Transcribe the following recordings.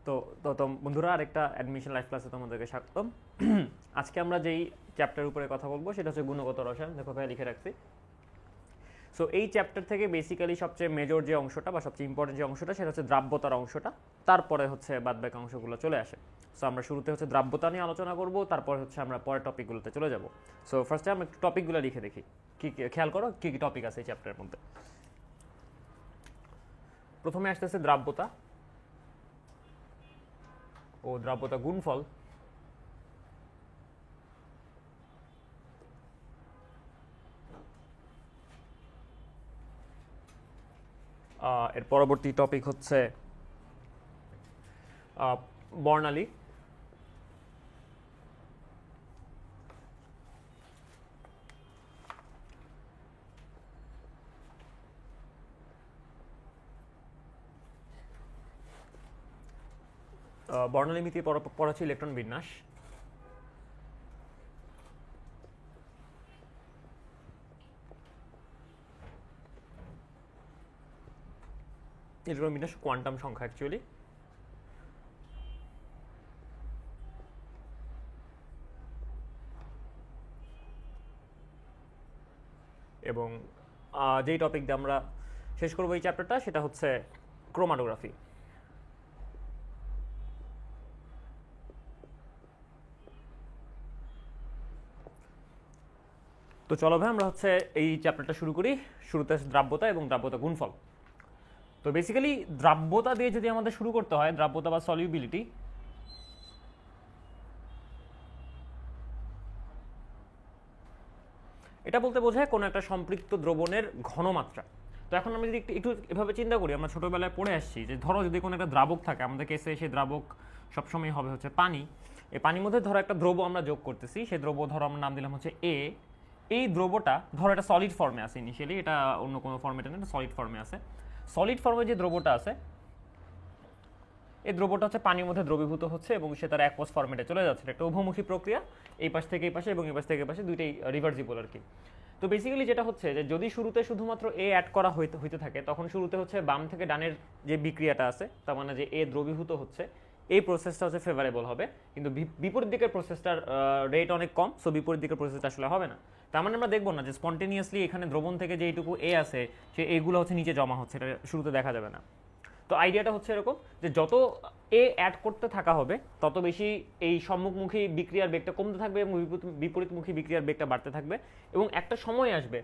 তো তো তো বন্ধুরা, আরেকটা অ্যাডমিশন লাইভ ক্লাসে তোমাদেরকে স্বাগতম। আজকে আমরা যেই চ্যাপ্টার উপরে কথা বলবো সেটা হচ্ছে গুণগত রসায়ন। দেখো ভাই লিখে রাখছি। সো এই চ্যাপ্টার থেকে বেসিক্যালি সবচেয়ে মেজর যে অংশটা বা সবচেয়ে ইম্পর্টেন্ট যে অংশটা সেটা হচ্ছে দ্রাব্যতার অংশটা, তারপরে হচ্ছে বাদবাকি অংশগুলো চলে আসে। সো আমরা শুরুতে হচ্ছে দ্রাব্যতা নিয়ে আলোচনা করব, তারপর হচ্ছে আমরা পরের টপিকগুলোতে চলে যাব। সো ফার্স্টে আমরা একটু টপিকগুলো লিখে দেখি, কি খেয়াল করো কী কী টপিক আছে এই চ্যাপ্টারের মধ্যে। প্রথমে আসতেছে দ্রাব্যতা ও দ্রাব্যতা গুণফল। এর পরবর্তী টপিক হচ্ছে বর্ণালী। বর্ণালীমিতি পড়া হচ্ছে ইলেকট্রন বিন্যাস। ইলেকট্রন বিন্যাস কোয়ান্টাম সংখ্যা অ্যাকচুয়ালি। এবং যেই টপিক দিয়ে আমরা শেষ করবো এই চ্যাপ্টারটা সেটা হচ্ছে ক্রোমাটোগ্রাফি। তো চলো ভাই আমরা হচ্ছে এই চ্যাপ্টারটা শুরু করি। শুরুতে আছে দ্রাব্যতা এবং দ্রাব্যতা গুণফল। তো বেসিক্যালি দ্রাব্যতা দিয়ে যদি আমাদের শুরু করতে হয়, দ্রাব্যতা বা সলিউবিলিটি, এটা বলতে বোঝায় কোনো একটা সম্পৃক্ত দ্রবণের ঘনমাত্রা। তো এখন আমরা যদি একটু এভাবে চিন্তা করি, আমরা ছোটোবেলায় পড়ে আসছি যে ধরো যদি কোনো একটা দ্রাবক থাকে, আমাদের কেসে সেই দ্রাবক সবসময় হবে হচ্ছে পানি। এই পানির মধ্যে ধরো একটা দ্রব্য আমরা যোগ করতেছি, সেই দ্রব্য ধরো আমরা নাম দিলাম হচ্ছে এ। এই দ্রব্যটা ধরো এটা সলিড ফর্মে আছে ইনিশিয়ালি, এটা অন্য কোনো ফর্মেটে না, এটা সলিড ফর্মে আছে। সলিড ফর্মে যে দ্রব্যটা আছে, এই দ্রব্যটা হচ্ছে পানির মধ্যে দ্রবীভূত হচ্ছে এবং সে তার অ্যাকোয়াস ফর্মেটে চলে যাচ্ছে। একটা উভমুখী প্রক্রিয়া, এই পাশ থেকে এই পাশে এবং এই পাশ থেকে এই পাশে, দুইটাই রিভার্সিবল আর কি। তো বেসিক্যালি যেটা হচ্ছে যে যদি শুরুতে শুধুমাত্র এ অ্যাড করা হইতে থাকে, তখন শুরুতে হচ্ছে বাম থেকে ডানের যে বিক্রিয়াটা আছে, তার মানে যে এ দ্রবীভূত হচ্ছে, এই প্রসেসটা হচ্ছে ফেভারেবল হবে। কিন্তু বিপরীত দিকের প্রসেসটার রেট অনেক কম, সো বিপরীত দিকের প্রসেসটা আসলে হবে না। তার মানে আমরা দেখবো না যে স্পন্টেনিয়াসলি এখানে দ্রবণ থেকে যে এইটুকু এ আছে, সে এগুলো হচ্ছে নিচে জমা হচ্ছে, এটা শুরুতে দেখা যাবে না। তো আইডিয়াটা হচ্ছে এরকম যে যত এ অ্যাড করতে থাকা হবে, তত বেশি এই সম্মুখমুখী বিক্রিয়ার বেগটা কমতে থাকবে এবং বিপরীতমুখী বিক্রিয়ার বেগটা বাড়তে থাকবে। এবং একটা সময় আসবে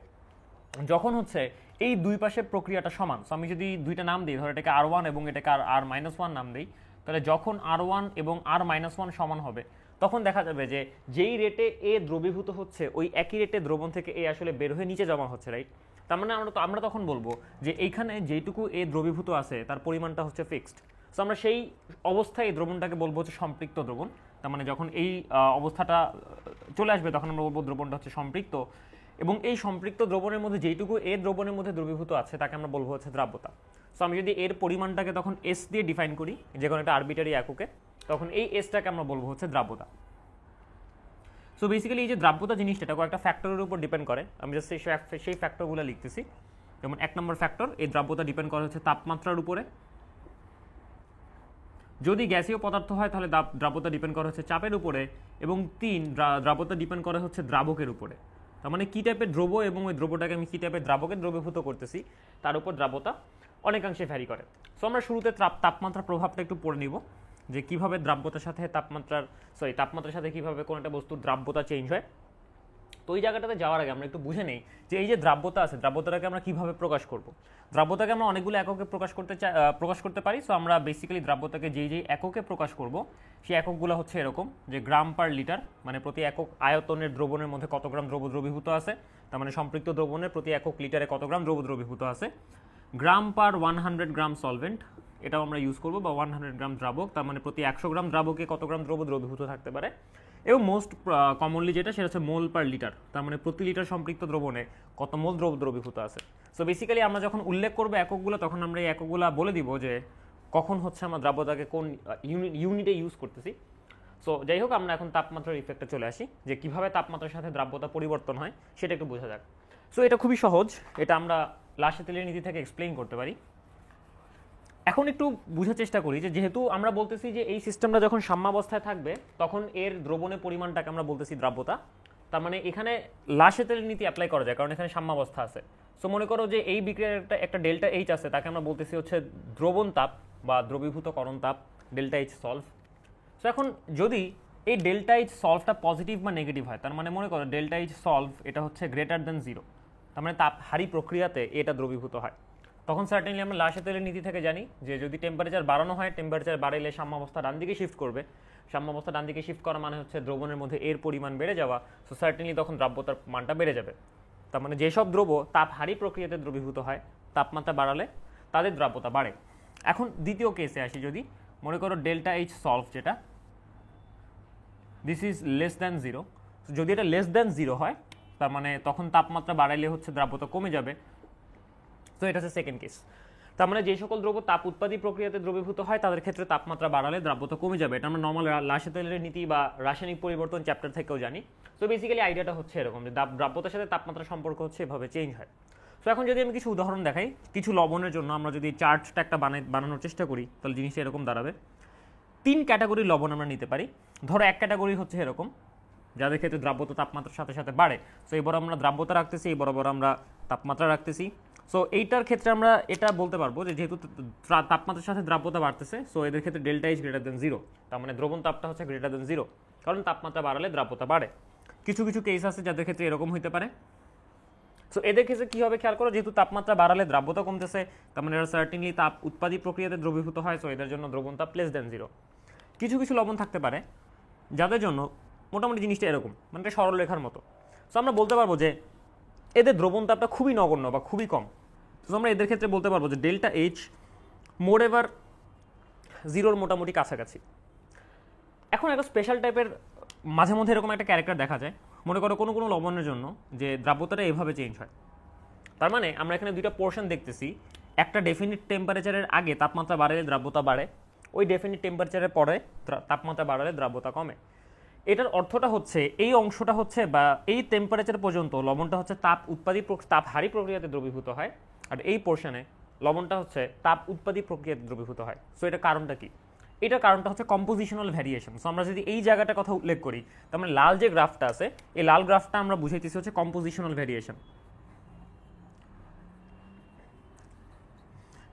যখন হচ্ছে এই দুই পাশের প্রক্রিয়াটা সমান। সো আমি যদি দুইটা নাম দিই, ধর এটাকে R1 এবং এটাকে R-1 নাম দিই, তাহলে যখন R1 এবং R-1 সমান হবে, তখন দেখা যাবে যে যেই রেটে এ দ্রবীভূত হচ্ছে, ওই একই রেটে দ্রবণ থেকে এ আসলে বের হয়ে নিচে জমা হচ্ছে, রাইট? তার মানে আমরা তখন বলবো যে এইখানে যেইটুকু এ দ্রবীভূত আছে তার পরিমাণটা হচ্ছে ফিক্সড। সো আমরা সেই অবস্থায় এই দ্রবণটাকে বলবো হচ্ছে সম্পৃক্ত দ্রবণ। তার মানে যখন এই অবস্থাটা চলে আসবে, তখন আমরা বলবো দ্রবণটা হচ্ছে সম্পৃক্ত। এবং এই সম্পৃক্ত দ্রবণের মধ্যে যেইটুকু এ দ্রবণের মধ্যে দ্রবীভূত আছে, তাকে আমরা বলবো হচ্ছে দ্রাব্যতা। সো আমি যদি এর পরিমাণটাকে তখন এস দিয়ে ডিফাইন করি, যে কোনো একটা আরবিটারি এককে, তখন এই এসটাকে আমরা বলবো হচ্ছে দ্রাব্যতা। সো বেসিক্যালি এই যে দ্রাব্যতা জিনিসটা, এটা কয়েকটা ফ্যাক্টরের উপর ডিপেন্ড করে। আমি জাস্ট সেই ফ্যাক্টরগুলো লিখতেছি। যেমন 1 নম্বর ফ্যাক্টর, এই দ্রাব্যতা ডিপেন্ড করে হচ্ছে তাপমাত্রার উপরে। যদি গ্যাসীয় পদার্থ হয় তাহলে দ্রাব্যতা ডিপেন্ড করে হচ্ছে চাপের উপরে। এবং 3, দ্রাব্যতা ডিপেন্ড করে হচ্ছে দ্রাবকের উপরে। তার মানে কী টাইপের দ্রব্য এবং ওই দ্রব্যটাকে আমি কী টাইপের দ্রাবকে দ্রবীভূত করতেছি, তার উপর দ্রাব্যতা অনেকাংশে ভ্যারি করে। সো আমরা শুরুতে তাপমাত্রার প্রভাবটা একটু পড়ে নিব, যে কীভাবে দ্রাব্যতার সাথে তাপমাত্রার সাথে কীভাবে কোনো একটা বস্তুর দ্রাব্যতা চেঞ্জ হয়। তো ওই জায়গাটাতে যাওয়ার আগে আমরা একটু বুঝে নেই যে এই যে দ্রাব্যতা আছে, দ্রাব্যতাটাকে আমরা কীভাবে প্রকাশ করব। দ্রাব্যতাকে আমরা অনেকগুলো এককে প্রকাশ করতে পারি। সো আমরা বেসিক্যালি দ্রাব্যতাকে যেই এককে প্রকাশ করব, সেই এককগুলো হচ্ছে এরকম, যে গ্রাম পার লিটার, মানে প্রতি একক আয়তনের দ্রবণের মধ্যে কত গ্রাম দ্রব্য দ্রবীভূত আছে, তার মানে সম্পৃক্ত দ্রবণের প্রতি একক লিটারে কত গ্রাম দ্রব্য দ্রবীভূত আছে। গ্রাম পার 100 গ্রাম সলভেন্ট, এটাও আমরা ইউজ করবো, বা 100 গ্রাম দ্রাবক, তার মানে প্রতি 100 গ্রাম দ্রাবকে কত গ্রাম দ্রব্য দ্রবীভূত থাকতে পারে। এবং মোস্ট কমনলি যেটা, সেটা হচ্ছে মোল পার লিটার, তার মানে প্রতি লিটার সম্পৃক্ত দ্রবণে কত মোল দ্রব্য দ্রবীভূত আছে। সো বেসিক্যালি আমরা যখন উল্লেখ করবো এককগুলো, তখন আমরা এই এককগুলো বলে দিব যে কখন হচ্ছে আমরা দ্রাব্যতাকে কোন ইউনিটে ইউজ করতেছি। সো যাই হোক, আমরা এখন তাপমাত্রার ইফেক্টে চলে আসি, যে কিভাবে তাপমাত্রার সাথে দ্রাব্যতা পরিবর্তন হয় সেটা একটু বোঝা যাক। সো এটা খুবই সহজ, এটা আমরা লাসে তেলের নীতি থেকে এক্সপ্লেইন করতে পারি। এখন একটু বুঝার চেষ্টা করি যে যেহেতু আমরা বলতেছি যে এই সিস্টেমটা যখন সাম্যাবস্থায় থাকবে তখন এর দ্রবণের পরিমাণটাকে আমরা বলতেছি দ্রাব্যতা, তার মানে এখানে লাশেতের নীতি অ্যাপ্লাই করা যায় কারণ এখানে সাম্যাবস্থা আছে। সো মনে করো যে এই বিক্রিয়ার একটা ডেল্টা এইচ আছে, তাকে আমরা বলতেছি হচ্ছে দ্রবণ তাপ বা দ্রবীভূতকরণ তাপ, ডেল্টা এইচ সলভ। সো এখন যদি এই ডেল্টা এইচ সলভটা পজিটিভ বা নেগেটিভ হয়, তার মানে মনে করো ডেল্টা এইচ সলভ এটা হচ্ছে গ্রেটার দেন 0, তার মানে তাপ হারি প্রক্রিয়াতে এটা দ্রবীভূত হয়, তখন সার্টেনলি আমরা লাশেতেলের নীতি থেকে জানি যে যদি টেম্পারেচার বাড়ানো হয়, টেম্পারেচার বাড়াইলে সাম্যাবস্থা ডান দিকে শিফট করবে, সাম্যাবস্থা ডান দিকে শিফট করা মানে হচ্ছে দ্রবণের মধ্যে এর পরিমাণ বেড়ে যাওয়া, সো সার্টেনলি তখন দ্রাব্যতার মানটা বেড়ে যাবে। তার মানে যেসব দ্রব্য তাপ হারি প্রক্রিয়াতে দ্রবীভূত হয়, তাপমাত্রা বাড়ালে তাদের দ্রাব্যতা বাড়ে। এখন দ্বিতীয় কেসে আসি, যদি মনে করো ডেল্টা এইচ সলভ যেটা দিস ইজ লেস দ্যান 0, যদি এটা লেস দ্যান 0 হয় তার মানে তখন তাপমাত্রা বাড়াইলে হচ্ছে দ্রাব্যতা কমে যাবে। তো এটা হচ্ছে সেকেন্ড কেস। তার মানে যে সকল দ্রব্য তাপ উৎপাদী প্রক্রিয়াতে দ্রবীভূত হয় তাদের ক্ষেত্রে তাপমাত্রা বাড়ালে দ্রাব্যতা কমে যাবে, এটা আমরা নর্মাল লাশেতেলের নীতি বা রাসায়নিক পরিবর্তন চ্যাপ্টার থেকেও জানি। তো বেসিক্যালি আইডিয়াটা হচ্ছে এরকম যে দ্রাব্যতার সাথে তাপমাত্রার সম্পর্ক হচ্ছে এভাবে চেঞ্জ হয়। তো এখন যদি আমি কিছু উদাহরণ দেখাই, কিছু লবণের জন্য আমরা যদি চার্টটা একটা বানানোর চেষ্টা করি তাহলে জিনিসটা এরকম দাঁড়াবে। 3 ক্যাটাগরির লবণ আমরা নিতে পারি। ধরো এক ক্যাটাগরি হচ্ছে এরকম যাদের ক্ষেত্রে দ্রাব্যতা তাপমাত্রার সাথে সাথে বাড়ে, সো এই আমরা দ্রাব্যতা রাখতেছি, এই বরাবর আমরা তাপমাত্রা রাখতেছি। সো এইটার ক্ষেত্রে আমরা এটা বলতে পারবো যে যেহেতু তাপমাত্রার সাথে দ্রাব্যতা বাড়তেছে, সো এদের ক্ষেত্রে ডেল্টা এইচ গ্রেটার দেন 0, তার মানে দ্রবণ তাপটা হচ্ছে গ্রেটার দেন 0, কারণ তাপমাত্রা বাড়ালে দ্রাব্যতা বাড়ে। কিছু কিছু কেস আছে যাদের ক্ষেত্রে এরকম হইতে পারে। সো এদের ক্ষেত্রে কী হবে খেয়াল করো, যেহেতু তাপমাত্রা বাড়ালে দ্রাব্যতা কমতেছে, তার মানে এরা সার্টেনলি তাপ উৎপাদী প্রক্রিয়াতে দ্রবীভূত হয়, সো এদের জন্য দ্রবণ তাপ লেস দেন 0। কিছু কিছু লবণ থাকতে পারে যাদের জন্য মোটামুটি জিনিসটা এরকম, মানে একটা সরলরেখার মতো। সো আমরা বলতে পারবো যে এদের দ্রবণ তাপটা খুবই নগণ্য বা খুবই কম। তো আমরা এদের ক্ষেত্রে বলতে পারবো যে ডেল্টা এইচ মোর এভার 0-র মোটামুটি কাছাকাছি। এখন একটা স্পেশাল টাইপের মাঝে মধ্যে এরকম একটা ক্যারেক্টার দেখা যায়, মনে করো কোনো কোনো লবণের জন্য যে দ্রাব্যতাটা এভাবে চেঞ্জ হয়। তার মানে আমরা এখানে দুইটা পোর্শন দেখতেছি, একটা ডেফিনিট টেম্পারেচারের আগে তাপমাত্রা বাড়ালে দ্রাব্যতা বাড়ে, ওই ডেফিনিট টেম্পারেচারের পরে তাপমাত্রা বাড়ালে দ্রাব্যতা কমে। এটার অর্থটা হচ্ছে এই অংশটা হচ্ছে বা এই টেম্পারেচার পর্যন্ত লবণটা হচ্ছে তাপ হারি প্রক্রিয়াতে দ্রবীভূত হয়, আর এই পোর্শনে লবণটা হচ্ছে তাপ উৎপাদী প্রক্রিয়াতে দ্রবীভূত হয়। সো এটা কারণটা কি? এটার কারণটা হচ্ছে কম্পোজিশনাল ভ্যারিয়েশন। সো আমরা যদি এই জায়গাটার কথা উল্লেখ করি, তার মানে লাল যে গ্রাফটা আছে, এই লাল গ্রাফটা আমরা বুঝাইতেছি হচ্ছে কম্পোজিশনাল ভ্যারিয়েশন।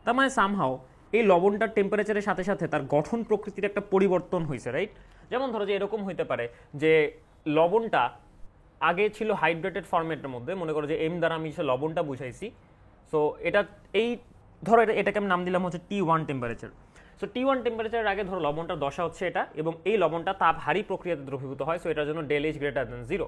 তার মানে সামহাও এই লবণটার টেম্পারেচারের সাথে সাথে তার গঠন প্রকৃতির একটা পরিবর্তন হয়েছে, রাইট? যেমন ধরো যে এরকম হইতে পারে যে লবণটা আগে ছিল হাইড্রেটেড ফরম্যাটের মধ্যে, মনে করো যে এম দ্বারা আমি লবণটা বুঝাইছি। সো এটা এই ধরো এটাকে আমি নাম দিলাম হচ্ছে T1 টেম্পারেচার। সো T1 টেম্পারেচারের আগে ধরো লবণটার দশা হচ্ছে এটা, এবং এই লবণটা তাপ হারি প্রক্রিয়াতে দ্রবীভূত হয়, সো এটার জন্য ডেল এইচ গ্রেটার দেন 0।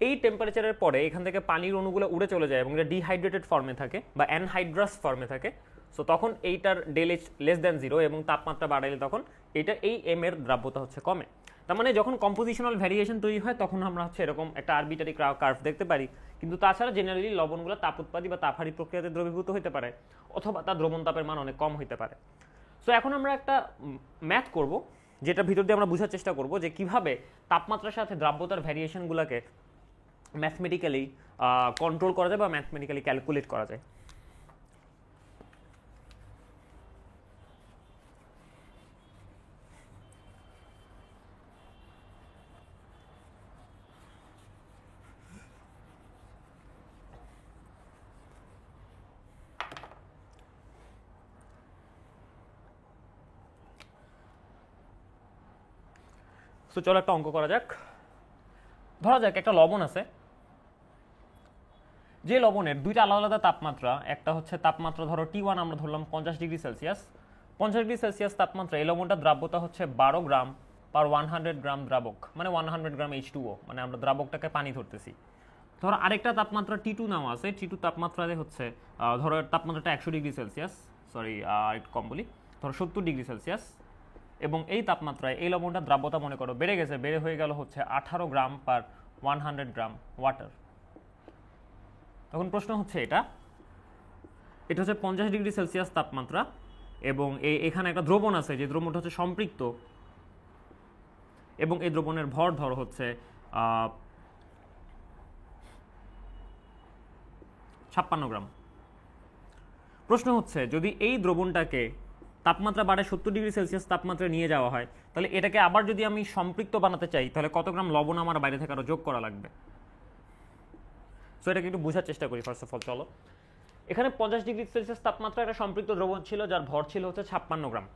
এই টেম্পারেচারের পরে এখান থেকে পানির অণুগুলো উড়ে চলে যায় এবং এটা ডিহাইড্রেটেড ফর্মে থাকে বা অ্যানহাইড্রাস ফর্মে থাকে। সো তখন এইটার ডেল এইচ লেস দেন 0 এবং তাপমাত্রা বাড়াইলে তখন এটা এই এম এর দ্রাব্যতা হচ্ছে কমে। তার মানে যখন কম্পোজিশনাল ভ্যারিয়েশন তৈরি হয় তখন আমরা হচ্ছে এরকম একটা আরবিটারি কার্ভ দেখতে পারি। কিন্তু তাছাড়া জেনারেলি লবণগুলো তাপ উৎপাদী বা তাপহারী প্রক্রিয়াতে দ্রবীভূত হতে পারে, অথবা তার দ্রবণ তাপের মান অনেক কম হতে পারে। সো এখন আমরা একটা ম্যাথ করব, যেটা ভিতর দিয়ে আমরা বোঝার চেষ্টা করব যে কিভাবে তাপমাত্রার সাথে দ্রাব্যতার ভ্যারিয়েশনগুলোকে ম্যাথমেটিক্যালি কন্ট্রোল করা যায় বা ম্যাথমেটিক্যালি ক্যালকুলেট করা যায়। সো চলো একটা অঙ্ক করা যাক। ধরা যাক একটা লবণ আছে, যে লবণের দুইটা আলাদা আলাদা তাপমাত্রা, একটা হচ্ছে তাপমাত্রা ধরো T1 আমরা ধরলাম 50 ডিগ্রি সেলসিয়াস, 50 ডিগ্রি সেলসিয়াস তাপমাত্রা এই লবণটার দ্রাব্যতা হচ্ছে 12 গ্রাম পার 100 গ্রাম দ্রাবক, মানে 100 গ্রাম H2O, মানে আমরা দ্রাবকটাকে পানি ধরতেছি। ধরো আরেকটা তাপমাত্রা T2 নেওয়া আছে, T2 তাপমাত্রাতে হচ্ছে ধরো তাপমাত্রাটা 100 ডিগ্রি সেলসিয়াস, সরি একটু কম বলি, ধরো 70 ডিগ্রি সেলসিয়াস, এবং এই তাপমাত্রায় এই লবণটার দ্রাব্যতা মনে করো বেড়ে গেছে, বেড়ে হয়ে গেল হচ্ছে 18 গ্রাম পার 100 গ্রাম ওয়াটার। তখন প্রশ্ন হচ্ছে এটা হচ্ছে 50 ডিগ্রি সেলসিয়াস তাপমাত্রা, এবং এখানে একটা দ্রবণ আছে, যে দ্রবণটা হচ্ছে সম্পৃক্ত, এবং এই দ্রবণের ভর ধর হচ্ছে 56 গ্রাম। প্রশ্ন হচ্ছে যদি এই দ্রবণটাকে তাপমাত্রা বাড়ে 70 ডিগ্রি সেলসিয়াস তাপমাত্রা নিয়ে যাওয়া হয়, তাহলে এটাকে আবার যদি আমি সম্পৃক্ত বানাতে চাই তাহলে কত গ্রাম লবণ আমার বাইরে থেকে আরও যোগ করা লাগবে। সো এটাকে একটু বোঝার চেষ্টা করি। ফার্স্ট অফ অল চলো, এখানে 50 ডিগ্রি সেলসিয়াস তাপমাত্রা একটা সম্পৃক্ত দ্রবণ ছিল যার ভর ছিল হচ্ছে 56 গ্রাম।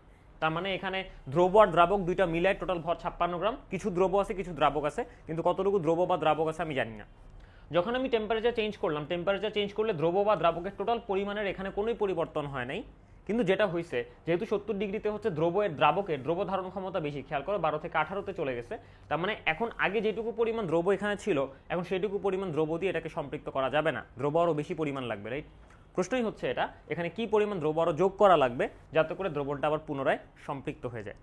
তার মানে এখানে দ্রব আর দ্রাবক দুইটা মিলায় টোটাল ভর 56 গ্রাম। কিছু দ্রব আছে কিছু দ্রাবক আছে, কিন্তু কতটুকু দ্রব বা দ্রাবক আছে আমি জানি না। যখন আমি টেম্পারেচার চেঞ্জ করলাম, টেম্পারেচার চেঞ্জ করলে দ্রব বা দ্রাবকের টোটাল পরিমাণের এখানে কোনোই পরিবর্তন হয় নাই, কিন্তু যেটা হয়েছে যেহেতু 70 ডিগ্রিতে হচ্ছে দ্রাবকের দ্রব ধারণ ক্ষমতা বেশি, খেয়াল করো 12 থেকে 18তে চলে গেছে। তার মানে এখন আগে যেটুকু পরিমাণ দ্রব এখানে ছিল এখন সেটুকু পরিমাণ দ্রব দিয়ে এটাকে সম্পৃক্ত করা যাবে না, দ্রব আরও বেশি পরিমাণ লাগবে, রাইট? প্রশ্নই হচ্ছে এটা, এখানে কি পরিমাণ দ্রব আরও যোগ করা লাগবে যাতে করে দ্রবণটা আবার পুনরায় সম্পৃক্ত হয়ে যায়।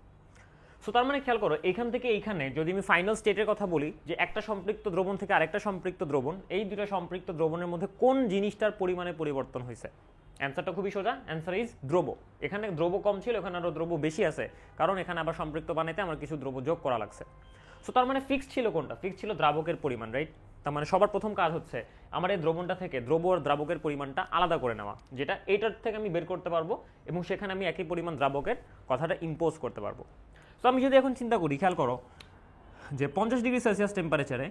সো তার মানে খেয়াল করো এখান থেকে এইখানে যদি আমি ফাইনাল স্টেটের কথা বলি যে একটা সম্পৃক্ত দ্রবণ থেকে আরেকটা সম্পৃক্ত দ্রবণ, এই দুটো সম্পৃক্ত দ্রবণের মধ্যে কোন জিনিসটার পরিমাণে পরিবর্তন হয়েছে, অ্যান্সারটা খুবই সোজা, অ্যান্সার ইজ দ্রব। এখানে দ্রব কম ছিল, এখানে আরও দ্রব বেশি আছে, কারণ এখানে আবার সম্পৃক্ত বানাইতে আমার কিছু দ্রব যোগ করা লাগছে। সো তার মানে ফিক্সড ছিল কোনটা, ফিক্সড ছিল দ্রাবকের পরিমাণ, রাইট? তার মানে সবার প্রথম কাজ হচ্ছে আমার এই দ্রবণটা থেকে দ্রব আর দ্রাবকের পরিমাণটা আলাদা করে নেওয়া, যেটা এইটার থেকে আমি বের করতে পারবো এবং সেখানে আমি একই পরিমাণ দ্রাবকের কথাটা ইম্পোজ করতে পারবো। তো আমি যদি এখন চিন্তা করি, খেয়াল করো যে 50 ডিগ্রি সেলসিয়াস টেম্পারেচারে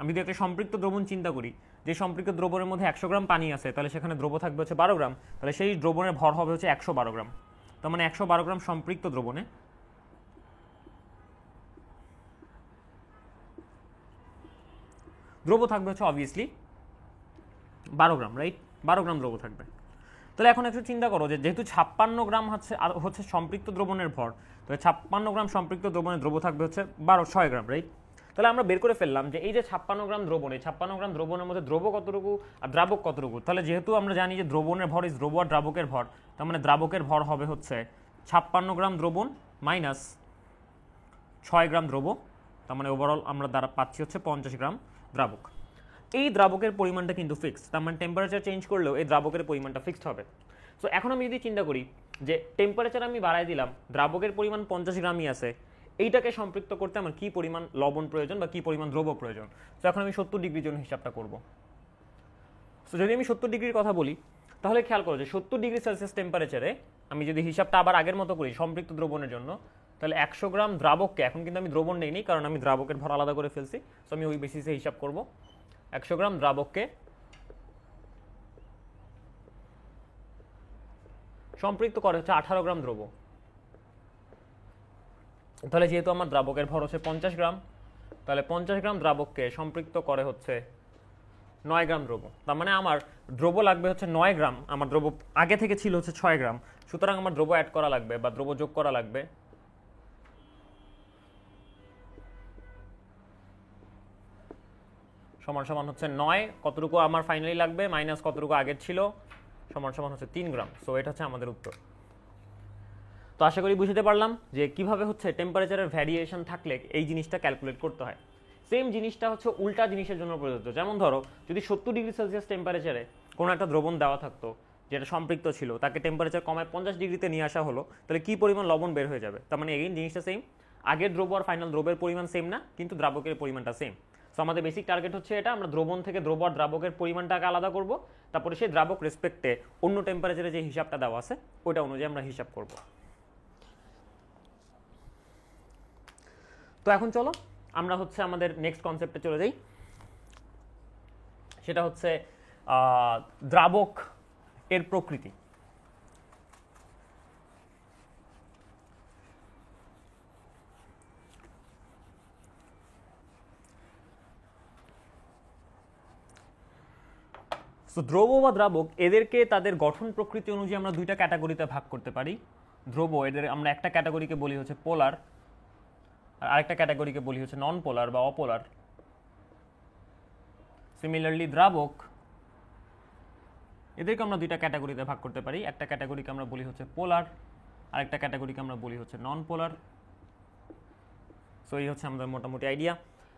আমি যদি একটা সম্পৃক্ত দ্রবণ চিন্তা করি, যে সম্পৃক্ত দ্রবণের মধ্যে 100 গ্রাম পানি আছে, তাহলে সেখানে দ্রব থাকবে হচ্ছে 12 গ্রাম, তাহলে সেই দ্রবণের ভর হবে হচ্ছে 112 গ্রাম। তার মানে 112 গ্রাম সম্পৃক্ত দ্রবণে দ্রব থাকবে হচ্ছে অবভিয়াসলি 12 গ্রাম, রাইট? 12 গ্রাম দ্রব থাকবে। তাহলে এখন একটু চিন্তা করো যে যেহেতু 56 গ্রাম হচ্ছে সম্পৃক্ত দ্রবণের ভর, তাহলে 56 গ্রাম সম্পৃক্ত দ্রবণের দ্রব থাকবে হচ্ছে 6 গ্রাম, রাইট? তাহলে আমরা বের করে ফেললাম যে এই যে 56 গ্রাম দ্রবণ, এই 56 গ্রাম দ্রবণের মধ্যে দ্রব কতটুকু আর দ্রাবক কতটুকু। তাহলে যেহেতু আমরা জানি যে দ্রবণের ভর ইজ দ্রব আর দ্রাবকের ভর, তার মানে দ্রাবকের ভর হবে হচ্ছে 56 গ্রাম দ্রবণ মাইনাস 6 গ্রাম দ্রব, তার মানে ওভারঅল আমরা দ্বারা পাচ্ছি হচ্ছে 50 গ্রাম দ্রাবক। এই দ্রাবকের পরিমাণটা কিন্তু ফিক্সড, তার মানে টেম্পারেচার চেঞ্জ করলেও এই দ্রাবকের পরিমাণটা ফিক্সড হবে। সো এখন আমি যদি চিন্তা করি যে টেম্পারেচার আমি বাড়াই দিলাম, দ্রাবকের পরিমাণ 50 গ্রামই আছে, এইটাকে সম্পৃক্ত করতে আমার কি পরিমাণ লবণ প্রয়োজন বা কি পরিমাণ দ্রব প্রয়োজন। তো এখন আমি 70 ডিগ্রির জন্য হিসাবটা করব। সো যদি আমি 70 ডিগ্রির কথা বলি তাহলে খেয়াল করো যে 70 ডিগ্রি সেলসিয়াস টেম্পারেচারে আমি যদি হিসাবটা আবার আগের মতো করি সম্পৃক্ত দ্রবণের জন্য, তাহলে 100 গ্রাম দ্রাবককে, এখন কিন্তু আমি দ্রবণ নেইনি কারণ আমি দ্রাবকের ভর আলাদা করে ফেলছি, সো আমি ওই বেসিসে হিসাব করব। 100 গ্রাম দ্রাবককে সম্পৃক্ত করে হচ্ছে 18 গ্রাম দ্রব। তাহলে যেহেতু আমার দ্রাবকের ভর হচ্ছে 50 গ্রাম, তাহলে 50 গ্রাম দ্রাবককে সম্পৃক্ত করে হচ্ছে 9 গ্রাম দ্রব। তার মানে আমার দ্রব লাগবে হচ্ছে 9 গ্রাম, আমার দ্রব আগে থেকে ছিল হচ্ছে 6 গ্রাম, সুতরাং আমার দ্রব অ্যাড করা লাগবে বা দ্রব যোগ করা লাগবে সমান সমান হচ্ছে 9, কতটুকু আমার ফাইনালি লাগবে মাইনাস কতটুকু আগের ছিল, সমান সমান হচ্ছে 3 গ্রাম। সো এটা হচ্ছে আমাদের উত্তর। তো আশা করি বুঝতে পারলাম যে কিভাবে হচ্ছে টেম্পারেচারের ভ্যারিয়েশন থাকলে এই জিনিসটা ক্যালকুলেট করতে হয়। সেম জিনিসটা হচ্ছে উল্টা জিনিসের জন্য প্রযোজ্য। যেমন ধরো যদি 70 ডিগ্রি সেলসিয়াস টেম্পারেচারে কোনো একটা দ্রবণ দেওয়া থাকতো যেটা সম্পৃক্ত ছিল, তাকে টেম্পারেচার কমায় 50 ডিগ্রিতে নিয়ে আসা হলো, তাহলে কি পরিমাণ লবণ বের হয়ে যাবে। তার মানে এগেইন জিনিসটা সেম, আগের দ্রব আর ফাইনাল দ্রবের পরিমাণ সেম না, কিন্তু দ্রাবকের পরিমাণটা সেম। সো আমাদের বেসিক টার্গেট হচ্ছে এটা, আমরা দ্রবণ থেকে দ্রব আর দ্রাবকের পরিমাণটাকে আলাদা করব, তারপরে সেই দ্রাবক রেসপেক্টে অন্য টেম্পারেচারে যে হিসাবটা দেওয়া আছে ওইটা অনুযায়ী আমরা হিসাব করব। তো এখন চলো আমরা হচ্ছে আমাদের নেক্সট কনসেপ্টে চলে যাই, সেটা হচ্ছে দ্রাবক এর প্রকৃতি। সো দ্রব বা দ্রাবক এদেরকে তাদের গঠন প্রকৃতি অনুযায়ী আমরা দুইটা ক্যাটাগরিতে ভাগ করতে পারি। দ্রব এদের আমরা একটা ক্যাটাগরিকে বলি হচ্ছে পোলার, আর আরেকটা ক্যাটাগরিকে বলি হচ্ছে নন পোলার বা অপোলার। সিমিলারলি দ্রাবক এদেরকে আমরা দুইটা ক্যাটাগরিতে ভাগ করতে পারি, একটা ক্যাটাগরিকে আমরা বলি হচ্ছে পোলার, আরেকটা ক্যাটাগরিকে আমরা বলি হচ্ছে নন পোলার। সো এই হচ্ছে আমাদের মোটামুটি আইডিয়া।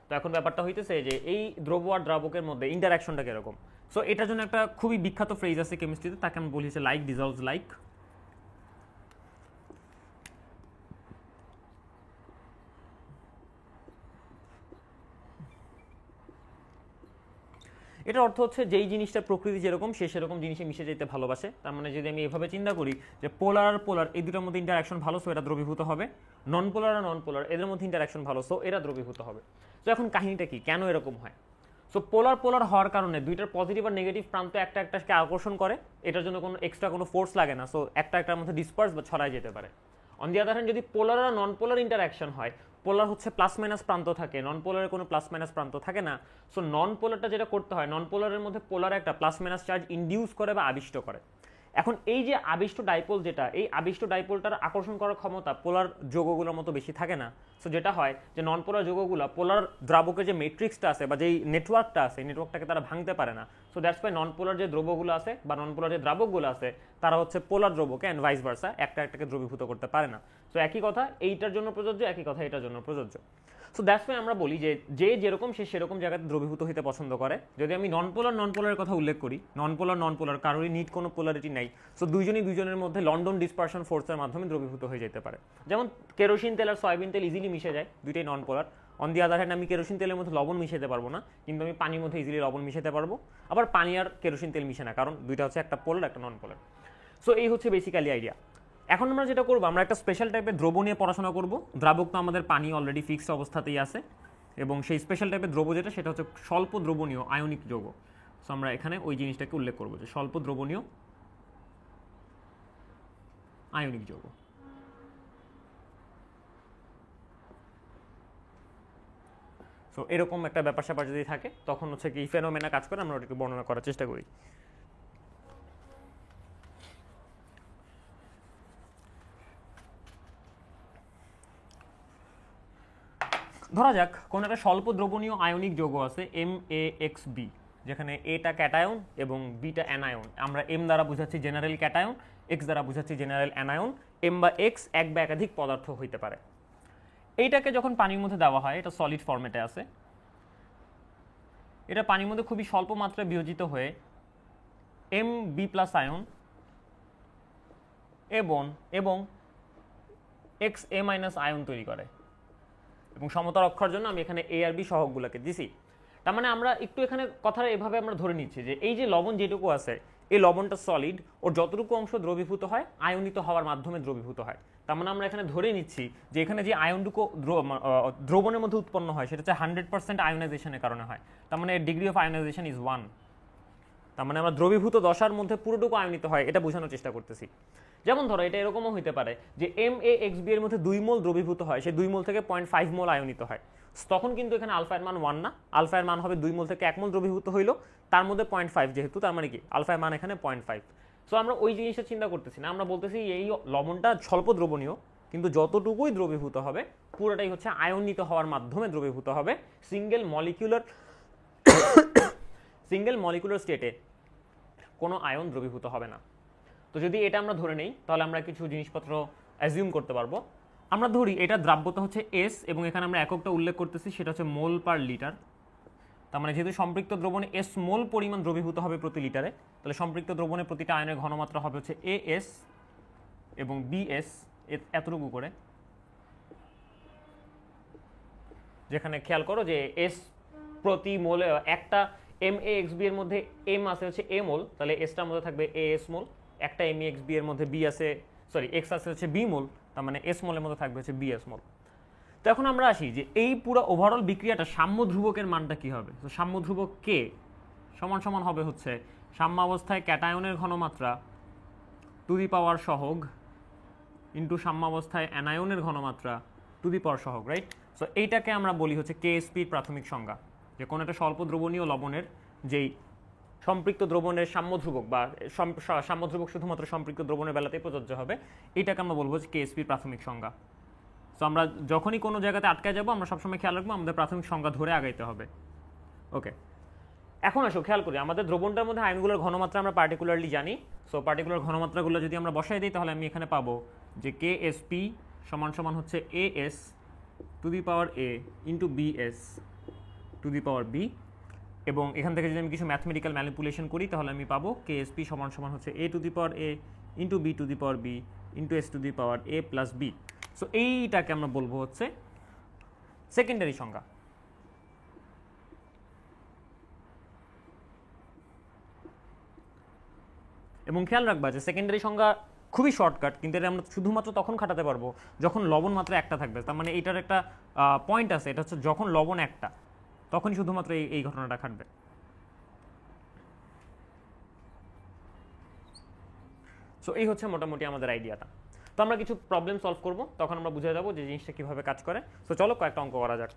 তো এখন ব্যাপারটা হইতেছে যে এই দ্রব আর দ্রাবকের মধ্যে ইন্টারাকশনটা কিরকম। সো এটার জন্য একটা খুবই বিখ্যাত ফ্রেজ আছে কেমিস্ট্রিতে, তাকে আমি বলি হচ্ছে লাইক ডিজলভস লাইক। এটার অর্থ হচ্ছে যেই জিনিসটা প্রকৃতি যেরকম সে সেরকম জিনিসে মিশে যেতে ভালোবাসে। তার মানে যদি আমি এভাবে চিন্তা করি যে পোলার আর পোলার এই দুটোর মধ্যে ইন্টারাকশন ভালো, সো এরা দ্রবীভূত হবে, নন পোলার আর নন পোলার এদের মধ্যে ইন্টারাকশন ভালো, সো এরা দ্রবীভূত হবে। তো এখন কাহিনীটা কি, কেন এরকম হয়? সো পোলার পোলার হওয়ার কারণে দুইটার পজিটিভ আর নেগেটিভ প্রান্ত একটা একটাকে আকর্ষণ করে, এটার জন্য কোনো এক্সট্রা কোনো ফোর্স লাগে না, সো একটা একটার মধ্যে ডিসপার্স বা ছড়ায় যেতে পারে। অন দি আদার হ্যান্ড যদি পোলার আর নন পোলার ইন্টারাকশন হয়, পোলার হচ্ছে প্লাস মাইনাস প্রান্ত থাকে, নন পোলারের কোনো প্লাস মাইনাস প্রান্ত থাকে না। সো নন পোলারটা যেটা করতে হয়, নন পোলারের মধ্যে পোলার একটা প্লাস মাইনাস চার্জ ইনডিউস করে বা আবিষ্ট করে। এখন এই যে আবিষ্ট ডাইপোল, যেটা এই আবিষ্ট ডাইপোলটার আকর্ষণ করার ক্ষমতা পোলার যৌগগুলোর মতো বেশি থাকে না। সো যেটা হয় যে নন পোলার যৌগগুলো পোলার দ্রাবকের যে ম্যাট্রিক্সটা আছে বা যেই নেটওয়ার্কটা আছে, এই নেটওয়ার্কটাকে তারা ভাঙতে পারে না। সো দ্যাটস ওয়াই নন পোলার যে দ্রব্যগুলো আছে বা নন পোলার যে দ্রাবকগুলো আছে তারা হচ্ছে পোলার দ্রব্যকে অ্যান্ড ভাইস ভার্সা একটা একটাকে দ্রবীভূত করতে পারে না। সো একই কথা এইটার জন্য প্রযোজ্য, একই কথা এটার জন্য প্রযোজ্য। সো দ্যাটস ওয়াই আমরা বলি যে যে যেরকম সে সেরকম জায়গাতে দ্রবীভূত হতে পছন্দ করে। যদি আমি নন পোলারের কথা উল্লেখ করি, নন পোলার কারোরই নিট কোনো পোলারিটি নাই, সো দুইজনের মধ্যে লন্ডন ডিসপারশন ফোর্সের মাধ্যমে দ্রবীভূত হয়ে যেতে পারে। যেমন কেরোসিন তেল আর সয়াবিন তেল ইজিলি মিশে যায়, দুইটাই নন পোলার। অন দি আদার হ্যান্ড আমি কেরোসিন তেলের মধ্যে লবণ মিশাতে পারবো না, কিন্তু আমি পানির মধ্যে ইজিলি লবণ মিশাতে পারবো। আবার পানি আর কেরোসিন তেল মিশে না, কারণ দুইটা হচ্ছে একটা পোলার একটা নন পোলার। সো এই হচ্ছে বেসিক্যালি আইডিয়া। এখন আমরা যেটা করবো, আমরা একটা স্পেশাল টাইপের দ্রব্য নিয়ে পড়াশোনা করবো। দ্রাবক তো আমাদের পানি অলরেডি ফিক্সড অবস্থাতেই আছে, এবং সেই স্পেশাল টাইপের দ্রব্য যেটা সেটা হচ্ছে স্বল্প দ্রবণীয় আয়নিক যৌগ। সো আমরা এখানে ওই জিনিসটাকে উল্লেখ করবো যে স্বল্প দ্রবণীয় আয়নিক যৌগ। সো এরকম একটা ব্যাপার স্যাপার যদি থাকে তখন হচ্ছে কি ফেনোমেনা কাজ করে, আমরা ওটাকে বর্ণনা করার চেষ্টা করি। ধরা যাক কোন একটা স্বল্প দ্রবণীয় আয়নিক যৌগ আছে MaXB, যেখানে এটা ক্যাটায়ন এবং বিটা অ্যানায়ন। আমরা M দ্বারা বুঝাচ্ছি জেনারেল ক্যাটায়ন, X দ্বারা বুঝাচ্ছি জেনারেল অ্যানায়ন। M বা X এক বা একাধিক পদার্থ হইতে পারে। এইটাকে যখন পানির মধ্যে দেওয়া হয়, এটা সলিড ফরম্যাটে আছে, এটা পানির মধ্যে খুবই স্বল্প মাত্রায় বিয়োজিত হয়ে Mb+ আয়ন এবং Xa- আয়ন তৈরি করে। এবং সমতা রক্ষার জন্য আমি এখানে A আর B সহগগুলোকে দিছি। তার মানে আমরা একটু এখানে কথাটা এভাবে আমরা ধরে নিচ্ছি যে এই যে লবণ যেটুকু আছে, এই লবণটা সলিড, ওর যতটুকু অংশ দ্রবীভূত হয় আয়নিত হওয়ার মাধ্যমে দ্রবীভূত হয়। তার মানে আমরা এখানে ধরে নিচ্ছি যে এখানে যে আয়নটুকু দ্রবণের মধ্যে উৎপন্ন হয় সেটা হচ্ছে 100% আয়োনাইজেশনের কারণে হয়। তার মানে ডিগ্রি অফ আয়োনাইজেশন ইজ 1। তার মানে আমরা দ্রবীভূত দশার মধ্যে পুরোটুকু আয়নিত হয়, এটা বোঝানোর চেষ্টা করতেছি। যেমন ধরো এটা এরকমও হতে পারে যে MaXB এর মধ্যে 2 মোল দ্রবীভূত হয়, সেই 2 মোল থেকে 0.5 মোল আয়নিত হয়। তখন কিন্তু এখানে আলফা এর মান 1 না, আলফা এর মান হবে 2 মোল থেকে 1 মোল দ্রবীভূত হইলো, তার মধ্যে 0.5 যেহেতু, তার মানে কি আলফা এর মান এখানে 0.5। সো আমরা ওই জিনিসটা চিন্তা করতেছি না, আমরা বলতেছি এই লবণটা স্বল্প দ্রবণীয়, কিন্তু যতটুকুই দ্রবীভূত হবে পুরোটাই হচ্ছে আয়নিত হওয়ার মাধ্যমে দ্রবীভূত হবে। সিঙ্গেল মলিকুলার স্টেটে কোনো আয়ন দ্রবীভূত হবে না। তো যদি এটা আমরা ধরে নেই তাহলে আমরা কিছু জিনিসপত্র অ্যাজিউম করতে পারবো। আমরা ধরি এটা দ্রাব্যতা হচ্ছে S, এবং এখানে আমরা এককটা উল্লেখ করতেছি সেটা হচ্ছে মোল পার লিটার। তার মানে যেহেতু সম্পৃক্ত দ্রবণে S মোল পরিমাণ দ্রবীভূত হবে প্রতি লিটারে, তাহলে সম্পৃক্ত দ্রবণে প্রতিটা আয়নের ঘনমাত্রা হবে হচ্ছে AS এবং BS এতটুকু করে। যেখানে খেয়াল করো যে S প্রতি মোলে একটা MaXB এর মধ্যে M আছে হচ্ছে A মোল, তাহলে Sটার মধ্যে থাকবে AS মোল। একটা MaXB এর মধ্যে X আছে হচ্ছে B মোল, তার মানে S মোলের মধ্যে থাকবে হচ্ছে BS মোল। তো এখন আমরা আসি যে এই পুরো ওভারঅল বিক্রিয়াটা সাম্য ধ্রুবকের মানটা কি হবে। তো সাম্য ধ্রুবক K সমান হবে হচ্ছে সাম্যাবস্থায় ক্যাটায়নের ঘনমাত্রা টু দি পাওয়ার সহগ ইন্টু সাম্যাবস্থায় অ্যানায়নের ঘনমাত্রা টু দি পাওয়ার সহগ, রাইট। সো এইটাকে আমরা বলি হচ্ছে KSP এর প্রাথমিক সংজ্ঞা, যে কোনো একটা স্বল্প দ্রবণীয় লবণের যেই সম্পৃক্ত দ্রবণের সাম্য ধ্রুবক বা সাম্য ধ্রুবক শুধুমাত্র সম্পৃক্ত দ্রবণের বেলাতেই প্রযোজ্য হবে, এটাকে আমরা বলবো যে KSP এর প্রাথমিক সংজ্ঞা। সো আমরা যখনই কোনো জায়গাতে আটকায় যাবো আমরা সবসময় খেয়াল রাখবো আমাদের প্রাথমিক সংজ্ঞা ধরে আগাইতে হবে। ওকে, এখন আসো খেয়াল করি আমাদের দ্রবণটার মধ্যে আয়নগুলোর ঘনমাত্রা আমরা পার্টিকুলারলি জানি। সো পার্টিকুলার ঘনমাত্রাগুলো যদি আমরা বসাই দিই তাহলে আমি এখানে পাবো যে KSP সমান হচ্ছে AS two the power A into BS two the power B, এবং এখান থেকে যদি আমি কিছু ম্যাথমেটিক্যাল ম্যানিপুলেশন করি তাহলে আমি পাবো KSP সমান হচ্ছে A two the power A into B two the power B into S two the power A plus B। So এইটাকে আমরা বলবো হচ্ছে সেকেন্ডারি সংজ্ঞা। এবং খেয়াল রাখবা যে সেকেন্ডারি সংজ্ঞা খুবই শর্টকাট, কিন্তু এটা আমরা শুধুমাত্র তখন খাটাতে পারবো যখন লবণ মাত্র একটা থাকবে। তার মানে এটার একটা পয়েন্ট আছে, এটা হচ্ছে যখন লবণ একটা, তখনই শুধুমাত্র এই ঘটনাটা খাটবে। সো এই হচ্ছে মোটামুটি আমাদের আইডিয়াটা। তো আমরা কিছু প্রবলেম সলভ করব, তখন আমরা বুঝে যাবো যে জিনিসটা কীভাবে কাজ করে। সো চলো কয়েকটা অঙ্ক করা যাক।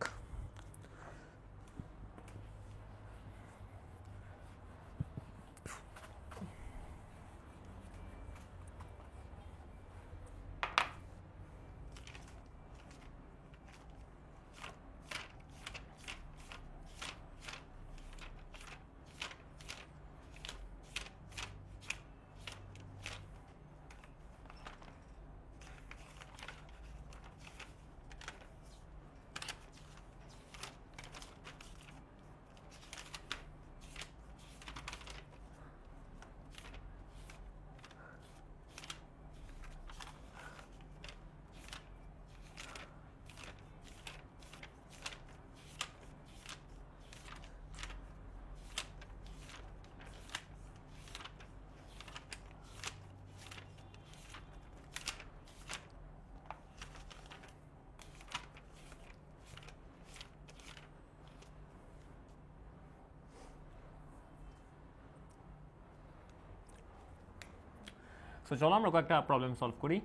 সো চলো আমরা কয়েকটা প্রবলেম সলভ করি।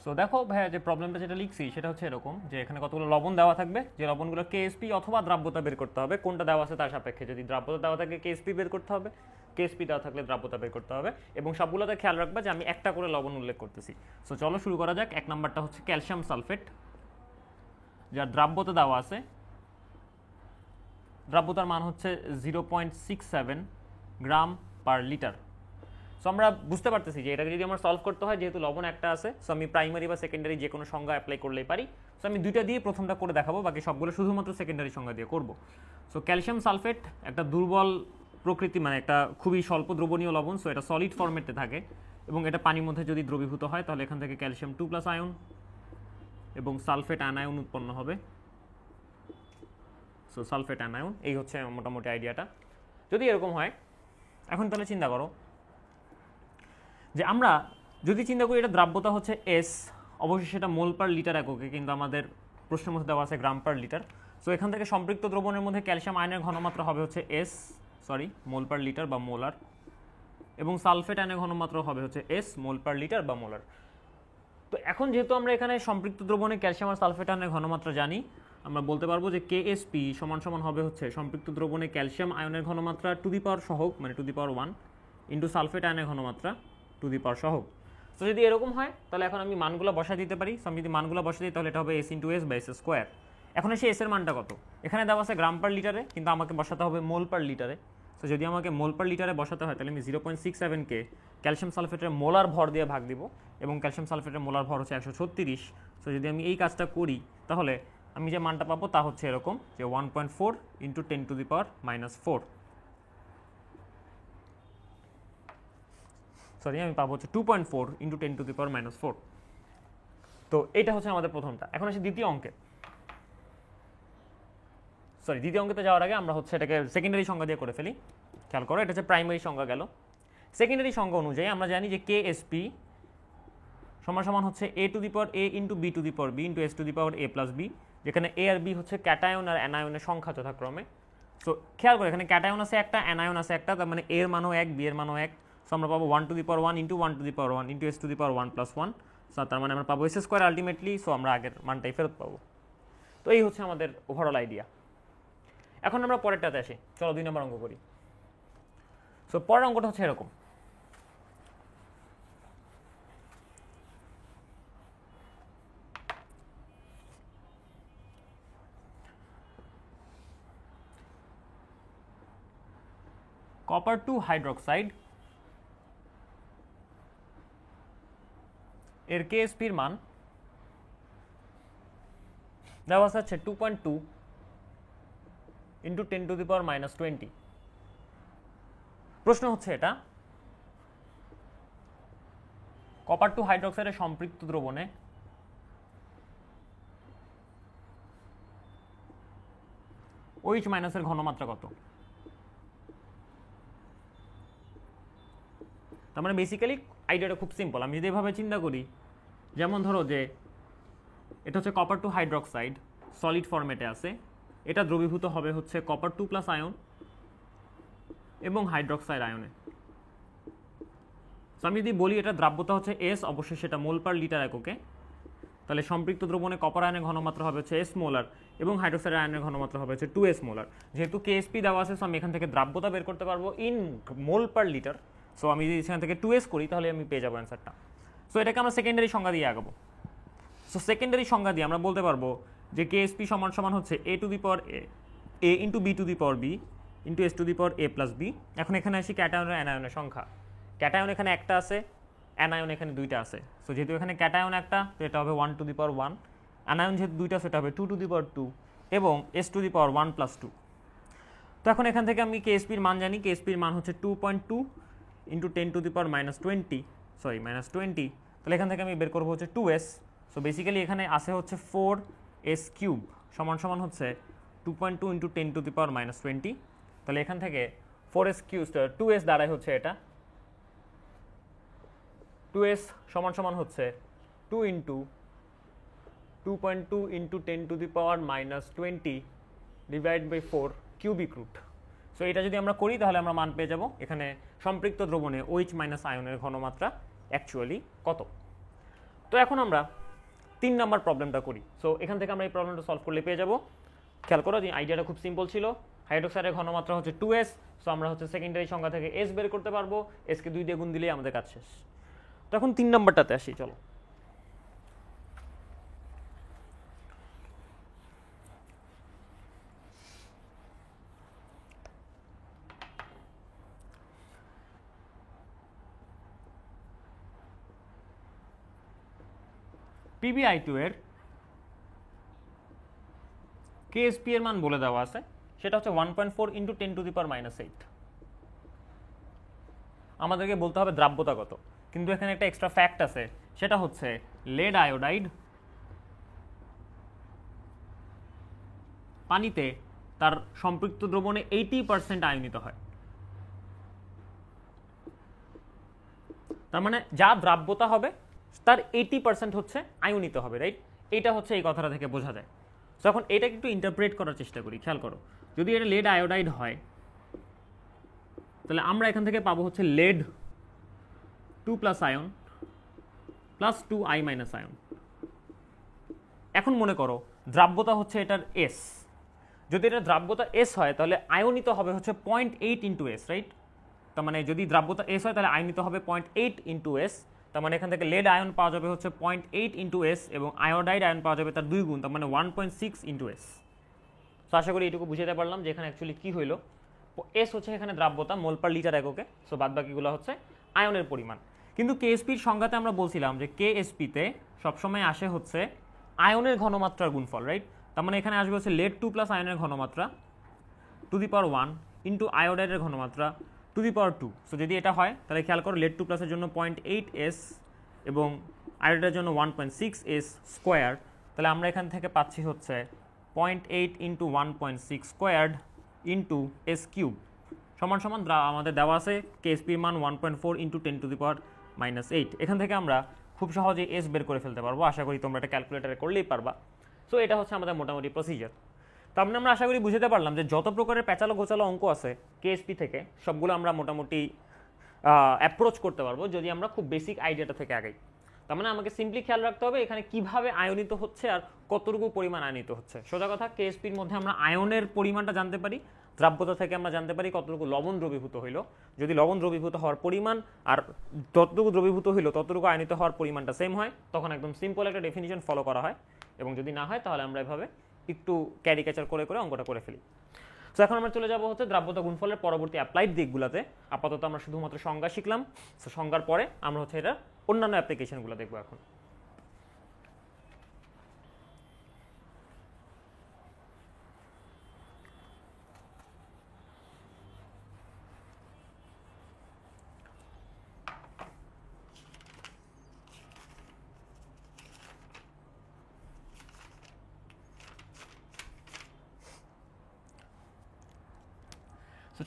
সো দেখো ভাইয়া, যে প্রবলেমটা যেটা লিখছি সেটা হচ্ছে এরকম যে এখানে কতগুলো লবণ দেওয়া থাকবে, যে লবণগুলো কেএসপি অথবা দ্রাব্যতা বের করতে হবে, কোনটা দেওয়া আছে তার সাপেক্ষে। যদি দ্রাব্যতা দেওয়া থাকে কেএসপি বের করতে হবে, কেএসপি দেওয়া থাকলে দ্রাব্যতা বের করতে হবে, এবং সবগুলোতে খেয়াল রাখবে যে আমি একটা করে লবণ উল্লেখ করতেছি। সো চলো শুরু করা যাক। এক নাম্বারটা হচ্ছে ক্যালসিয়াম সালফেট, যার দ্রাব্যতা দেওয়া আছে, দ্রাব্যতার মান হচ্ছে 0.67 গ্রাম পার লিটার। সো আমরা বুঝতে পারতেছি যে এটাকে যদি আমার সলভ করতে হয়, যেহেতু লবণ একটা আছে, সো আমি প্রাইমারি বা সেকেন্ডারি যে কোনো সংজ্ঞা অ্যাপ্লাই করলেই পারি। সো আমি দুইটা দিয়ে প্রথমটা করে দেখাবো, বাকি সবগুলো শুধুমাত্র সেকেন্ডারি সংজ্ঞা দিয়ে করব। সো ক্যালসিয়াম সালফেট একটা দুর্বল প্রকৃতি, মানে একটা খুবই স্বল্প দ্রবণীয় লবণ। সো এটা সলিড ফরম্যাটে থাকে, এবং এটা পানির মধ্যে যদি দ্রবীভূত হয় তাহলে এখান থেকে ক্যালসিয়াম 2+ আয়ন এবং সালফেট অ্যানায়ন উৎপন্ন হবে। সো সালফেট অ্যানায়ন, এই হচ্ছে মোটামুটি আইডিয়াটা। যদি এরকম হয়, এখন তাহলে চিন্তা করো যে আমরা যদি চিন্তা করি এটা দ্রাব্যতা হচ্ছে এস, অবশ্যই সেটা মোল পার লিটার এককে, কিন্তু আমাদের প্রশ্নের মধ্যে দেওয়া আছে গ্রাম পার লিটার। সো এখান থেকে সম্পৃক্ত দ্রবণের মধ্যে ক্যালসিয়াম আয়নের ঘনমাত্রা হবে হচ্ছে এস, মোল পার লিটার বা মোলার, এবং সালফেট আয়নের ঘনমাত্রা হবে হচ্ছে এস, মোল পার লিটার বা মোলার। তো এখন যেহেতু আমরা এখানে সম্পৃক্ত দ্রবণে ক্যালসিয়াম আর সালফেট আয়নের ঘনমাত্রা জানি, আমরা বলতে পারবো যে কেএসপি সমান সমান হবে হচ্ছে সম্পৃক্ত দ্রবণে ক্যালসিয়াম আয়নের ঘনমাত্রা টু দি পাওয়ার সহগ, মানে two the power 1 into sulphate আয়নের ঘনমাত্রা টু দি পাওয়ার সহগ। তো যদি এরকম হয় তাহলে এখন আমি মানগুলো বসাই দিতে পারি। সো আমি যদি মানগুলো বসাই দিই তাহলে এটা হবে S into S by S square. এখন এসে এস এর মানটা কত, এখানে দেওয়া আছে গ্রাম পার লিটারে, কিন্তু আমাকে বসাতে হবে মোল পার লিটারে। সো যদি আমাকে মোল পার লিটারে বসাতে হয় তাহলে আমি 0.67কে ক্যালসিয়াম সালফেটের মোলার ভর দিয়ে ভাগ দিব, এবং ক্যালসিয়াম সালফেটের মোলার ভর হচ্ছে 136। সো যদি আমি এই কাজটা করি তাহলে আমি যে মানটা পাবো তা হচ্ছে এরকম যে 1.4 ইন্টু 10⁻⁻⁴। সরি, আমি পাবো হচ্ছে 2.4 ইন্টু 10⁻⁻⁴। তো এটা হচ্ছে আমাদের প্রথমটা। এখন আসি দ্বিতীয় অঙ্কে। দ্বিতীয় অঙ্কেতে যাওয়ার আগে আমরা হচ্ছে এটাকে সেকেন্ডারি সংজ্ঞা দিয়ে করে ফেলি। খেয়াল করো, এটা হচ্ছে প্রাইমারি সংজ্ঞা গেল। সেকেন্ডারি সংজ্ঞা অনুযায়ী আমরা জানি যে কেএসপি সমান সমান হচ্ছে a two the power a into b two the power b into s two the power a plus b, যেখানে a আর b হচ্ছে ক্যাটায়ন আর অ্যানায়নের সংখ্যা যথাক্রমে। সো খেয়াল করো, এখানে ক্যাটায়ন আছে একটা, অ্যানায়ন আছে একটা, তার মানে a এর মানও 1, b এর মানও 1। সো আমরা পাবো 1 two the power 1 into 1 two the power 1 into s two the power 1 plus 1। So তার মানে আমরা পাবো s স্কোয়ার আলটিমেটলি। সো আমরা আগের মানটাই ফেরত পাবো। তো এই হচ্ছে আমাদের ওভারঅল আইডিয়া। এখন আমরা পরেরটাতে আসি, চলো 2 নম্বর অঙ্ক করি। সো পরের অঙ্কটা হচ্ছে এরকম। কপার 2 হাইড্রোক্সাইড এর কেএসপির মান দেওয়া আছে 2.2 ইন্টু 10⁻⁻20। প্রশ্ন হচ্ছে এটা কপার টু হাইড্রোক্সাইডের সম্পৃক্ত দ্রবণে OH মাইনাসের ঘনমাত্রা কত? তার মানে বেসিক্যালি আইডিয়াটা খুব সিম্পল। আমি যদি এভাবে চিন্তা করি, যেমন ধরো যে এটা হচ্ছে কপার টু হাইড্রোক্সাইড, সলিড ফরম্যাটে আছে, এটা দ্রবীভূত হবে হচ্ছে কপার 2+ আয়ন এবং হাইড্রোক্সাইড আয়নে। তো আমি যদি বলি এটা দ্রাব্যতা হচ্ছে S, অবশ্যই সেটা মোল পার লিটার এককে, তাহলে সম্পৃক্ত দ্রবণে কপার আয়নের ঘনমাত্রা হবে হচ্ছে S মোলার এবং হাইড্রোক্সাইড আয়নের ঘনমাত্রা হবে হচ্ছে 2S মোলার। যেহেতু KSP দেওয়া আছে, সো আমি এখান থেকে দ্রাব্যতা বের করতে পারবো in mole per litre. So আমি যদি এখান থেকে 2S করি তাহলে আমি পেয়ে যাবো অ্যান্সারটা। সো এটাকে আমরা সেকেন্ডারি সংজ্ঞা দিয়ে আগাবো। সো সেকেন্ডারি সংজ্ঞা দিয়ে আমরা বলতে পারবো যে KSP সমান সমান হচ্ছে A two the power A into B two the power B into S two the power A plus B। এখন এখানে আসি ক্যাটায়ন আর অ্যানায়নের সংখ্যা। ক্যাটায়ন এখানে একটা আছে, অ্যানায়ন এখানে দুইটা আছে। সো যেহেতু এখানে ক্যাটায়ন একটা, তো এটা হবে 1 টু দি পাওয়ার 1, অ্যানায়ন যেহেতু দুইটা সেটা হবে 2 টু দি পাওয়ার 2 এবং S two the power 1 plus 2। তো এখন এখান থেকে আমি KSPর মান জানি, KSPর মান হচ্ছে 2.2 ইন্টু 10 টু দি পাওয়ার -20, তাহলে এখান থেকে আমি বের করবো হচ্ছে 2S। সো বেসিক্যালি এখানে আসে হচ্ছে 4S কিউব সমান সমান হচ্ছে 2.2 ইন্টু 10 টু দি পাওয়ার -20। তাহলে এখান থেকে 4S কিউব 2S দাঁড়ায় হচ্ছে এটা 2S সমান সমান হচ্ছে 2 into 2.2 into 10 to the power -20 divide by 4 cubic root. So এটা যদি আমরা করি তাহলে আমরা মান পেয়ে যাব এখানে সম্পৃক্ত দ্রবণে OH মাইনাস আয়নের ঘনমাত্রা অ্যাকচুয়ালি কত। তো এখন আমরা 3 নম্বর প্রবলেমটা করি। সো এখান থেকে আমরা এই প্রবলেমটা সলভ করলে পেয়ে যাব। খেয়াল করো যে আইডিয়াটা খুব সিম্পল ছিল, হাইড্রোক্সাইডের ঘনমাত্রা হচ্ছে 2S। সো আমরা হচ্ছে সেকেন্ডারি সংখ্যা থেকে S বের করতে পারবো, S কে 2 দিয়ে গুণ দিলেই আমাদের কাজ শেষ। তো এখন 3 নম্বরটাতে আসি, চলো। PbI2 এর KSP এর মান বলে দেওয়া আছে, সেটা হচ্ছে 1.4 ইন্টু 10 টু দি পাওয়ার -8। আমাদেরকে বলতে হবে দ্রাব্যতা কত, কিন্তু এখানে একটা এক্সট্রা ফ্যাক্ট আছে, সেটা হচ্ছে লেড আয়োডাইড পানিতে তার সম্পৃক্ত দ্রবণে 80% আয়নিত হয়। তার মানে যা দ্রাব্যতা হবে তার 80% হচ্ছে আয়নিত হবে, রাইট? এটা হচ্ছে এই কথাটা থেকে বোঝা যায়। তো এখন এটাকে একটু ইন্টারপ্রেট করার চেষ্টা করি। খেয়াল করো, যদি এটা লেড আয়োডাইড হয় তাহলে আমরা এখান থেকে পাবো হচ্ছে lead 2+ ion plus 2I minus ion. এখন মনে করো দ্রাব্যতা হচ্ছে এটার S, যদি এটা দ্রাব্যতা S হয় তাহলে আয়নিত হবে হচ্ছে 0.8 ইন্টু S, রাইট? তার মানে যদি দ্রাব্যতা S হয় তাহলে আয়নিত হবে 0.8 ইন্টু S। তার মানে এখান থেকে লেড আয়ন পাওয়া যাবে হচ্ছে 0.8 ইন্টু S এবং আয়োডাইড আয়ন পাওয়া যাবে তার 2 গুণ, তার মানে 1.6 ইন্টু S। তো আশা করি এটুকু বুঝাতে পারলাম যে এখানে অ্যাকচুয়ালি কী হইলো। S হচ্ছে এখানে দ্রাব্যতা মোল পার লিটার এককে, সো বাদ বাকিগুলো হচ্ছে আয়নের পরিমাণ। কিন্তু KSPর সংজ্ঞাতে আমরা বলছিলাম যে KSPতে সবসময় আসে হচ্ছে আয়নের ঘনমাত্রার গুণফল, রাইট? তার মানে এখানে আসবে হচ্ছে লেড 2+ আয়নের ঘনমাত্রা টু দি পাওয়ার 1 ইন্টু আয়োডাইডের ঘনমাত্রা টু দি পাওয়ার 2। সো যদি এটা হয় তাহলে খেয়াল করো লেড 2+ এর জন্য 0.8S এবং আয়োডাইডের জন্য 1.6S স্কোয়ার। তাহলে আমরা এখান থেকে পাচ্ছি হচ্ছে 0.8 into 1.6 squared into S cube সমান সমান আমাদের দেওয়া আছে KSPর মান 1.4 ইন্টু 10 টু দি পাওয়ার -8। এখান থেকে আমরা খুব সহজেই S বের করে ফেলতে পারবো, আশা করি তোমরা এটা ক্যালকুলেটারে করলেই পারবা। সো এটা হচ্ছে আমাদের মোটামুটি প্রসিজার। তো আমরা আশা করি বুঝতে পারলাম যে যত প্রকারের প্যাচালো গোচালো অঙ্ক আছে KSP থেকে সবগুলো আমরা মোটামুটি অ্যাপ্রোচ করতে পারবো যদি আমরা খুব বেসিক আইডিয়াটা থেকে আগাই। তার মানে আমাকে সিম্পলি খেয়াল রাখতে হবে এখানে কিভাবে আয়নিত হচ্ছে আর কতটুকু পরিমাণ আয়নিত হচ্ছে। সোজা কথা, KSPর মধ্যে আমরা আয়নের পরিমাণটা জানতে পারি, দ্রাব্যতা থেকে আমরা জানতে পারি কতটুকু লবণ দ্রবীভূত হইলো। যদি লবণ দ্রবীভূত হওয়ার পরিমাণ আর ততটুকু দ্রবীভূত হইলো ততটুকু আয়নিত হওয়ার পরিমাণটা সেম হয়, তখন একদম সিম্পল একটা ডেফিনিশন ফলো করা হয়। এবং যদি না হয় তাহলে আমরা এভাবে একটু ক্যারিকেচার করে করে অঙ্কটা করে ফেলি। সো এখন আমরা চলে যাবো হচ্ছে দ্রাব্যতা গুণফলের পরবর্তী অ্যাপ্লাইড দিকগুলোতে। আপাতত আমরা শুধুমাত্র সংজ্ঞা শিখলাম। সো সংজ্ঞার পরে আমরা হচ্ছে এটা অন্যান্য অ্যাপ্লিকেশনগুলো দেখবো। এখন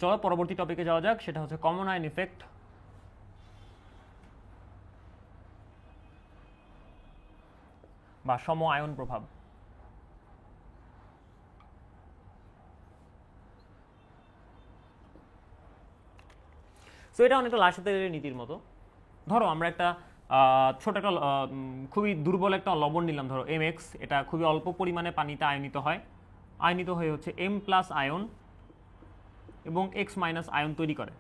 চলো পরবর্তী টপিকে যাওয়া যাক, সেটা হচ্ছে কমন আয়ন ইফেক্ট। বা সম আয়ন প্রভাব। সো এটা অনেকটা লাসাতে নীতির মতো। ধরো আমরা একটা ছোট একটা খুবই দুর্বল একটা লবণ নিলাম, ধরো MX, এটা খুবই অল্প পরিমাণে পানিতে আয়নিত হয়, আয়নিত হয়ে হচ্ছে M+ আয়ন এবং X- আয়ন তৈরি করে।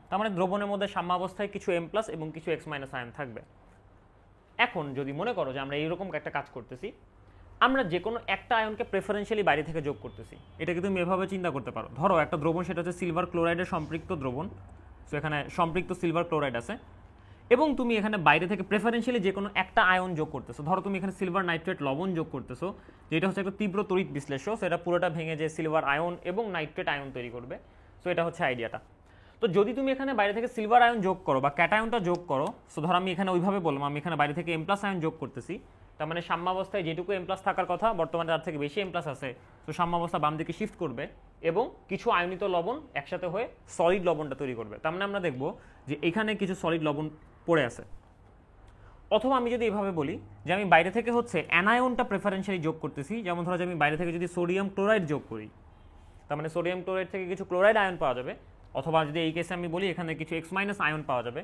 তার মানে দ্রবণের মধ্যে সাম্যাবস্থায় কিছু M+ এবং কিছু X- আয়ন থাকবে। এখন যদি মনে করো যে আমরা এইরকম একটা কাজ করতেছি, আমরা যে কোনো একটা আয়নকে প্রেফারেন্সিয়ালি বাইরে থেকে যোগ করতেছি, এটাকে তুমি এভাবে চিন্তা করতে পারো। ধরো একটা দ্রবণ, সেটা হচ্ছে সিলভার ক্লোরাইডের সম্পৃক্ত দ্রবণ, সো এখানে সম্পৃক্ত সিলভার ক্লোরাইড আছে, এবং তুমি এখানে বাইরে থেকে প্রেফারেন্সিয়ালি যে কোনো একটা আয়ন যোগ করতেছো। ধরো তুমি এখানে সিলভার নাইট্রেট লবণ যোগ করতেছো, যেটা হচ্ছে একটা তীব্র তড়িৎ বিশ্লেষ্য, সেটা পুরোটা ভেঙে যে সিলভার আয়ন এবং নাইট্রেট আয়ন তৈরি করবে। সো এটা হচ্ছে আইডিয়াটা। তো যদি তুমি এখানে বাইরে থেকে সিলভার আয়ন যোগ করো বা ক্যাটায়নটা যোগ করো, সো ধরো আমি এখানে ওইভাবে বললাম, আমি এখানে বাইরে থেকে M+ আয়ন যোগ করতেছি, তার মানে সাম্যাবস্থায় যেটুকু M+ থাকার কথা বর্তমানে তার থেকে বেশি M+ আছে, তো সাম্যাবস্থা বাম দিকে শিফট করবে এবং কিছু আয়নিত লবণ একসাথে হয়ে সলিড লবণটা তৈরি করবে। তার মানে আমরা দেখব যে এখানে কিছু সলিড লবণ পড়ে আছে। অথবা আমি যদি এভাবে বলি যে আমি বাইরে থেকে হচ্ছে অ্যানায়নটা প্রেফারেন্সিয়ালি যোগ করতেছি, যেমন ধরো যে আমি বাইরে থেকে যদি সোডিয়াম ক্লোরাইড যোগ করি, তার মানে সোডিয়াম ক্লোরাইড থেকে কিছু ক্লোরাইড আয়ন পাওয়া যাবে। অথবা যদি এই কেসে আমি বলি এখানে কিছু X- আয়ন পাওয়া যাবে,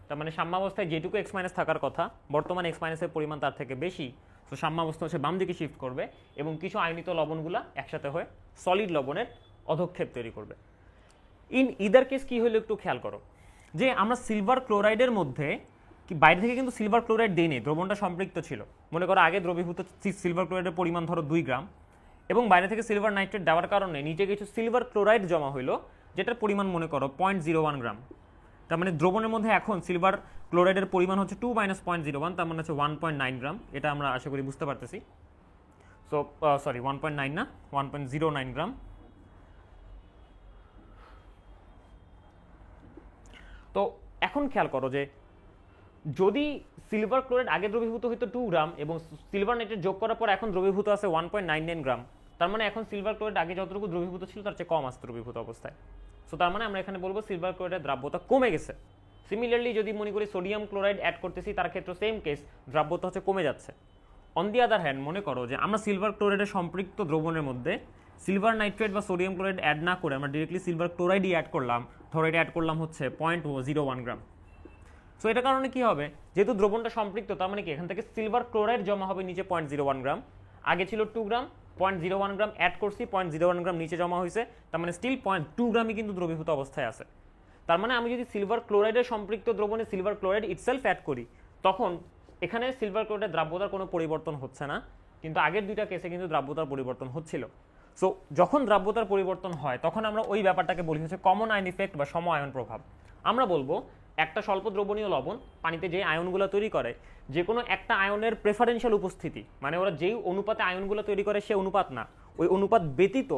তার মানে সাম্যাবস্থায় যেটুকু X- থাকার কথা বর্তমানে X- এর পরিমাণ তার থেকে বেশি, তো সাম্যাবস্থা হচ্ছে বাম দিকে শিফট করবে এবং কিছু আয়নিত লবণগুলা একসাথে হয়ে সলিড লবণের অধক্ষেপ তৈরি করবে। ইন ইদার কেস কি হলো একটু খেয়াল করো, যে আমরা সিলভার ক্লোরাইডের মধ্যে কি বাইরে থেকে কিন্তু সিলভার ক্লোরাইড দেইনি, দ্রবণটা সম্পৃক্ত ছিল। মনে করো আগে দ্রবীভূত সিলভার ক্লোরাইডের পরিমাণ ধরো 2 গ্রাম, এবং বাইরে থেকে সিলভার নাইট্রেট দেওয়ার কারণে নিচে কিছু সিলভার ক্লোরাইড জমা হইলো, যেটার পরিমাণ মনে করো 0.01 গ্রাম। তার মানে দ্রবণের মধ্যে এখন সিলভার ক্লোরাইডের পরিমাণ হচ্ছে 2 - 0.01, তার মানে হচ্ছে 1.9 গ্রাম। এটা আমরা আশা করি বুঝতে পারতেছি। সো সরি 1.9 না, 1.09 গ্রাম। তো এখন খেয়াল করো যে যদি সিলভার ক্লোরাইড আগে দ্রবীভূত হইতো 2 গ্রাম এবং সিলভার নাইট্রেট যোগ করার পর এখন দ্রবীভূত আছে 1.99 গ্রাম, তার মানে এখন সিলভার ক্লোরাইড আগে যতটুকু দ্রবীভূত ছিল তার চেয়ে কম আছে দ্রবীভূত অবস্থায়। সো তার মানে আমরা এখানে বলবো সিলভার ক্লোরাইডের দ্রাব্যতা কমে গেছে। সিমিলারলি যদি মনে করি সোডিয়াম ক্লোরাইড অ্যাড করতেছি, তার ক্ষেত্রে সেম কেস, দ্রাব্যতা হচ্ছে কমে যাচ্ছে। অন দি আদার হ্যান্ড মনে করো যে আমরা সিলভার ক্লোরাইডের সম্পৃক্ত দ্রবণের মধ্যে সিলভার নাইট্রেট বা সোডিয়াম ক্লোরাইড অ্যাড না করে আমরা ডিরেক্টলি সিলভার ক্লোরাইডই অ্যাড করলাম, ধরো এটা অ্যাড করলাম হচ্ছে 0.01 গ্রাম। সো এটার কারণে কি হবে, যেহেতু দ্রবণটা সম্পৃক্ত, তার মানে কি এখান থেকে সিলভার ক্লোরাইড জমা হবে নিচে 0.01 গ্রাম, আগে ছিল 2 গ্রাম, 0.01 গ্রাম অ্যাড করছি, 0.01 গ্রাম নিচে জমা হয়েছে, তার মানে স্টিল 0.2 গ্রামই কিন্তু দ্রবীভূত অবস্থায় আছে। তার মানে আমি যদি সিলভার ক্লোরাইডের সম্পৃক্ত দ্রবণে সিলভার ক্লোরাইড ইটসেলফ অ্যাড করি, তখন এখানে সিলভার ক্লোরাইডের দ্রাব্যতার কোনো পরিবর্তন হচ্ছে না, কিন্তু আগের দুইটা কেসে কিন্তু দ্রাব্যতার পরিবর্তন হচ্ছিল। সো যখন দ্রাব্যতার পরিবর্তন হয় তখন আমরা ওই ব্যাপারটাকে বলি হচ্ছে কমন আয়ন ইফেক্ট বা সম আয়ন প্রভাব। আমরা বলবো একটা স্বল্প দ্রবণীয় লবণ পানিতে যে আয়নগুলো তৈরি করে, যে কোনো একটা আয়নের প্রেফারেন্সিয়াল উপস্থিতি, মানে ওরা যেই অনুপাতে আয়নগুলো তৈরি করে সে অনুপাত না, ওই অনুপাত ব্যতীত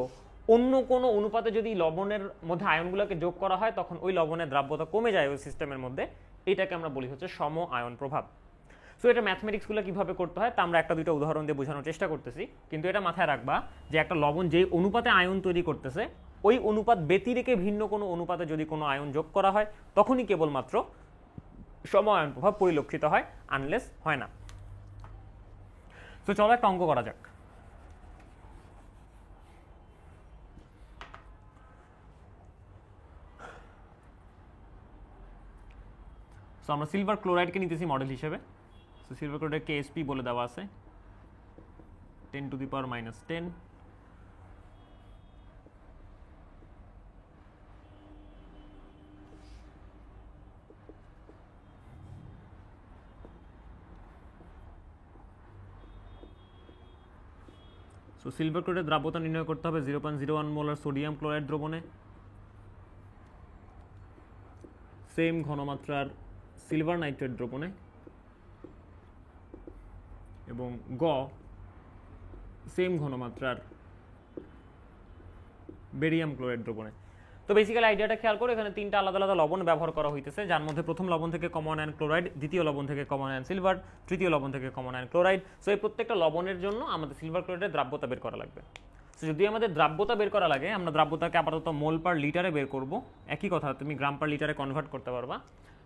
অন্য কোনো অনুপাতে যদি লবণের মধ্যে আয়নগুলোকে যোগ করা হয় তখন ওই লবণের দ্রাব্যতা কমে যায় ওই সিস্টেমের মধ্যে, এটাকে আমরা বলি হচ্ছে সম আয়ন প্রভাব। সো এটা ম্যাথমেটিক্সগুলো কীভাবে করতে হয় তা আমরা একটা দুইটা উদাহরণ দিয়ে বোঝানোর চেষ্টা করতেছি, কিন্তু এটা মাথায় রাখবা যে একটা লবণ যেই অনুপাতে আয়ন তৈরি করতেছে ওই অনুপাত ব্যতিরেকে ভিন্ন কোনো অনুপাতে যদি কোনো আয়ন যোগ করা হয় তখনই কেবলমাত্র সম আয়ন প্রভাব পরিলক্ষিত হয়, আনলেস হয় না। তো চলো একটা অঙ্ক করা যাক। সো আমরা সিলভার ক্লোরাইডকে নিতেছি মডেল হিসেবে। সো সিলভার ক্লোরাইড KSP বলে দেওয়া আছে 10⁻⁻10। সো সিলভার ক্লোরাইডের দ্রাব্যতা নির্ণয় করতে হবে 0.01 মোলার সোডিয়াম ক্লোরাইড দ্রবণে, সেম ঘনমাত্রার সিলভার নাইট্রেট দ্রবণে, এবং সেম ঘনমাত্রার বেরিয়াম ক্লোরাইড দ্রবণে। তো বেসিক্যালি আইডিয়াটা খেয়াল করে এখানে তিনটা আলাদা আলাদা লবণ ব্যবহার করা হইতেছে, যার মধ্যে প্রথম লবণ থেকে কমন আয়ন ক্লোরাইড, দ্বিতীয় লবণ থেকে কমন আয়ন সিলভার, তৃতীয় লবণ থেকে কমন আয়ন ক্লোরাইড। সো এই প্রত্যেকটা লবণের জন্য আমাদের সিলভার ক্লোরাইডের দ্রাব্যতা বের করা লাগবে। সো যদি আমাদের দ্রাব্যতা বের করা লাগে, আমরা দ্রাব্যতাকে আপাতত মোল পার লিটারে বের করব। একই কথা, তুমি গ্রাম পার লিটারে কনভার্ট করতে পারবা।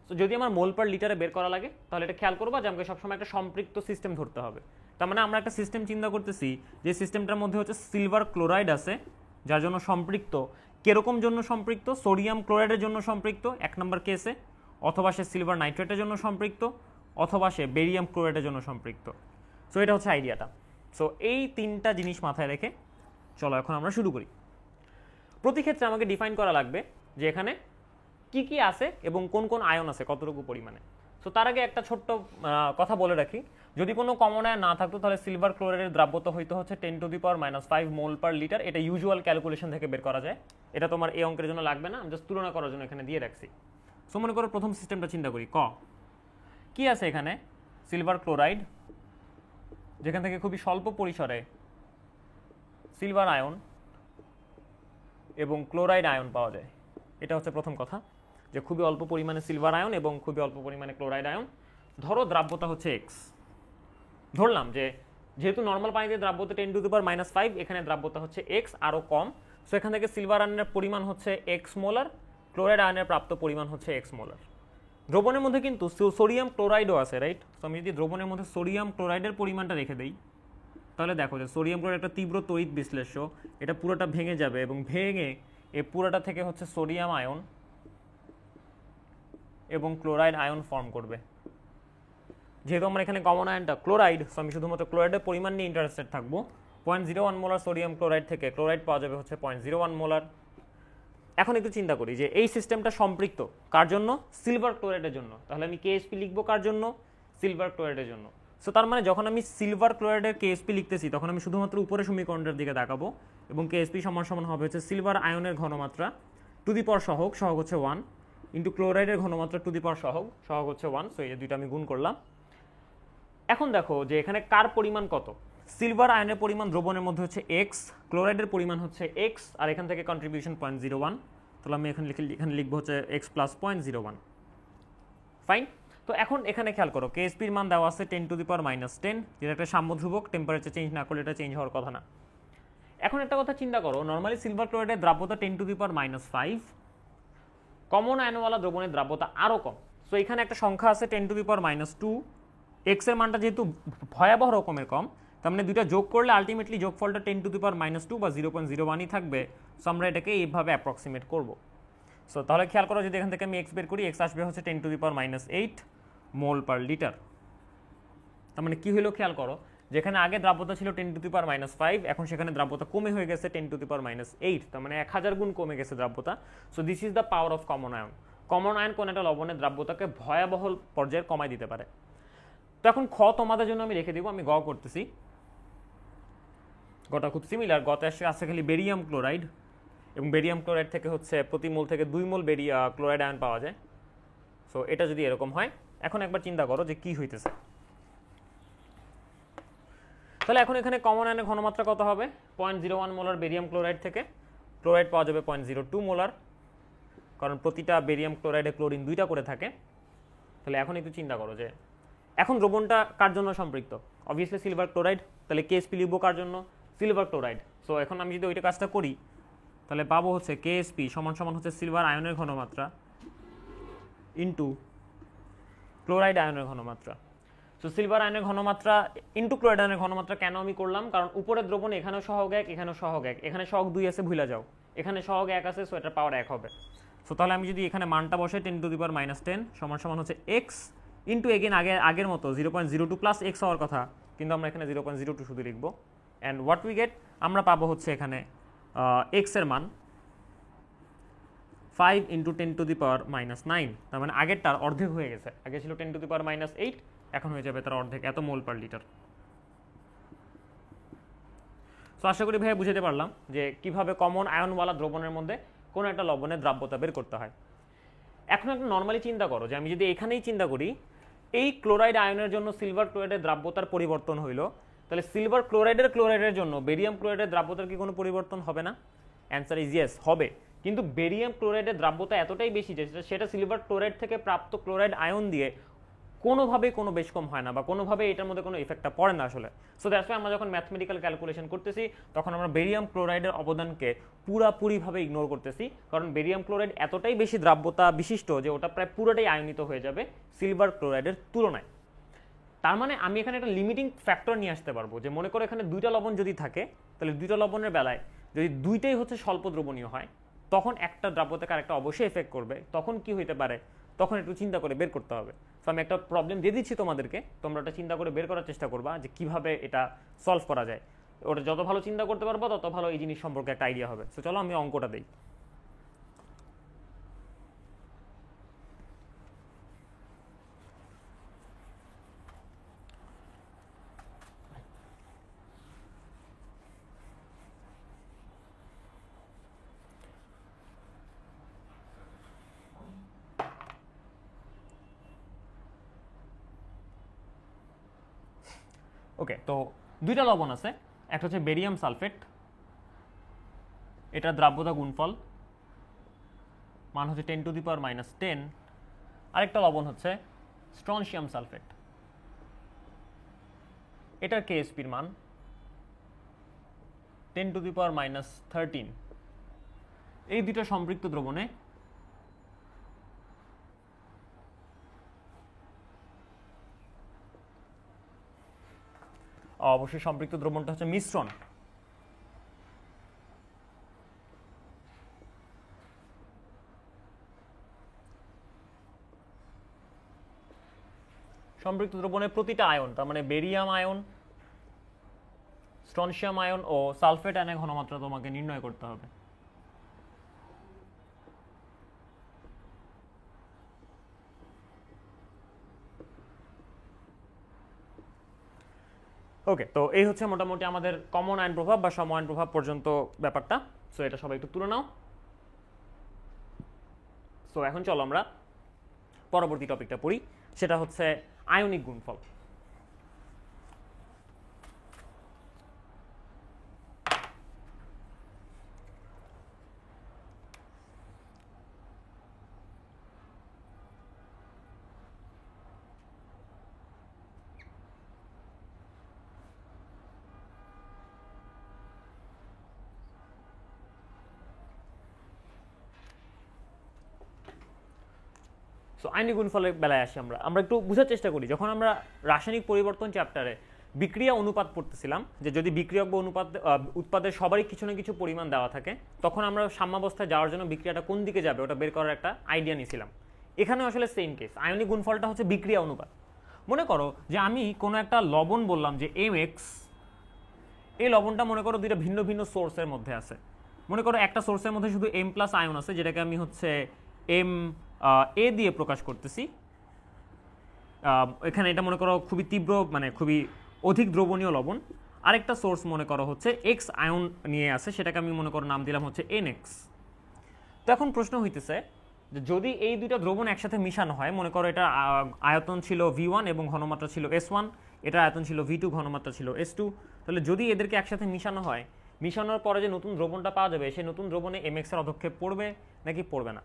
সো যদি আমার মোল পার লিটারে বের করা লাগে, তাহলে এটা খেয়াল করবা যে আমাকে সবসময় একটা সম্পৃক্ত সিস্টেম ধরতে হবে। তার মানে আমরা একটা সিস্টেম চিন্তা করতেছি, যে সিস্টেমটার মধ্যে হচ্ছে সিলভার ক্লোরাইড আছে, যার জন্য সম্পৃক্ত। কিরকম জন্য সম্পৃক্ত? সোডিয়াম ক্লোরাইডের জন্য সম্পৃক্ত 1 নম্বর কেসে, অথবা সে সিলভার নাইট্রেটের জন্য সম্পৃক্ত, অথবা সে বেরিয়াম ক্লোরাইডের জন্য সম্পৃক্ত। সো এটা হচ্ছে আইডিয়াটা। সো এই 3টা জিনিস মাথায় রেখে চলো এখন আমরা শুরু করি। প্রতি ক্ষেত্রে আমাকে ডিফাইন করা লাগবে যে এখানে কি কি আছে এবং কোন কোন আয়ন আছে কতটুকু পরিমাণে। সো তার আগে একটা ছোট্ট কথা বলে রাখি, যদি কোনো কমন আয়ন না থাকতো তাহলে সিলভার ক্লোরাইডের দ্রাব্যতা হইতে হচ্ছে 10⁻⁻5 মোল পার লিটার। এটা ইউজুয়াল ক্যালকুলেশন থেকে বের করা যায়, এটা তোমার এই অঙ্কের জন্য লাগবে না, আমি জাস্ট তুলনা করার জন্য এখানে দিয়ে রাখছি। সো মনে করো প্রথম সিস্টেমটা চিন্তা করি, কি আছে এখানে? সিলভার ক্লোরাইড, যেখান থেকে খুবই স্বল্প পরিসরে সিলভার আয়ন এবং ক্লোরাইড আয়ন পাওয়া যায়। এটা হচ্ছে প্রথম কথা, যে খুবই অল্প পরিমাণে সিলভার আয়ন এবং খুবই অল্প পরিমাণে ক্লোরাইড আয়ন। ধরো দ্রাব্যতা হচ্ছে এক্স, ধরলাম যে যেহেতু নর্মাল পানিতে দ্রাব্যতা 10⁻⁻5, এখানে দ্রাব্যতা হচ্ছে এক্স, আরও কম। সো এখান থেকে সিলভার আয়নের পরিমাণ হচ্ছে এক্স মোলার, ক্লোরাইড আয়নের প্রাপ্ত পরিমাণ হচ্ছে এক্স মোলার। দ্রবণের মধ্যে কিন্তু সোডিয়াম ক্লোরাইডও আছে, রাইট? তো আমি যদি দ্রবণের মধ্যে সোডিয়াম ক্লোরাইডের পরিমাণটা রেখে দিই, তাহলে দেখো যে সোডিয়াম ক্লোরাইড একটা তীব্র তড়িৎ বিশ্লেষ্য, এটা পুরোটা ভেঙে যাবে এবং ভেঙে এই পুরোটা থেকে হচ্ছে সোডিয়াম আয়ন এবং ক্লোরাইড আয়ন ফর্ম করবে। যেহেতু আমরা এখানে কমন আয়নটা ক্লোরাইড, সো আমি শুধুমাত্র ক্লোরাইডের পরিমাণ নিয়ে ইন্টারেস্টেড থাকবো। 0.01 মোলার সোডিয়াম ক্লোরাইড থেকে ক্লোরাইড পাওয়া যাবে হচ্ছে 0.01 মোলার। এখন একটু চিন্তা করি যে এই সিস্টেমটা সম্পৃক্ত কার জন্য? সিলভার ক্লোরাইডের জন্য। তাহলে আমি কেএসপি লিখবো কার জন্য? সিলভার ক্লোরাইডের জন্য। সো তার মানে যখন আমি সিলভার ক্লোরাইডের কেএসপি লিখতেছি, তখন আমি শুধুমাত্র উপরের সমীকরণটার দিকে তাকাবো, এবং কেএসপি সমান সমান হবে হচ্ছে সিলভার আয়নের ঘনমাত্রা টু দি পাওয়ার সহগ, সহগ হচ্ছে 1, ইন্টু ক্লোরাইডের ঘনমাত্রা টু দি পাওয়ার সহগ, সহগ হচ্ছে 1। সো এই দুইটা আমি গুণ করলাম। এখন দেখো যে এখানে কার পরিমাণ কত? সিলভার আয়নের পরিমাণ দ্রবণের মধ্যে হচ্ছে এক্স, ক্লোরাইডের পরিমাণ হচ্ছে এক্স, আর এখান থেকে কন্ট্রিবিউশন 0.01। তাহলে আমি এখানে লিখবো হচ্ছে এক্স প্লাস 0.01। ফাইন। তো এখন এখানে খেয়াল করো, কেএসপির মান দেওয়া আছে 10⁻⁻10, যেটা একটা সাম্য ধ্রুবক, টেম্পারেচার চেঞ্জ না করলে এটা চেঞ্জ হওয়ার কথা না। এখন একটা কথা চিন্তা করো, নর্মালি সিলভার ক্লোরাইডের দ্রাব্যতা 10⁻⁻5, কমন আয়নওয়ালা দ্রবণের দ্রাব্যতা আরও কম। সো এখানে একটা সংখ্যা আছে 10⁻2, এক্স এর মানটা যেহেতু ভয়াবহ রকমের কম, তার মানে দুইটা যোগ করলে আলটিমেটলি যোগফলটা 10⁻2 বা 0.01ই থাকবে। সো আমরা এটাকে এইভাবে অ্যাপ্রক্সিমেট করব। সো তাহলে খেয়াল করো, যদি এখান থেকে আমি এক্স বের করি, এক্স আসবে হচ্ছে 10⁻8 মোল পার লিটার। তার মানে কি হলো খেয়াল করো, যেখানে আগে দ্রাব্যতা ছিল 10⁻5, এখন সেখানে দ্রাব্যতা কমে হয়ে গেছে 10⁻8, তার মানে 1000 গুণ কমে গেছে দ্রাব্যতা। So this is the power of common ion. Common ion কোন একটা লবণের দ্রাব্যতাকে ভয়াবহ পর্যায়ে কমাই দিতে পারে। তো এখন খ তোমাদের জন্য আমি রেখে দিব, আমি গ করতেছি। গটা খুব সিমিলার, গতে আসছে খালি বেরিয়াম ক্লোরাইড, এবং বেরিয়াম ক্লোরাইড থেকে হচ্ছে প্রতি মোল থেকে 2 মোল ক্লোরাইড আয়ন পাওয়া যায়। সো এটা যদি এরকম হয়, এখন একবার চিন্তা করো যে কি হইতেছে। তাহলে এখন এখানে কমন আয়নের ঘনমাত্রা কত হবে? 0.01 মোলার বেরিয়াম ক্লোরাইড থেকে ক্লোরাইড পাওয়া যাবে 0.02 মোলার, কারণ প্রতিটা বেরিয়াম ক্লোরাইডে ক্লোরিন 2টা করে থাকে। তাহলে এখন একটু চিন্তা করো যে এখন দ্রবণটা কার জন্য সম্পৃক্ত? Obviously silver chloride. তাহলে কেএসপি লিখবো কার জন্য? Silver chloride. সো এখন আমি যদি ওইটা কাজটা করি, তাহলে পাবো হচ্ছে কেএসপি সমান সমান হচ্ছে সিলভার আয়নের ঘনমাত্রা ইন্টু ক্লোরাইড আয়নের ঘনমাত্রা। সো সিলভার আয়নের ঘনমাত্রা ইন্টু ক্লোরাইড আয়নের ঘনমাত্রা কেন আমি করলাম? কারণ উপরের দ্রবণ এখানেও সহগ 1, এখানেও সহগ 1, এখানে সহগ 2 আছে, ভুলে যাও, এখানে সহগ 1 আছে, সো এটার পাওয়ার 1 হবে। সো তাহলে আমি যদি এখানে মানটা বসাই 10⁻10 সমান সমান হচ্ছে এক্স ইন্টু এগেন আগের মতো 0.02 প্লাস এক্স হওয়ার কথা, কিন্তু আমরা এখানে 0.02 শুধু লিখবো। অ্যান্ড হোয়াট উই গেট, আমরা পাবো হচ্ছে এখানে এক্স এর মান 5 × 10⁻⁹, তার মানে আগেরটার অর্ধেক হয়ে গেছে। আগে ছিল 10⁻8, এখন হয়ে যাবে তার অর্ধেক, এত মোল পার লিটার। সো আশা করি ভাইয়া বুঝাতে পারলাম যে কিভাবে কমন আয়নওয়ালা দ্রবণের মধ্যে কোনো একটা লবণের দ্রাব্যতা বের করতে হয়। এখন একটা নর্মালি চিন্তা করো যে আমি যদি এখানেই চিন্তা করি, এই ক্লোরাইড আয়নের জন্য সিলভার ক্লোরাইডের দ্রাব্যতার পরিবর্তন হইলো, তাহলে সিলভার ক্লোরাইডের জন্য বেরিয়াম ক্লোরাইডের দ্রাব্যতার কি কোনো পরিবর্তন হবে না? অ্যান্সার ইজ ইয়েস, হবে। কিন্তু বেরিয়াম ক্লোরাইডের দ্রাব্যতা এতটাই বেশি যে সেটা সিলভার ক্লোরাইড থেকে প্রাপ্ত ক্লোরাইড আয়ন দিয়ে কোনোভাবেই কোনো বেশ কম হয় না বা কোনোভাবে এটার মধ্যে কোনো ইফেক্টটা পড়ে না আসলে। সো দ্যাটস ওয়াই আমরা যখন ম্যাথমেটিক্যাল ক্যালকুলেশন করতেছি তখন আমরা বেরিয়াম ক্লোরাইডের অবদানকে পুরাপুরিভাবে ইগনোর করতেছি, কারণ বেরিয়াম ক্লোরাইড এতটাই বেশি দ্রাব্যতা বিশিষ্ট যে ওটা প্রায় পুরোটাই আয়নিত হয়ে যাবে সিলভার ক্লোরাইডের তুলনায়। তার মানে আমি এখানে একটা লিমিটিং ফ্যাক্টর নিয়ে আসতে পারবো, যে মনে করো এখানে দুইটা লবণ যদি থাকে, তাহলে দুইটা লবণের বেলায় যদি দুইটাই হচ্ছে স্বল্প দ্রবণীয় হয়, তখন একটা দ্রাব্যতাকে আরেকটা অবশ্যই এফেক্ট করবে। তখন কি হইতে পারে, তখন একটু চিন্তা করে বের করতে হবে। তো আমি একটা প্রবলেম দিয়ে দিচ্ছি তোমাদেরকে, তোমরা এটা চিন্তা করে বের করার চেষ্টা করবা যে কিভাবে এটা সলভ করা যায়। ওটা যত ভালো চিন্তা করতে পারবো তত ভালো এই জিনিস সম্পর্কে একটা আইডিয়া হবে। তো চলো আমি অঙ্কটা দিই। ওকে, তো দুইটা লবণ আছে, একটা হচ্ছে বেরিয়াম সালফেট, এটা দ্রাব্যতা গুণফল মান হচ্ছে 10⁻⁻10। আরেকটা লবণ হচ্ছে স্ট্রনশিয়াম সালফেট, এটার কেএসপির মান 10⁻13। এই দুটো সম্পৃক্ত দ্রবণে অবশ্যই সম্পৃক্ত দ্রবণটা হচ্ছে মিশ্রণ। সম্পৃক্ত দ্রবণের প্রতিটা আয়ন, তার মানে বেরিয়াম আয়ন, স্ট্রনশিয়াম আয়ন ও সালফেট আয়নের ঘনমাত্রা তোমাকে নির্ণয় করতে হবে। ওকে, তো এই হচ্ছে মোটামুটি আমাদের কমন আয়ন প্রভাব বা সম আয়ন প্রভাব পর্যন্ত ব্যাপারটা। সো এটা সবাই একটু তুলে নাও। সো এখন চলো আমরা পরবর্তী টপিকটা পড়ি, সেটা হচ্ছে আয়নিক গুণফল। সো আয়নিক গুণফলের বেলায় আসি। আমরা একটু বোঝার চেষ্টা করি, যখন আমরা রাসায়নিক পরিবর্তন চ্যাপ্টারে বিক্রিয়া অনুপাত পড়তেছিলাম, যে যদি বিক্রিয়ক বা অনুপাত উৎপাদের সবারই কিছু না কিছু পরিমাণ দেওয়া থাকে, তখন আমরা সাম্যাবস্থায় যাওয়ার জন্য বিক্রিয়াটা কোন দিকে যাবে ওটা বের করার একটা আইডিয়া নিয়েছিলাম। এখানে আসলে সেম কেস, আয়নিক গুণফলটা হচ্ছে বিক্রিয়া অনুপাত। মনে করো যে আমি কোনো একটা লবণ বললাম যে MX, এই লবণটা মনে করো দুইটা ভিন্ন ভিন্ন সোর্সের মধ্যে আছে। মনে করো একটা সোর্সের মধ্যে শুধু M+ আয়ন আছে, যেটাকে আমি হচ্ছে MA দিয়ে প্রকাশ করতেছি। এখানে এটা মনে করো খুবই তীব্র, মানে খুবই অধিক দ্রবণীয় লবণ। আরেকটা সোর্স মনে করো হচ্ছে X আয়ন নিয়ে আছে, সেটাকে আমি মনে করো নাম দিলাম হচ্ছে NX। তো এখন প্রশ্ন হইতেছে যে যদি এই দুইটা দ্রবণ একসাথে মিশানো হয়, মনে করো এটা আয়তন ছিল V1 এবং ঘনমাত্রা ছিল S1, এটা আয়তন ছিল V2, ঘনমাত্রা ছিল S2, তাহলে যদি এদেরকে একসাথে মিশানো হয়, মিশানোর পরে যে নতুন দ্রবণটা পাওয়া যাবে, সেই নতুন দ্রবণে MX এর অধক্ষেপ পড়বে নাকি পড়বে না।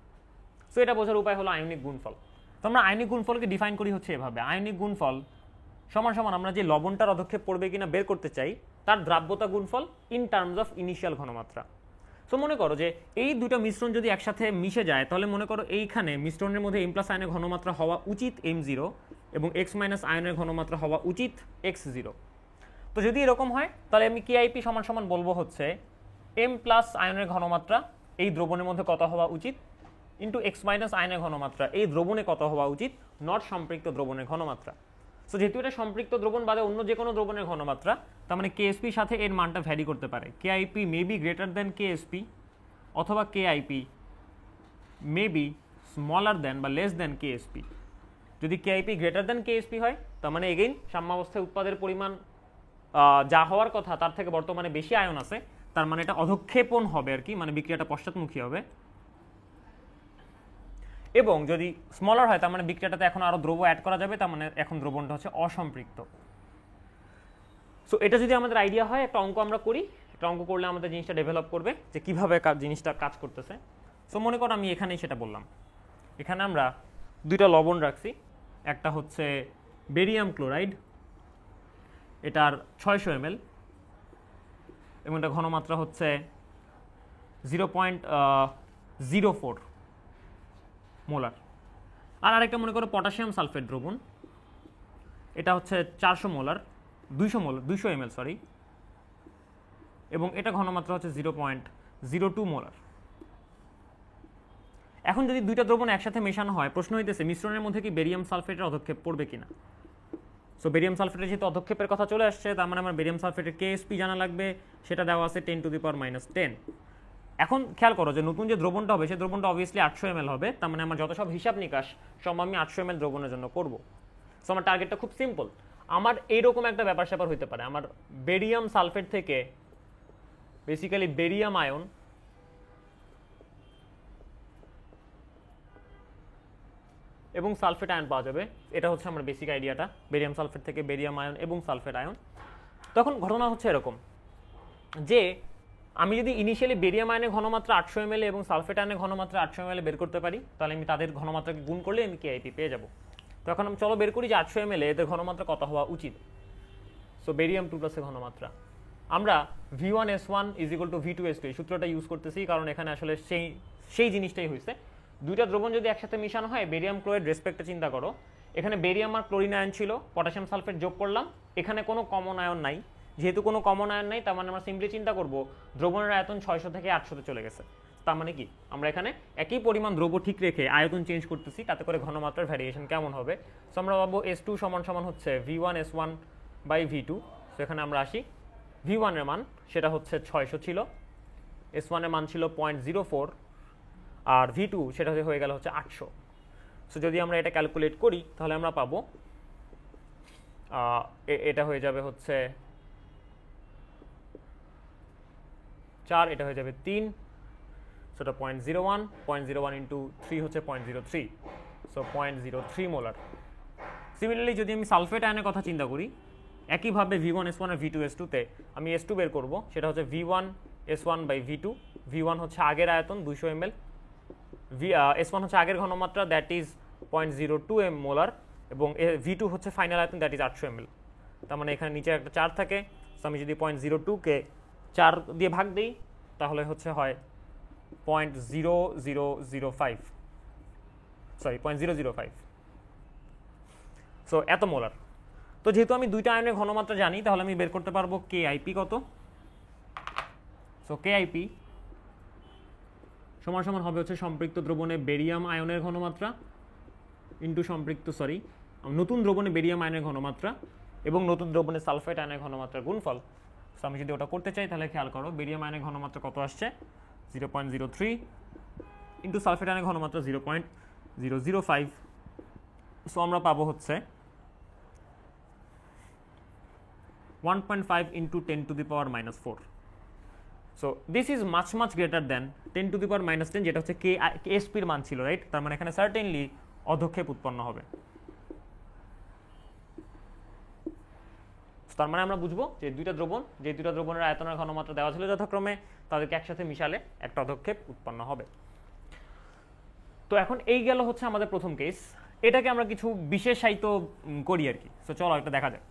সো এটা বোঝার উপায় হলো আয়নিক গুণফল। তো আমরা আয়নিক গুণফলকে ডিফাইন করি হচ্ছে এভাবে, আয়নিক গুণফল সমান সমান আমরা যে লবণটার অধক্ষেপ পড়বে কিনা বের করতে চাই, তার দ্রাব্যতা গুণফল ইন টার্মস অফ ইনিশিয়াল ঘনমাত্রা। সো মনে করো যে এই দুটো মিশ্রণ যদি একসাথে মিশে যায়, তাহলে মনে করো এইখানে মিশ্রণের মধ্যে M+ আয়নের ঘনমাত্রা হওয়া উচিত M0 এবং X- আয়নের ঘনমাত্রা হওয়া উচিত X0। তো যদি এরকম হয়, তাহলে আমি KIP সমান সমান বলবো হচ্ছে M+ আয়নের ঘনমাত্রা এই দ্রবণের মধ্যে কত হওয়া উচিত ইন্টু X- আয়নের ঘনমাত্রা এই দ্রবণে কত হওয়া উচিত, নট সম্পৃক্ত দ্রবণের ঘনমাত্রা। সো যেহেতু এটা সম্পৃক্ত দ্রবণ বাদে অন্য যে কোনো দ্রবণের ঘনমাত্রা, তার মানে KSP সাথে এর মানটা ভ্যারি করতে পারে। KIP may be greater than KSP, অথবা KIP may be smaller than বা লেস দ্যান KSP। যদি KIP গ্রেটার দ্যান KSP হয়, তার মানে এগেইন সাম্যাবস্থায় উৎপাদের পরিমাণ যা হওয়ার কথা তার থেকে বর্তমানে বেশি আয়ন আছে, তার মানে এটা অধক্ষেপণ হবে আর কি, মানে বিক্রিয়াটা পশ্চাৎমুখী হবে। এবং যদি স্মলার হয়, তার মানে বিক্রিয়াটাতে এখন আরো দ্রব্য অ্যাড করা যাবে, তার মানে এখন দ্রবণটা হচ্ছে অসম্পৃক্ত। সো এটা যদি আমাদের আইডিয়া হয়, একটা অঙ্ক আমরা করি, একটা অঙ্ক করলে আমাদের জিনিসটা ডেভেলপ করবে যে কিভাবে জিনিসটা কাজ করতেছে। সো মনে করো আমি এখানেই সেটা বললাম, এখানে আমরা দুইটা লবণ রাখছি, একটা হচ্ছে বেরিয়াম ক্লোরাইড, এটার 600 ml এবং এটা ঘনমাত্রা হচ্ছে 0.04 মোলার। আর আরেকটা মনে করো পটাশিয়াম সালফেট দ্রবণ, এটা হচ্ছে 400 মোলার 200 ml সরি, এবং এটা ঘনমাত্রা হচ্ছে 0.02 মোলার। এখন যদি দুইটা দ্রবণ একসাথে মেশানো হয়, প্রশ্ন হইতেছে মিশ্রণের মধ্যে কি বেরিয়াম সালফেটের অধক্ষেপ পড়বে কিনা। সো বেরিয়াম সালফেটের যেহেতু অধক্ষেপের কথা চলে আসছে, তার মানে আমার বেরিয়াম সালফেটের কেএসপি জানা লাগবে, সেটা দেওয়া আছে 10⁻⁻10। এখন খেয়াল করো যে নতুন যে দ্রবণটা হবে সেই দ্রবণটা অবভিয়াসলি 800 ml হবে, তার মানে আমার যত সব হিসাব নিকাশ সব আমি 800 ml দ্রবণের জন্য করব। সো আমার টার্গেটটা খুব সিম্পল, আমার এইরকম একটা ব্যাপার স্যাপার হইতে পারে, আমার বেরিয়াম সালফেট থেকে বেসিক্যালি বেরিয়াম আয়ন এবং সালফেট আয়ন পাওয়া যাবে। এটা হচ্ছে আমার বেসিক আইডিয়াটা, বেরিয়াম সালফেট থেকে বেরিয়াম আয়ন এবং সালফেট আয়ন। তখন ঘটনা হচ্ছে এরকম যে আমি যদি ইনিশিয়ালি বেরিয়াম আয়নের ঘনমাত্রা 800 ml এবং সালফেট আয়নের ঘনমাত্রা 800 ml বের করতে পারি, তাহলে আমি তাদের ঘনমাত্রাকে গুণ করলে আমি কেআইপি পেয়ে যাব। তো এখন আমি চলো বের করি যে 800 ml এদের ঘনমাত্রা কত হওয়া উচিত। সো বেরিয়াম 2+ এর ঘনমাত্রা আমরা V1S1 = V2S2 এই সূত্রটা ইউজ করতেছি, কারণ এখানে আসলে সেই জিনিসটাই হয়েছে। দুইটা দ্রবণ যদি একসাথে মিশানো হয়, বেরিয়াম ক্লোরাইড রেসপেক্টে চিন্তা করো, এখানে বেরিয়াম আর ক্লোরিন আয়ন ছিল, পটাশিয়াম সালফেট যোগ করলাম, এখানে কোনো কমন আয়ন নাই। যেহেতু কোনো কমন আয়ন নাই, তার মানে আমরা সিম্পলি চিন্তা করব দ্রবণের আয়তন 600 থেকে 800 চলে গেছে। তার মানে কি আমরা এখানে একই পরিমাণ দ্রব্য ঠিক রেখে আয়তন চেঞ্জ করতেছি, তাতে করে ঘনমাত্রার ভ্যারিয়েশন কেমন হবে। সো আমরা পাবো S2 সমান হচ্ছে V1S1/V2। সো এখানে আমরা আসি, V1 এর মান সেটা হচ্ছে 600 ছিল, S1 এর মান ছিল 0.04, আর V2 সেটা হয়ে গেল হচ্ছে 800। সো যদি আমরা এটা ক্যালকুলেট করি তাহলে আমরা পাবো এটা হয়ে যাবে হচ্ছে 4, এটা হয়ে যাবে 3, সেটা 0.01 ইন্টু 3 হচ্ছে 0.03, সো 0.03 মোলার। সিমিলারলি যদি আমি সালফেট আয়নের কথা চিন্তা করি, একইভাবে V1S1 আর V2S2 তে আমি S2 বের করব, সেটা হচ্ছে V1S1/V2। V1 হচ্ছে আগের আয়তন 200 ml, S1 হচ্ছে আগের ঘনমাত্রা, দ্যাট ইজ 0.02 মোলার, এবং V2 হচ্ছে ফাইনাল আয়তন, দ্যাট ইজ 800 ml। তার মানে এখানে নিচে একটা 4 থাকে, সো আমি যদি 0.02 কে 4 দিয়ে ভাগ দিই তাহলে হচ্ছে হয় 0.0005। সো এত মোলার। তো যেহেতু আমি দুইটা আয়নের ঘনমাত্রা জানি, তাহলে আমি বের করতে পারবো কেআইপি কত। সো কেআইপি সমান হবে হচ্ছে সম্পৃক্ত দ্রবণে বেরিয়াম আয়নের ঘনমাত্রা ইন্টু নতুন দ্রবণে বেরিয়াম আয়নের ঘনমাত্রা এবং নতুন দ্রবণে সালফেট আয়নের ঘনমাত্রার গুণফল। সো আমি যদি ওটা করতে চাই তাহলে খেয়াল করো, বেরিয়াম আয়নের ঘনমাত্রা কত আসছে 0.03 ইন্টু সালফেট আয়নের ঘনমাত্রা 0.005। সো আমরা পাবো হচ্ছে 1.5 into 10⁻⁻4। So this is much greater than 10⁻⁻10, যেটা হচ্ছে কেএসপির মান ছিল, রাইট। তার মানে এখানে সার্টেনলি অধক্ষেপ উৎপন্ন হবে। তার মানে আমরা বুঝবো যে দুইটা দ্রবণের আয়তনের ঘনমাত্রা দেওয়া ছিল যথাক্রমে, তাদেরকে একসাথে মিশালে একটা অধক্ষেপ উৎপন্ন হবে। তো এখন এই গেল হচ্ছে আমাদের প্রথম কেস, এটাকে আমরা কিছু বিশেষায়িত করি আর কি। সো চলো এটা দেখা যাক।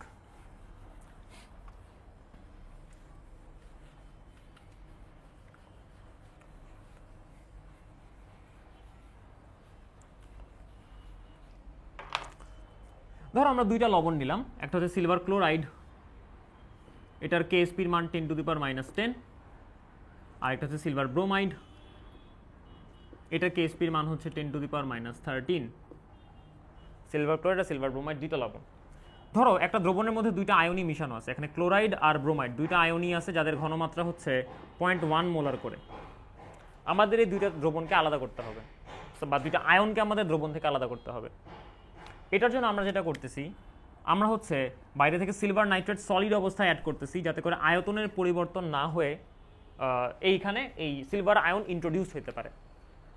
ধরো আমরা দুইটা লবণ নিলাম, একটা হচ্ছে সিলভার ক্লোরাইড, এটার কেএসপির মান 10⁻⁻10, আর একটা হচ্ছে সিলভার ব্রোমাইড, এটার কেএসপির মান হচ্ছে 10⁻⁻13। সিলভার ক্লোরাইড আর সিলভার ব্রোমাইড দুইটা লবণ। ধরো একটা দ্রবণের মধ্যে দুইটা আয়নই মিশানো আছে, এখানে ক্লোরাইড আর ব্রোমাইড দুইটা আয়নই আছে, যাদের ঘনমাত্রা হচ্ছে 0.1 মোলার করে। আমাদের এই দুইটা দ্রবণকে আলাদা করতে হবে, বা দুইটা আয়নকে আমাদের দ্রবণ থেকে আলাদা করতে হবে। এটার জন্য আমরা যেটা করতেছি, আমরা হচ্ছে বাইরে থেকে সিলভার নাইট্রেট সলিড অবস্থায় অ্যাড করতেছি, যাতে করে আয়তনের পরিবর্তন না হয়ে এইখানে এই সিলভার আয়ন ইন্ট্রোডিউস হতে পারে।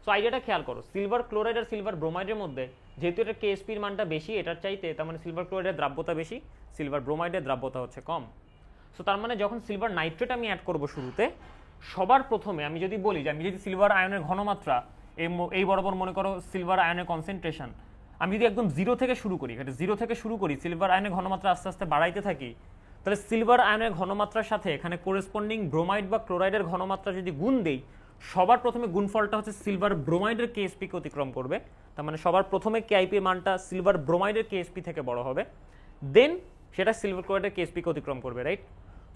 সো আইডিয়াটা খেয়াল করো, সিলভার ক্লোরাইড আর সিলভার ব্রোমাইডের মধ্যে যেহেতু এটা কেএসপির মানটা বেশি এটার চাইতে, তার মানে সিলভার ক্লোরাইডের দ্রাব্যতা বেশি, সিলভার ব্রোমাইডের দ্রাব্যতা হচ্ছে কম। সো তার মানে যখন সিলভার নাইট্রেট আমি অ্যাড করব শুরুতে, সবার প্রথমে আমি যদি বলি যে আমি যদি সিলভার আয়নের ঘনমাত্রা এই বরাবর মনে করো সিলভার আয়নের কনসেন্ট্রেশন আমি যদি একদম জিরো থেকে শুরু করি, এখানে জিরো থেকে শুরু করি, সিলভার আয়নের ঘনমাত্রা আস্তে আস্তে বাড়াইতে থাকি, তাহলে সিলভার আয়নের ঘনমাত্রার সাথে এখানে কোরেসপন্ডিং ব্রোমাইড বা ক্লোরাইডের ঘনমাত্রা যদি গুণ দেই, সবার প্রথমে গুণফলটা হচ্ছে সিলভার ব্রোমাইডের কেএসপি কে অতিক্রম করবে। তার মানে সবার প্রথমে কেআইপি মানটা সিলভার ব্রোমাইডের কেএসপি থেকে বড় হবে, দেন সেটা সিলভার ক্লোরাইডের কেএসপি কে অতিক্রম করবে, রাইট?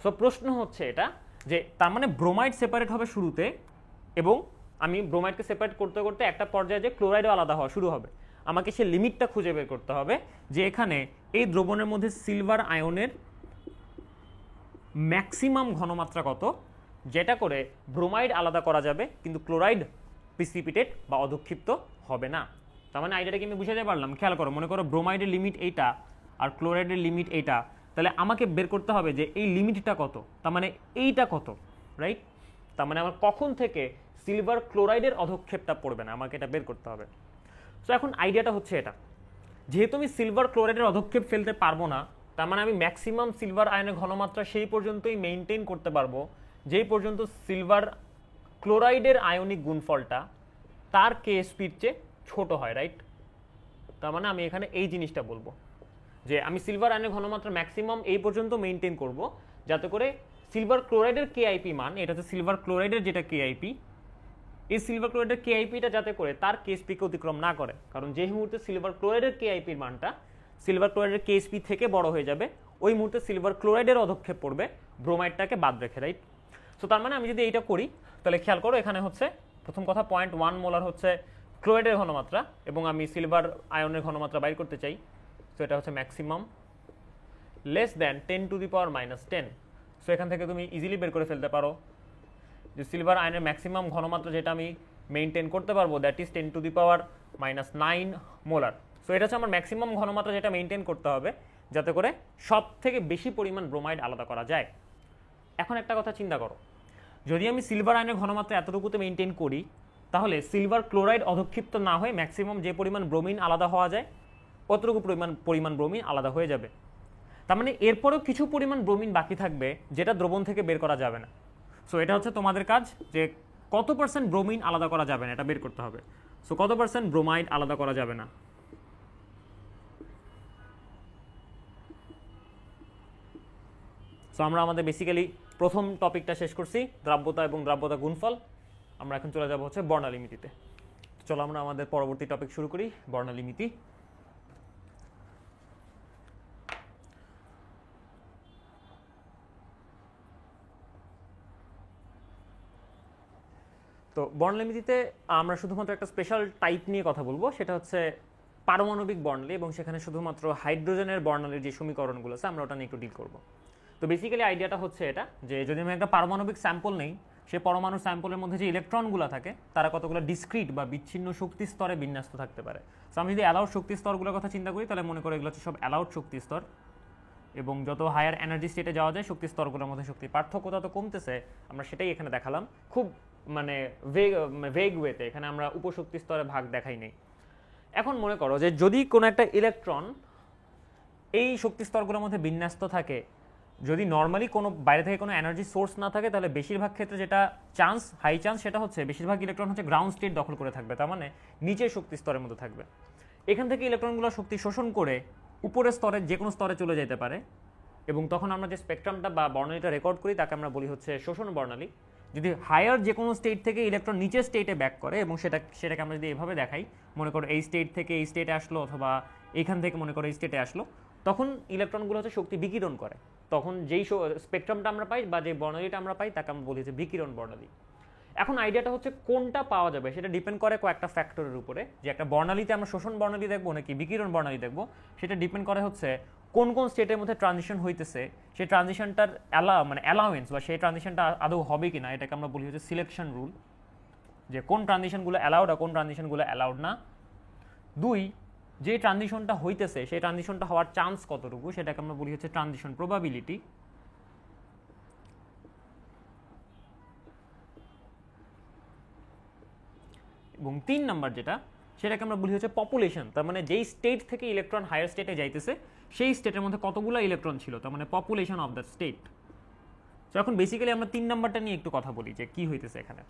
সো প্রশ্ন হচ্ছে এটা যে তার মানে ব্রোমাইড সেপারেট হবে শুরুতে, এবং আমি ব্রোমাইডকে সেপারেট করতে করতে একটা পর্যায়ে যে ক্লোরাইডও আলাদা হওয়া শুরু হবে। আমাকে সে লিমিটটা খুঁজে বের করতে হবে যে এখানে এই দ্রবণের মধ্যে সিলভার আয়নের ম্যাক্সিমাম ঘনমাত্রা কত, যেটা করে ব্রোমাইড আলাদা করা যাবে কিন্তু ক্লোরাইড প্রিসিপিটেট বা অধক্ষিপ্ত হবে না। তার মানে আইডিয়াটা কি আমি বুঝাতে পারলাম? খেয়াল করো, মনে করো ব্রোমাইডের লিমিট এইটা আর ক্লোরাইডের লিমিট এইটা, তাহলে আমাকে বের করতে হবে যে এই লিমিটটা কত, তার মানে এইটা কত, রাইট? তার মানে আমার কখন থেকে সিলভার ক্লোরাইডের অধক্ষেপটা পড়বে না, আমাকে এটা বের করতে হবে। সো এখন আইডিয়াটা হচ্ছে এটা, যেহেতু আমি সিলভার ক্লোরাইডের অধক্ষেপ ফেলতে পারবো না, তার মানে আমি ম্যাক্সিমাম সিলভার আয়নের ঘনমাত্রা সেই পর্যন্তই মেনটেন করতে পারবো যেই পর্যন্ত সিলভার ক্লোরাইডের আয়নিক গুণফলটা তার কেএসপির চেয়ে ছোট হয়, রাইট? তার মানে আমি এখানে এই জিনিসটা বলবো যে আমি সিলভার আয়নের ঘনমাত্রা ম্যাক্সিমাম এই পর্যন্ত মেনটেন করব, যাতে করে সিলভার ক্লোরাইডের কেআইপি মান, এটা হচ্ছে সিলভার ক্লোরাইডের যেটা কেআইপি, এই সিলভার ক্লোরাইডের কেআইপিটা যাতে করে তার কেএসপিকে অতিক্রম না করে। কারণ যে মুহূর্তে সিলভার ক্লোরাইডের কেআইপির মানটা সিলভার ক্লোরাইডের কেএসপি থেকে বড় হয়ে যাবে, ওই মুহূর্তে সিলভার ক্লোরাইডের অধক্ষেপ পড়বে ব্রোমাইডটাকে বাদ রেখে, রাইট? সো তার মানে আমি যদি এইটা করি, তাহলে খেয়াল করো এখানে হচ্ছে প্রথম কথা 0.1 মোলার হচ্ছে ক্লোরাইডের ঘনমাত্রা, এবং আমি সিলভার আয়নের ঘনমাত্রা বাইর করতে চাই। সো এটা হচ্ছে ম্যাক্সিমাম লেস দ্যান 10⁻⁻10। সো এখান থেকে তুমি ইজিলি বের করে ফেলতে পারো যে সিলভার আয়নের ম্যাক্সিমাম ঘনমাত্রা যেটা আমি মেনটেন করতে পারবো, দ্যাট ইজ 10⁻⁹ মোলার। সো এটা হচ্ছে আমার ম্যাক্সিমাম ঘনমাত্রা যেটা মেনটেন করতে হবে যাতে করে সব থেকে বেশি পরিমাণ ব্রোমাইড আলাদা করা যায়। এখন একটা কথা চিন্তা করো, যদি আমি সিলভার আয়নের ঘনমাত্রা এতটুকুতে মেনটেন করি, তাহলে সিলভার ক্লোরাইড অধক্ষিপ্ত না হয়ে ম্যাক্সিমাম যে পরিমাণ ব্রোমিন আলাদা হওয়া যায় অতটুকু পরিমাণ ব্রোমিন আলাদা হয়ে যাবে। তার মানে এরপরেও কিছু পরিমাণ ব্রোমিন বাকি থাকবে যেটা দ্রবণ থেকে বের করা যাবে না। সো এটা হচ্ছে তোমাদের কাজ যে কত পার্সেন্ট ব্রোমিন আলাদা করা যাবে না এটা বের করতে হবে। সো কত পার্সেন্ট ব্রোমাইড আলাদা করা যাবে না। সো আমরা আমাদের বেসিক্যালি প্রথম টপিকটা শেষ করছি, দ্রাব্যতা এবং দ্রাব্যতা গুণফল। আমরা এখন চলে যাব হচ্ছে বর্ণালিমিতিতে। চলো আমরা আমাদের পরবর্তী টপিক শুরু করি, বর্ণালিমিতি। তো বর্ণালিমিতিতে আমরা শুধুমাত্র একটা স্পেশাল টাইপ নিয়ে কথা বলবো, সেটা হচ্ছে পারমাণবিক বর্ণালী, এবং সেখানে শুধুমাত্র হাইড্রোজেনের বর্ণালীর যে সমীকরণগুলো আছে আমরা ওটা নিয়ে একটু ডিল করবো। তো বেসিক্যালি আইডিয়াটা হচ্ছে এটা যে যদি আমি একটা পারমাণবিক স্যাম্পল নেই, সে পরমাণু স্যাম্পলের মধ্যে যে ইলেকট্রনগুলো থাকে তারা কতগুলো ডিসক্রিট বা বিচ্ছিন্ন শক্তি স্তরে বিন্যস্ত থাকতে পারে। সো আমি যদি অ্যালাউড শক্তি স্তরগুলোর কথা চিন্তা করি, তাহলে মনে করো এগুলো হচ্ছে সব অ্যালাউড শক্তি স্তর, এবং যত হায়ার এনার্জি স্টেটে যাওয়া যায় শক্তি স্তরগুলোর মধ্যে শক্তির পার্থক্য তত কমতেছে, আমরা সেটাই এখানে দেখালাম খুব মানে ভেগ ওয়েতে। এখানে আমরা উপশক্তি স্তরে ভাগ দেখাই নেই। এখন মনে করো যে যদি কোনো একটা ইলেকট্রন এই শক্তি স্তরগুলোর মধ্যে বিন্যস্ত থাকে, যদি নর্মালি কোনো বাইরে থেকে কোনো এনার্জি সোর্স না থাকে, তাহলে বেশিরভাগ ক্ষেত্রে যেটা চান্স, হাই চান্স, সেটা হচ্ছে বেশিরভাগ ইলেকট্রন হচ্ছে গ্রাউন্ড স্টেট দখল করে থাকবে, তার মানে নিচের শক্তি স্তরের মধ্যে থাকবে। এখান থেকে ইলেকট্রনগুলো শক্তি শোষণ করে উপরের স্তরে যে কোনো স্তরে চলে যেতে পারে, এবং তখন আমরা যে স্পেকট্রামটা বা বর্ণালীটা রেকর্ড করি তাকে আমরা বলি হচ্ছে শোষণ বর্ণালী। যদি হায়ার যে কোনো স্টেট থেকে ইলেকট্রন নিচের স্টেটে ব্যাক করে, এবং সেটাকে আমরা যদি এভাবে দেখাই, মনে করো এই স্টেট থেকে এই স্টেটে আসলো, অথবা এইখান থেকে মনে করো এই স্টেটে আসলো, তখন ইলেকট্রনগুলো হচ্ছে শক্তি বিকিরণ করে। তখন যেই স্পেকট্রামটা আমরা পাই বা যে বর্ণালীটা আমরা পাই তাকে আমরা বলি হচ্ছে বিকিরণ বর্ণালী। এখন আইডিয়াটা হচ্ছে কোনটা পাওয়া যাবে সেটা ডিপেন্ড করে কয়েকটা ফ্যাক্টরের উপরে, যে একটা বর্ণালীতে আমরা শোষণ বর্ণালী দেখবো নাকি বিকিরণ বর্ণালী দেখবো, সেটা ডিপেন্ড করে হচ্ছে কোন কোন স্টেটের মধ্যে ট্রানজিশন হইতেছে, সেই ট্রানজিশনটার অ্যালাউয়েন্স বা সেই ট্রানজিশনটা আদৌ হবে কিনা, এটাকে আমরা বলি হচ্ছে সিলেকশন রুল, যে কোন ট্রানজিশনগুলো অ্যালাউড আর কোন ট্রানজিশনগুলো অ্যালাউড না। দুই, যে ট্রানজিশনটা হইতেছে সেই ট্রানজিশনটা হওয়ার চান্স কতটুকু, সেটাকে আমরা বলি হচ্ছে ট্রানজিশন প্রবাবিলিটি। এবং 3 নাম্বার যেটা, সেটাকে আমরা বলি হচ্ছে পপুলেশন, তার মানে যেই স্টেট থেকে ইলেকট্রন হায়ার স্টেটে যাইতেছে সেই স্টেটের মধ্যে কতগুলো ইলেকট্রন ছিল, তার মানে পপুলেশন অফ দ্য স্টেট। তো এখন বেসিক্যালি আমরা 3 নাম্বারটা নিয়ে একটু কথা বলি যে কি হইতেছে এখানে।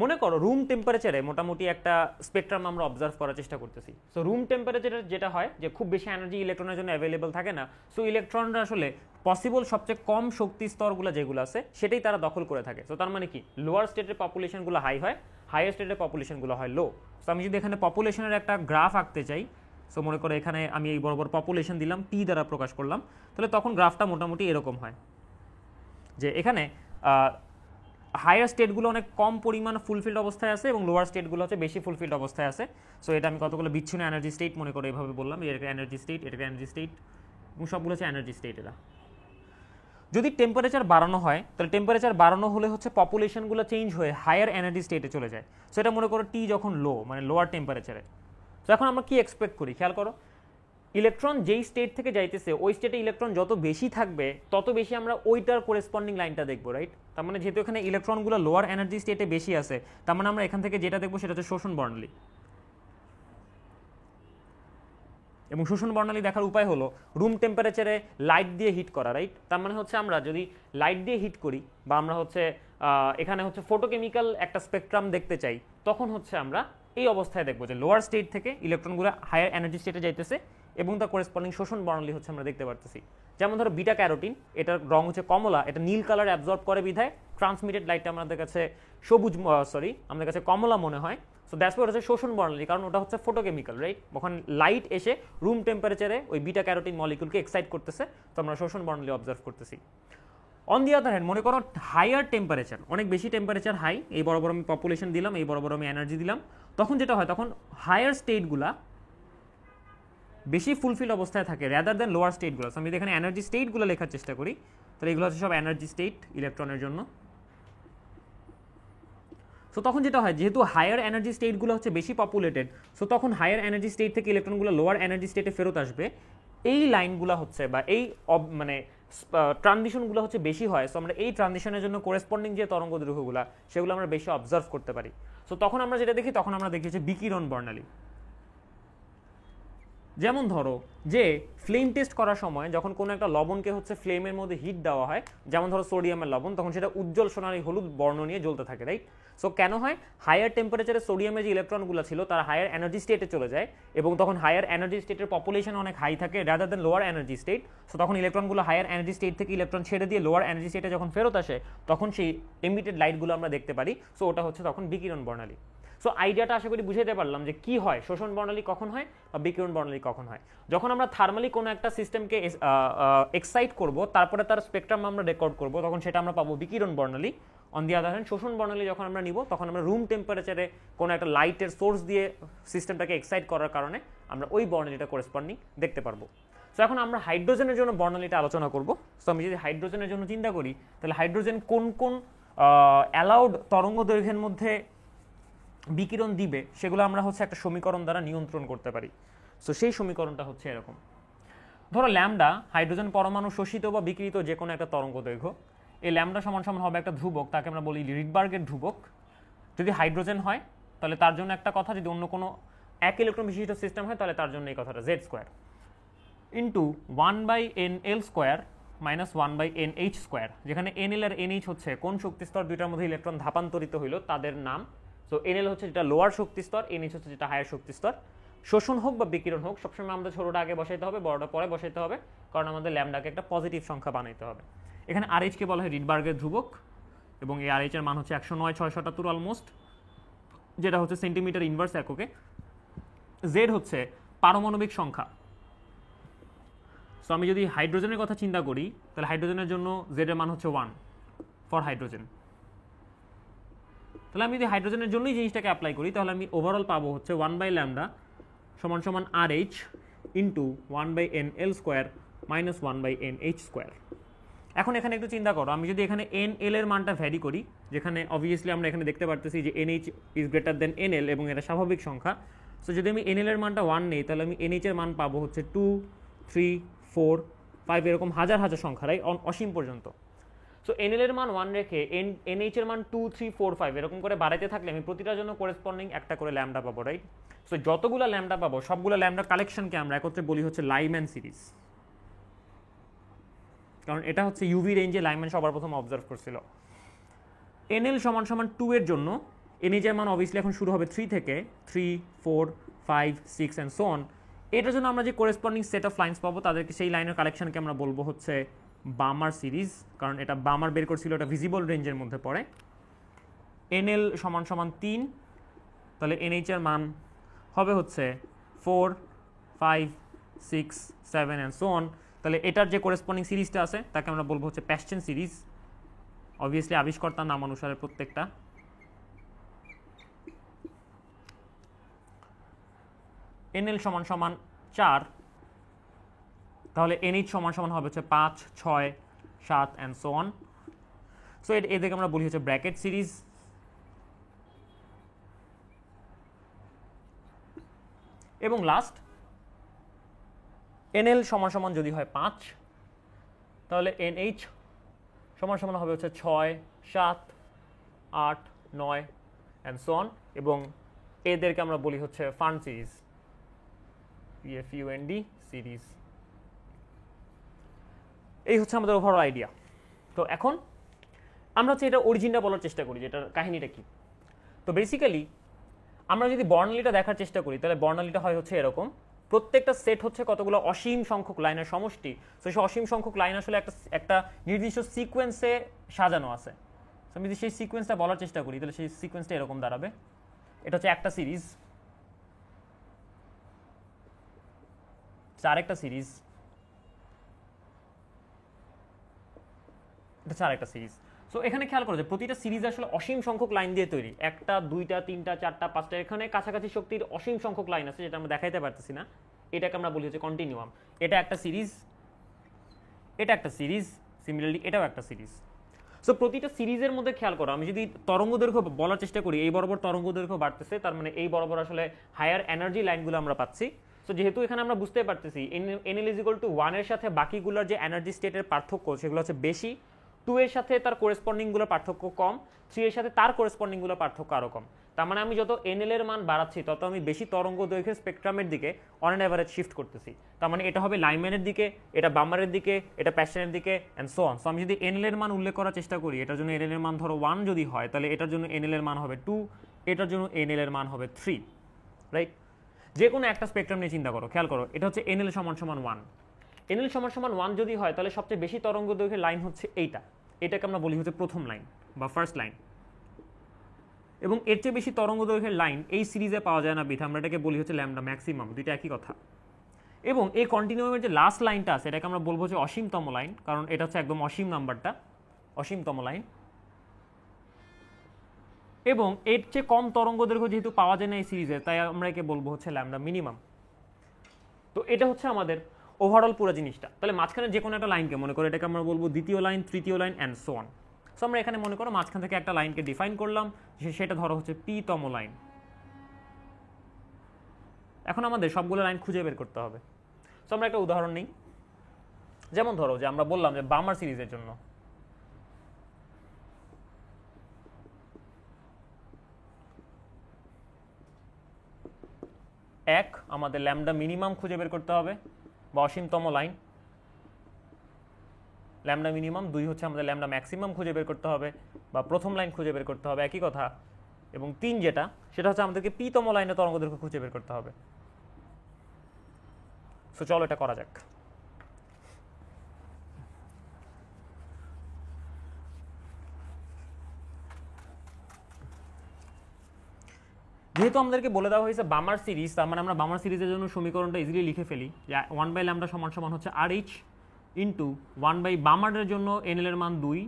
মনে করো রুম টেম্পারেচারে মোটামুটি একটা স্পেকট্রাম আমরা অবজার্ভ করার চেষ্টা করতেছি। সো রুম টেম্পারেচারে যেটা হয় যে খুব বেশি এনার্জি ইলেকট্রনের জন্য অ্যাভেলেবল থাকে না, সো ইলেকট্রনরা আসলে পসিবল সবচেয়ে কম শক্তি স্তরগুলো যেগুলো আছে সেটাই তারা দখল করে থাকে। সো তার মানে কি লোয়ার স্টেটের পপুলেশনগুলো হাই হয়, হায়ার স্টেটের পপুলেশনগুলো হয় লো। সো আমি যদি এখানে পপুলেশনের একটা গ্রাফ আঁকতে চাই, সো মনে করো এখানে আমি এই বরাবর পপুলেশন দিলাম, পি দ্বারা প্রকাশ করলাম, তাহলে তখন গ্রাফটা মোটামুটি এরকম হয় যে এখানে হায়ার স্টেটগুলো অনেক কম পরিমাণ ফুলফিল্ড অবস্থায় আছে এবং লোয়ার স্টেটগুলো হচ্ছে বেশি ফুলফিল্ড অবস্থায় আছে। সো এটা আমি কতগুলো বিচ্ছিন্ন এনার্জি স্টেট মনে করে এইভাবে বললাম, এর এনার্জি স্টেট, এটাকে এনার্জি স্টেট এবং সবগুলো হচ্ছে এনার্জি স্টেট। এরা যদি টেম্পারেচার বাড়ানো হয় তাহলে টেম্পারেচার বাড়ানো হলে হচ্ছে পপুলেশনগুলো চেঞ্জ হয়ে হায়ার এনার্জি স্টেটে চলে যায়। সো এটা মনে করো টি যখন লো মানে লোয়ার টেম্পারেচারে। তো এখন আমরা কি এক্সপেক্ট করি খেয়াল করো, ইলেকট্রন যেই স্টেট থেকে যাইতেছে ওই স্টেটে ইলেকট্রন যত বেশি থাকবে তত বেশি আমরা ওইটার কোরেসপন্ডিং লাইনটা দেখবো, রাইট? তার মানে যেহেতু এখানে ইলেকট্রনগুলো লোয়ার এনার্জি স্টেটে বেশি আছে, তার মানে আমরা এখান থেকে যেটা দেখবো সেটা হচ্ছে শোষণ বর্ণালী। এবং শোষণ বর্ণালী দেখার উপায় হলো রুম টেম্পারেচারে লাইট দিয়ে হিট করা, রাইট? তার মানে হচ্ছে আমরা যদি লাইট দিয়ে হিট করি বা আমরা হচ্ছে এখানে হচ্ছে ফটোকেমিক্যাল একটা স্পেকট্রাম দেখতে চাই, তখন হচ্ছে আমরা এই অবস্থায় দেখবো যে লোয়ার স্টেট থেকে ইলেকট্রনগুলো হায়ার এনার্জি স্টেটে যাইতেছে এবং তার করেসপন্ডিং শোষণ বর্ণালী হচ্ছে আমরা দেখতে পারতেছি। যেমন ধরো বিটা ক্যারোটিন, এটার রং হচ্ছে কমলা, এটা নীল কালার অ্যাবজর্ব করে বিধায় ট্রান্সমিটেড লাইটটা আমাদের কাছে আমাদের কাছে কমলা মনে হয়। সো দ্যাটস ওয়াই হচ্ছে শোষণ বর্ণালী, কারণ ওটা হচ্ছে ফটোকেমিক্যাল, রাইট? ওখানে লাইট এসে রুম টেম্পারেচারে ওই বিটা ক্যারোটিন মলিকুলকে এক্সাইট করতেছে, তো আমরা শোষণ বর্ণালী অবজার্ভ করতেছি। অন দি আদার হ্যান্ড মনে করো হায়ার টেম্পারেচার, অনেক বেশি টেম্পারেচার হাই, এই বরাবর আমি পপুলেশন দিলাম, এই বরাবর আমি এনার্জি দিলাম, তখন যেটা হয় তখন হায়ার স্টেটগুলা বেশি ফুলফিল অবস্থায় থাকে র্যাদার দেন লোয়ার স্টেটগুলো। আমি যদি এখানে এনার্জি স্টেটগুলো লেখার চেষ্টা করি তাহলে এগুলো হচ্ছে সব এনার্জি স্টেট ইলেকট্রনের জন্য। সো তখন যেটা হয় যেহেতু হায়ার এনার্জি স্টেটগুলো হচ্ছে বেশি পপুলেটেড, সো তখন হায়ার এনার্জি স্টেট থেকে ইলেকট্রনগুলো লোয়ার এনার্জি স্টেটে ফেরত আসবে। এই লাইনগুলো হচ্ছে বা এই মানে ট্রানজিশনগুলো হচ্ছে বেশি হয়। সো আমরা এই ট্রানজিশনের জন্য কোরেসপন্ডিং যে তরঙ্গ দৈর্ঘ্যগুলো সেগুলো আমরা বেশি অবজার্ভ করতে পারি। সো তখন আমরা যেটা দেখি তখন আমরা দেখি হচ্ছে বিকিরণ বর্ণালী। যেমন ধরো যে ফ্লেম টেস্ট করার সময় যখন কোনো একটা লবণকে হচ্ছে ফ্লেমের মধ্যে হিট দেওয়া হয়, যেমন ধরো সোডিয়ামের লবণ, তখন সেটা উজ্জ্বল সোনালী হলুদ বর্ণ নিয়ে জ্বলতে থাকে, রাইট? সো কেন হয়? হায়ার টেম্পারেচারে সোডিয়ামের যে ইলেকট্রনগুলো ছিল তারা হায়ার এনার্জি স্টেটে চলে যায় এবং তখন হায়ার এনার্জি স্টেটের পপুলেশন অনেক হাই থাকে rather than lower energy state. So তখন ইলেকট্রনগুলো হায়ার এনার্জি স্টেট থেকে ইলেকট্রন ছেড়ে দিয়ে লোয়ার এনার্জি স্টেটে যখন ফেরত আসে তখন সেই এমিটেড লাইটগুলো আমরা দেখতে পারি। সো ওটা হচ্ছে তখন বিকিরণ বর্ণালী। সো আইডিয়াটা আশা করি বুঝাইতে পারলাম যে কি হয়, শোষণ বর্ণালী কখন হয় বা বিকিরণ বর্ণালী কখন হয়। যখন আমরা থার্মালি কোনো একটা সিস্টেমকে এক্সাইট করব তারপরে তার স্পেকট্রাম আমরা রেকর্ড করব তখন সেটা আমরা পাবো বিকিরণ বর্ণালী। অন দি আদার হ্যান্ড শোষণ বর্ণালী যখন আমরা নিব তখন আমরা রুম টেম্পারেচারে কোনো একটা লাইটের সোর্স দিয়ে সিস্টেমটাকে এক্সাইট করার কারণে আমরা ওই বর্ণালীটা করেসপন্ডিং দেখতে পারবো। সো এখন আমরা হাইড্রোজেনের জন্য বর্ণালীটা আলোচনা করব। সো আমি যদি হাইড্রোজেনের জন্য চিন্তা করি তাহলে হাইড্রোজেন কোন কোন অ্যালাউড তরঙ্গ দৈর্ঘ্যের মধ্যে বিকিরণ দিবে সেগুলো আমরা হচ্ছে একটা সমীকরণ দ্বারা নিয়ন্ত্রণ করতে পারি। সো সেই সমীকরণটা হচ্ছে এরকম, ধরো ল্যামডা হাইড্রোজেন পরমাণু শোষিত বা বিকৃত যে কোনো একটা তরঙ্গ দৈর্ঘ্য, এই ল্যামডা সমান সমান হবে একটা ধ্রুবক, তাকে আমরা বলি রিডবার্গের ধ্রুবক। যদি হাইড্রোজেন হয় তাহলে তার জন্য একটা কথা, যদি অন্য কোনো এক ইলেকট্রন বিশিষ্ট সিস্টেম হয় তাহলে তার জন্য এই কথাটা Z square into 1/nl square minus 1/nh square, যেখানে nl আর nh হচ্ছে কোন শক্তিস্তর দুইটার মধ্যে ইলেকট্রন ধাপান্তরিত হইল তাদের নাম। সো nl হচ্ছে যেটা লোয়ার শক্তিস্তর, nh হচ্ছে যেটা হায়ার শক্তিস্তর। শোষণ হোক বা বিকিরণ হোক সবসময় আমাদের ছোটটা আগে বসাইতে হবে, বড়টা পরে বসাইতে হবে, কারণ আমাদের ল্যামডাকে একটা পজিটিভ সংখ্যা বানাইতে হবে। এখানে RH কে বলা হয় রিডবার্গের ধ্রুবক এবং এই RH এর মান হচ্ছে 109/677 অলমোস্ট, যেটা হচ্ছে সেন্টিমিটার ইনভার্স এককে। জেড হচ্ছে পারমাণবিক সংখ্যা। সো আমি যদি হাইড্রোজেনের কথা চিন্তা করি তাহলে হাইড্রোজেনের জন্য জেড এর মান হচ্ছে 1 ফর হাইড্রোজেন। তাহলে আমি যদি হাইড্রোজেনের জন্যই জিনিসটাকে অ্যাপ্লাই করি তাহলে আমি ওভারঅল পাবো হচ্ছে 1/λ সমান সমান RH into 1/nl square minus 1/nh square. এখন এখানে একটু চিন্তা করো, আমি যদি এখানে nl এর মানটা ভ্যারি করি, যেখানে অবভিয়াসলি আমরা এখানে দেখতে পারতেছি যে nh is greater than nl এবং এটা স্বাভাবিক সংখ্যা। সো যদি আমি nl এর মানটা 1 নেই তাহলে আমি nh এর মান পাবো হচ্ছে 2, 3, 4, 5 এরকম হাজার হাজার সংখ্যা, রাইট? অসীম পর্যন্ত। সো nl এর মান 1 রেখে nh এর মান 2, 3, 4, 5 এরকম করে বাড়াইতে থাকলে আমি প্রতিটার জন্য করেসপন্ডিং একটা করে ল্যামডা পাবো, রাইট? সো যতগুলো ল্যামডা পাবো সবগুলো ল্যামডা কালেকশনকে আমরা একত্রে বলি হচ্ছে লাইম্যান সিরিজ, কারণ এটা হচ্ছে ইউভি রেঞ্জে লাইম্যান সবার প্রথম অবজার্ভ করছিল। nl সমান সমান 2 এর জন্য এনএইচ এর মান অবভিয়াসলি এখন শুরু হবে 3 থেকে 3 4 5 6 অ্যান্ড সো অন। এটার জন্য আমরা যে করেসপন্ডিং সেট অফ লাইন্স পাবো তাদেরকে সেই লাইনের কালেকশনকে আমরা বলবো হচ্ছে বামার সিরিজ, কারণ এটা বামার বের করছিল, এটা ভিজিবল রেঞ্জের মধ্যে পড়ে। এনএল সমান সমান 3, তাহলে এনএইচ এর মান হবে হচ্ছে 4 5 6 7 অ্যান্ড সো অন। তাহলে এটার যে করেসপন্ডিং সিরিজটা আছে তাকে আমরা বলবো হচ্ছে প্যাশ্চেন সিরিজ, অবভিয়াসলি আবিষ্কর্তার নাম অনুসারে প্রত্যেকটা। এনএল সমান সমান 4, তাহলে এনএইচ সমান সমান হবে হচ্ছে 5 6 7 অ্যান্ড সো অন। সো এদেরকে আমরা বলি হচ্ছে ব্র্যাকেট সিরিজ। এবং লাস্ট এনএল সমান সমান যদি হয় 5, তাহলে এনএইচ সমান সমান হবে হচ্ছে 6 7 8 9 অ্যান্ড সো অন। এবং এদেরকে আমরা বলি হচ্ছে ফান সিরিজ, PFUND সিরিজ। এই হচ্ছে আমাদের ওভারঅল আইডিয়া। তো এখন আমরা হচ্ছে এটা অরিজিনটা বলার চেষ্টা করি, যেটার কাহিনীটা কি। তো বেসিক্যালি আমরা যদি বর্ণালীটা দেখার চেষ্টা করি তাহলে বর্ণালীটা হয় হচ্ছে এরকম, প্রত্যেকটা সেট হচ্ছে কতগুলো অসীম সংখ্যক লাইনের সমষ্টি। তো সেই অসীম সংখ্যক লাইন আসলে একটা নির্দিষ্ট সিকোয়েন্সে সাজানো আছে। আমি যদি সেই সিকোয়েন্সটা বলার চেষ্টা করি তাহলে সেই সিকোয়েন্সটা এরকম দাঁড়াবে। এটা হচ্ছে একটা সিরিজ, আরেকটা সিরিজ, এটা আরেকটা সিরিজ। সো এখানে খেয়াল করো যে প্রতিটা সিরিজ আসলে অসীম সংখ্যক লাইন দিয়ে তৈরি, একটা দুইটা তিনটা চারটা পাঁচটা, এখানে কাছাকাছি শক্তির অসীম সংখ্যক লাইন আছে যেটা আমরা দেখাইতে পারতেছি না, এটাকে আমরা বলি হচ্ছে কন্টিনিউয়াম। এটা একটা সিরিজ, এটা একটা সিরিজ, সিমিলারলি এটাও একটা সিরিজ। সো প্রতিটা সিরিজের মধ্যে খেয়াল করো, আমি যদি তরঙ্গ দৈর্ঘ্য বলার চেষ্টা করি, এই বরাবর তরঙ্গ দৈর্ঘ্য বাড়তেছে, তার মানে এই বরাবর আসলে হায়ার এনার্জি লাইনগুলো আমরা পাচ্ছি। সো যেহেতু এখানে আমরা বুঝতে পারতেছি এনএল ইজ ইকুয়াল টু 1 এর সাথে বাকিগুলোর যে এনার্জি স্টেটের পার্থক্য সেগুলো হচ্ছে বেশি, 2 এর সাথে তার করেসপন্ডিংগুলোর পার্থক্য কম, 3 এর সাথে তার করেসপন্ডিংগুলোর পার্থক্য আরও কম। তার মানে আমি যত এনএল এর মান বাড়াচ্ছি তত আমি বেশি তরঙ্গ দৈর্ঘ্যের স্পেকট্রামের দিকে অন অ্যান অ্যাভারেজ শিফট করতেছি। তার মানে এটা হবে লাইম্যানের দিকে, এটা বামারের দিকে, এটা প্যাশনের দিকে অ্যান্ড সো অন। সো আমি যদি এনএল এর মান উল্লেখ করার চেষ্টা করি, এটার জন্য এনএল এর মান ধরো 1 যদি হয়, তাহলে এটার জন্য এনএল এর মান হবে 2, এটার জন্য এনএল এর মান হবে 3, রাইট? যে কোনো একটা স্পেকট্রাম নিয়ে চিন্তা করো, খেয়াল করো, এটা হচ্ছে এনএল সমান সমান 1। এনএল সমান সমান 1 যদি হয় তাহলে সবচেয়ে বেশি তরঙ্গ দৈর্ঘ্যের লাইন হচ্ছে এইটা, এটাকে আমরা বলি হচ্ছে প্রথম লাইন বা ফার্স্ট লাইন। এবং এর চেয়ে বেশি তরঙ্গ দৈর্ঘ্যের লাইন এই সিরিজে পাওয়া যায় না বিধা আমরা এটাকে বলি হচ্ছে ল্যামডা ম্যাক্সিমাম, দুইটা একই কথা। এবং এই কন্টিনিউয়ামের যে লাস্ট লাইনটা আছে এটাকে আমরা বলবো যে অসীমতম লাইন, কারণ এটা হচ্ছে একদম অসীম নাম্বারটা, অসীমতম লাইন। এবং এর চেয়ে কম তরঙ্গ দৈর্ঘ্য যেহেতু পাওয়া যায় না এই সিরিজে, তাই আমরা একে বলবো হচ্ছে ল্যামডা মিনিমাম। তো এটা হচ্ছে আমাদের ওভারঅল পুরো জিনিসটা। তাহলে মাঝখানে যে কোনো একটা লাইনকে মনে করো এটাকে আমরা বলবো দ্বিতীয় লাইন, তৃতীয় line and so on. So আমরা এখানে মনে করো মাঝখান থেকে একটা লাইনকে ডিফাইন করলাম, সেটা ধরো হচ্ছে p-তম লাইন। এখন আমাদের সবগুলো লাইন খুঁজে বের করতে হবে। সো আমরা একটা উদাহরণ নিই, যেমন ধরো যে আমরা বললাম যে বামার সিরিজের জন্য এক আমাদের ল্যামডা মিনিমাম খুঁজে বের করতে হবে বা অসীমতম লাইন, ল্যামডা মিনিমাম। 2 হচ্ছে আমাদের ল্যামডা ম্যাক্সিমাম খুঁজে বের করতে হবে বা প্রথম লাইন খুঁজে বের করতে হবে, একই কথা। এবং 3 যেটা, সেটা হচ্ছে আমাদেরকে p-তম লাইনে তরঙ্গ দৈর্ঘ্য খুঁজে বের করতে হবে। সো চলো এটা করা যাক। যেহেতু আমাদেরকে বলে দেওয়া হয়েছে বামার সিরিজ, তার মানে আমরা বামার সিরিজের জন্য সমীকরণটা ইজিলি লিখে ফেলি যে 1/λ সমান সমান হচ্ছে RH ইন্টু 1/, বামারের জন্য এনএল এর মান 2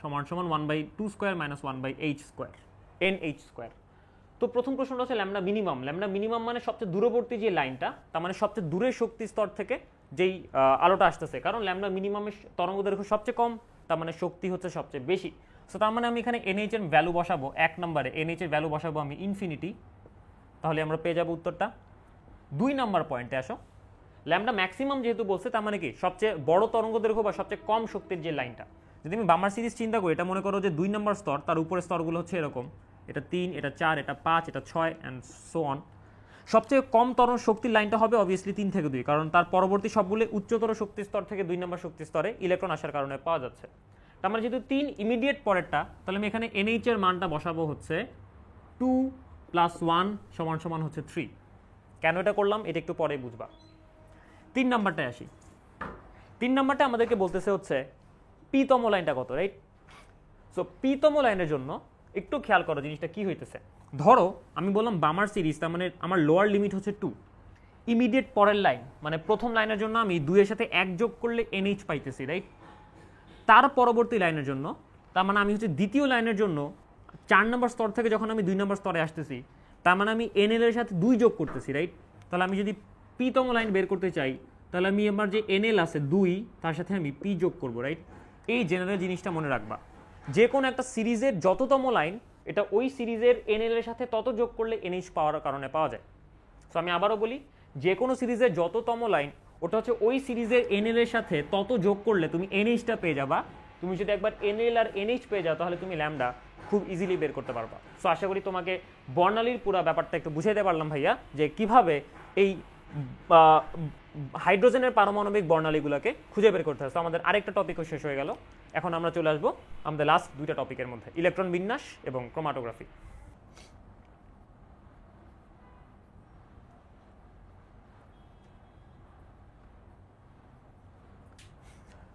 সমান সমান 1/2² মাইনাস 1/h², NH²। তো প্রথম প্রশ্নটা হচ্ছে ল্যামডা মিনিমাম। ল্যামডা মিনিমাম মানে সবচেয়ে দূরবর্তী যে লাইনটা, তার মানে সবচেয়ে দূরের শক্তি স্তর থেকে যেই আলোটা আসতেছে, কারণ ল্যামডা মিনিমামের তরঙ্গ দৈর্ঘ্য সবচেয়ে কম, তার মানে শক্তি হচ্ছে সবচেয়ে বেশি। সো তার মানে আমি এখানে NH এর ভ্যালু বসাবো, 1 নম্বরে NH এর ভ্যালু বসাবো আমি ইনফিনিটি, তাহলে আমরা পেয়ে যাবো উত্তরটা। 2 নম্বর পয়েন্টে আসো, ল্যামডা ম্যাক্সিমাম যেহেতু বলছে, তার মানে কি সবচেয়ে বড় তরঙ্গ দৈর্ঘ্য বা সবচেয়ে কম শক্তির যে লাইনটা। যদি আমি বামার সিরিজ চিন্তা করি, এটা মনে করো যে 2 নম্বর স্তর, তার উপরের স্তরগুলো হচ্ছে এরকম, এটা 3, এটা 4, এটা 5, এটা 6 অ্যান্ড সো অন। সবচেয়ে কম তরঙ্গ শক্তির লাইনটা হবে অবভিয়াসলি 3 থেকে 2, কারণ তার পরবর্তী সবগুলো উচ্চতর শক্তি স্তর থেকে 2 নম্বর শক্তি স্তরে ইলেকট্রন আসার কারণে পাওয়া যাচ্ছে। তার মানে যেহেতু 3 ইমিডিয়েট পরেরটা, তাহলে আমি এখানে NH এর মানটা বসাবো হচ্ছে 2 প্লাস 1 সমান সমান হচ্ছে 3। কেন এটা করলাম এটা একটু পরে বুঝবা। 3 নাম্বারটায় আসি। 3 নাম্বারটা আমাদেরকে বলতেছে হচ্ছে p-তম লাইনটা কত, রাইট? সো p-তম লাইনের জন্য একটু খেয়াল করো জিনিসটা কি হইতেছে। ধরো আমি বললাম বামার সিরিজ, তার মানে আমার লোয়ার লিমিট হচ্ছে 2। ইমিডিয়েট পরের লাইন মানে প্রথম লাইনের জন্য আমি 2 এর সাথে 1 যোগ করলে NH পাইতেছি, রাইট? তার পরবর্তী লাইনের জন্য, তার মানে আমি হচ্ছে দ্বিতীয় লাইনের জন্য 4 নম্বর স্তর থেকে যখন আমি 2 নম্বর স্তরে আসতেছি, তার মানে আমি NL এর সাথে 2 যোগ করতেছি, রাইট? তাহলে আমি যদি p-তম লাইন বের করতে চাই তাহলে আমি আমার যে NL আছে 2 তার সাথে আমি p যোগ করব, রাইট? এই জেনারেল জিনিসটা মনে রাখবা। যে কোনো একটা সিরিজের যততম লাইন এটা ওই সিরিজের NL এর সাথে তত যোগ করলে NH পাওয়ার কারণে পাওয়া যায়। সো আমি আবারও বলি, যে কোনো সিরিজের যততম লাইন ওটা হচ্ছে ওই সিরিজের NL এর সাথে তত যোগ করলে তুমি NH-টা পেয়ে যাবা। তুমি যদি একবার NL আর NH পেয়ে যাও তাহলে তুমি ল্যামডা খুব ইজিলি বের করতে পারবা। সো আশা করি তোমাকে বর্ণালীর পুরো ব্যাপারটা একটু বুঝাইতে পারলাম ভাইয়া, যে কিভাবে এই হাইড্রোজেনের পারমাণবিক বর্ণালীগুলোকে খুঁজে বের করতে হয়। তো আমাদের আরেকটা টপিকও শেষ হয়ে গেল। এখন আমরা চলে আসবো আমাদের লাস্ট দুইটা টপিকের মধ্যে, ইলেকট্রন বিন্যাস এবং ক্রোমাটোগ্রাফি।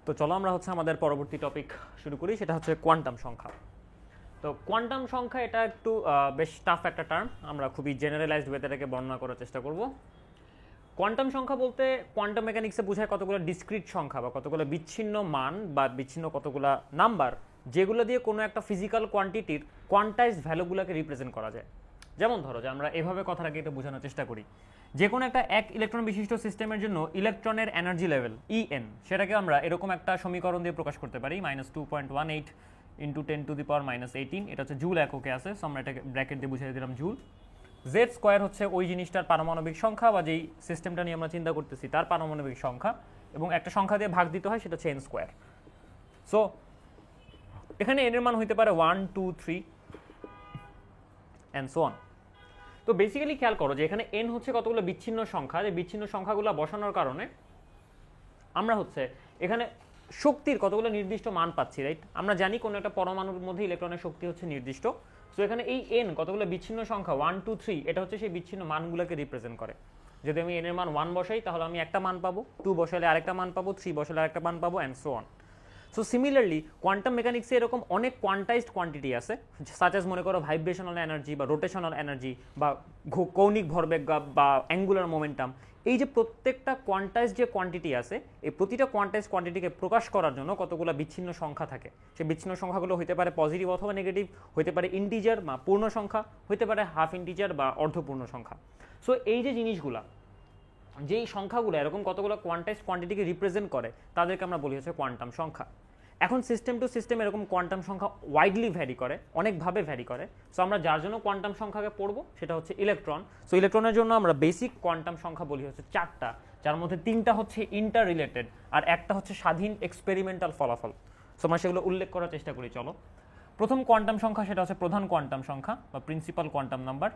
তো চলো আমরা হচ্ছে আমাদের পরবর্তী টপিক শুরু করি, সেটা হচ্ছে কোয়ান্টাম সংখ্যা। তো কোয়ান্টাম সংখ্যা এটা একটু বেশ টাফ একটা টার্ম, আমরা খুবই জেনারেলাইজড ওয়েতে এটাকে বর্ণনা করার চেষ্টা করব। কোয়ান্টাম সংখ্যা বলতে কোয়ান্টাম মেকানিক্সে বোঝায় কতগুলো ডিসক্রিট সংখ্যা বা কতগুলো বিচ্ছিন্ন মান বা বিচ্ছিন্ন কতগুলো নাম্বার, যেগুলো দিয়ে কোনো একটা ফিজিক্যাল কোয়ান্টিটির কোয়ান্টাইজড ভ্যালুগুলোকে রিপ্রেজেন্ট করা যায়। যেমন ধরো যে আমরা এভাবে কথাটাকে একটু বোঝানোর চেষ্টা করি, যে কোনো একটা এক ইলেকট্রন বিশিষ্ট সিস্টেমের জন্য ইলেকট্রনের এনার্জি লেভেল En, সেটাকে আমরা এরকম একটা সমীকরণ দিয়ে প্রকাশ করতে পারি, -2.18 × 10⁻⁻18, এটা হচ্ছে জুল এককে আছে। সো আমরা এটাকে ব্র্যাকেট দিয়ে বুঝিয়ে দিলাম জুল। জেড স্কোয়ার হচ্ছে ওই জিনিসটার পারমাণবিক সংখ্যা বা যেই সিস্টেমটা নিয়ে আমরা চিন্তা করতেছি তার পারমাণবিক সংখ্যা, এবং একটা সংখ্যা দিয়ে ভাগ দিতে হয়, সেটা হচ্ছে n স্কোয়ার। সো এখানে n এর মান হইতে পারে 1, 2, 3 and so on। তো বেসিক্যালি খেয়াল করো যে এখানে n হচ্ছে কতগুলো বিচ্ছিন্ন সংখ্যা, যে বিচ্ছিন্ন সংখ্যাগুলো বসানোর কারণে আমরা হচ্ছে এখানে শক্তির কতগুলো নির্দিষ্ট মান পাচ্ছি, রাইট? আমরা জানি কোনো একটা পরমাণুর মধ্যে ইলেকট্রনের শক্তি হচ্ছে নির্দিষ্ট। সো এখানে এই n কতগুলো বিচ্ছিন্ন সংখ্যা 1, 2, 3 এটা হচ্ছে সেই বিচ্ছিন্ন মানগুলোকে রিপ্রেজেন্ট করে। যদি আমি n এর মান 1 বসাই তাহলে আমি একটা মান পাবো, 2 বসালে আরেকটা মান পাবো, 3 বসালে আরেকটা মান পাবো, and so on. So similarly quantum মেকানিক্সে এরকম অনেক কোয়ান্টাইজড কোয়ান্টিটি আছে, সাচ এজ মনে করো ভাইব্রেশনাল এনার্জি বা রোটেশনাল এনার্জি বা কৌণিক ভরবেগ বা অ্যাঙ্গুলার মোমেন্টাম। এই যে প্রত্যেকটা কোয়ান্টাইজ যে কোয়ান্টিটি আছে, এই প্রতিটা কোয়ান্টাইজ কোয়ান্টিটিকে প্রকাশ করার জন্য কতগুলো বিচ্ছিন্ন সংখ্যা থাকে। সেই বিচ্ছিন্ন সংখ্যাগুলো হতে পারে পজিটিভ অথবা নেগেটিভ, হতে পারে ইন্টিজার বা পূর্ণ সংখ্যা, হতে পারে হাফ ইন্টিজার বা অর্ধপূর্ণ সংখ্যা। সো এই যে জিনিসগুলা, যেই সংখ্যাগুলো এরকম কতগুলো কোয়ান্টাইজ কোয়ান্টিটিকে রিপ্রেজেন্ট করে, তাদেরকে আমরা বলি হচ্ছে কোয়ান্টাম সংখ্যা। এখন সিস্টেম টু সিস্টেম এরকম কোয়ান্টাম সংখ্যা ওয়াইডলি ভ্যারি করে, অনেকভাবে ভ্যারি করে। সো আমরা যার জন্য কোয়ান্টাম সংখ্যাকে পড়বো সেটা হচ্ছে ইলেকট্রন। সো ইলেকট্রনের জন্য আমরা বেসিক কোয়ান্টাম সংখ্যা বলি হচ্ছে 4টা, যার মধ্যে 3টা হচ্ছে ইন্টার রিলেটেড আর একটা হচ্ছে স্বাধীন এক্সপেরিমেন্টাল ফলাফল। সো আমরা সেগুলো উল্লেখ করার চেষ্টা করি। চলো, প্রথম কোয়ান্টাম সংখ্যা সেটা হচ্ছে প্রধান কোয়ান্টাম সংখ্যা বা প্রিন্সিপাল কোয়ান্টাম নাম্বার।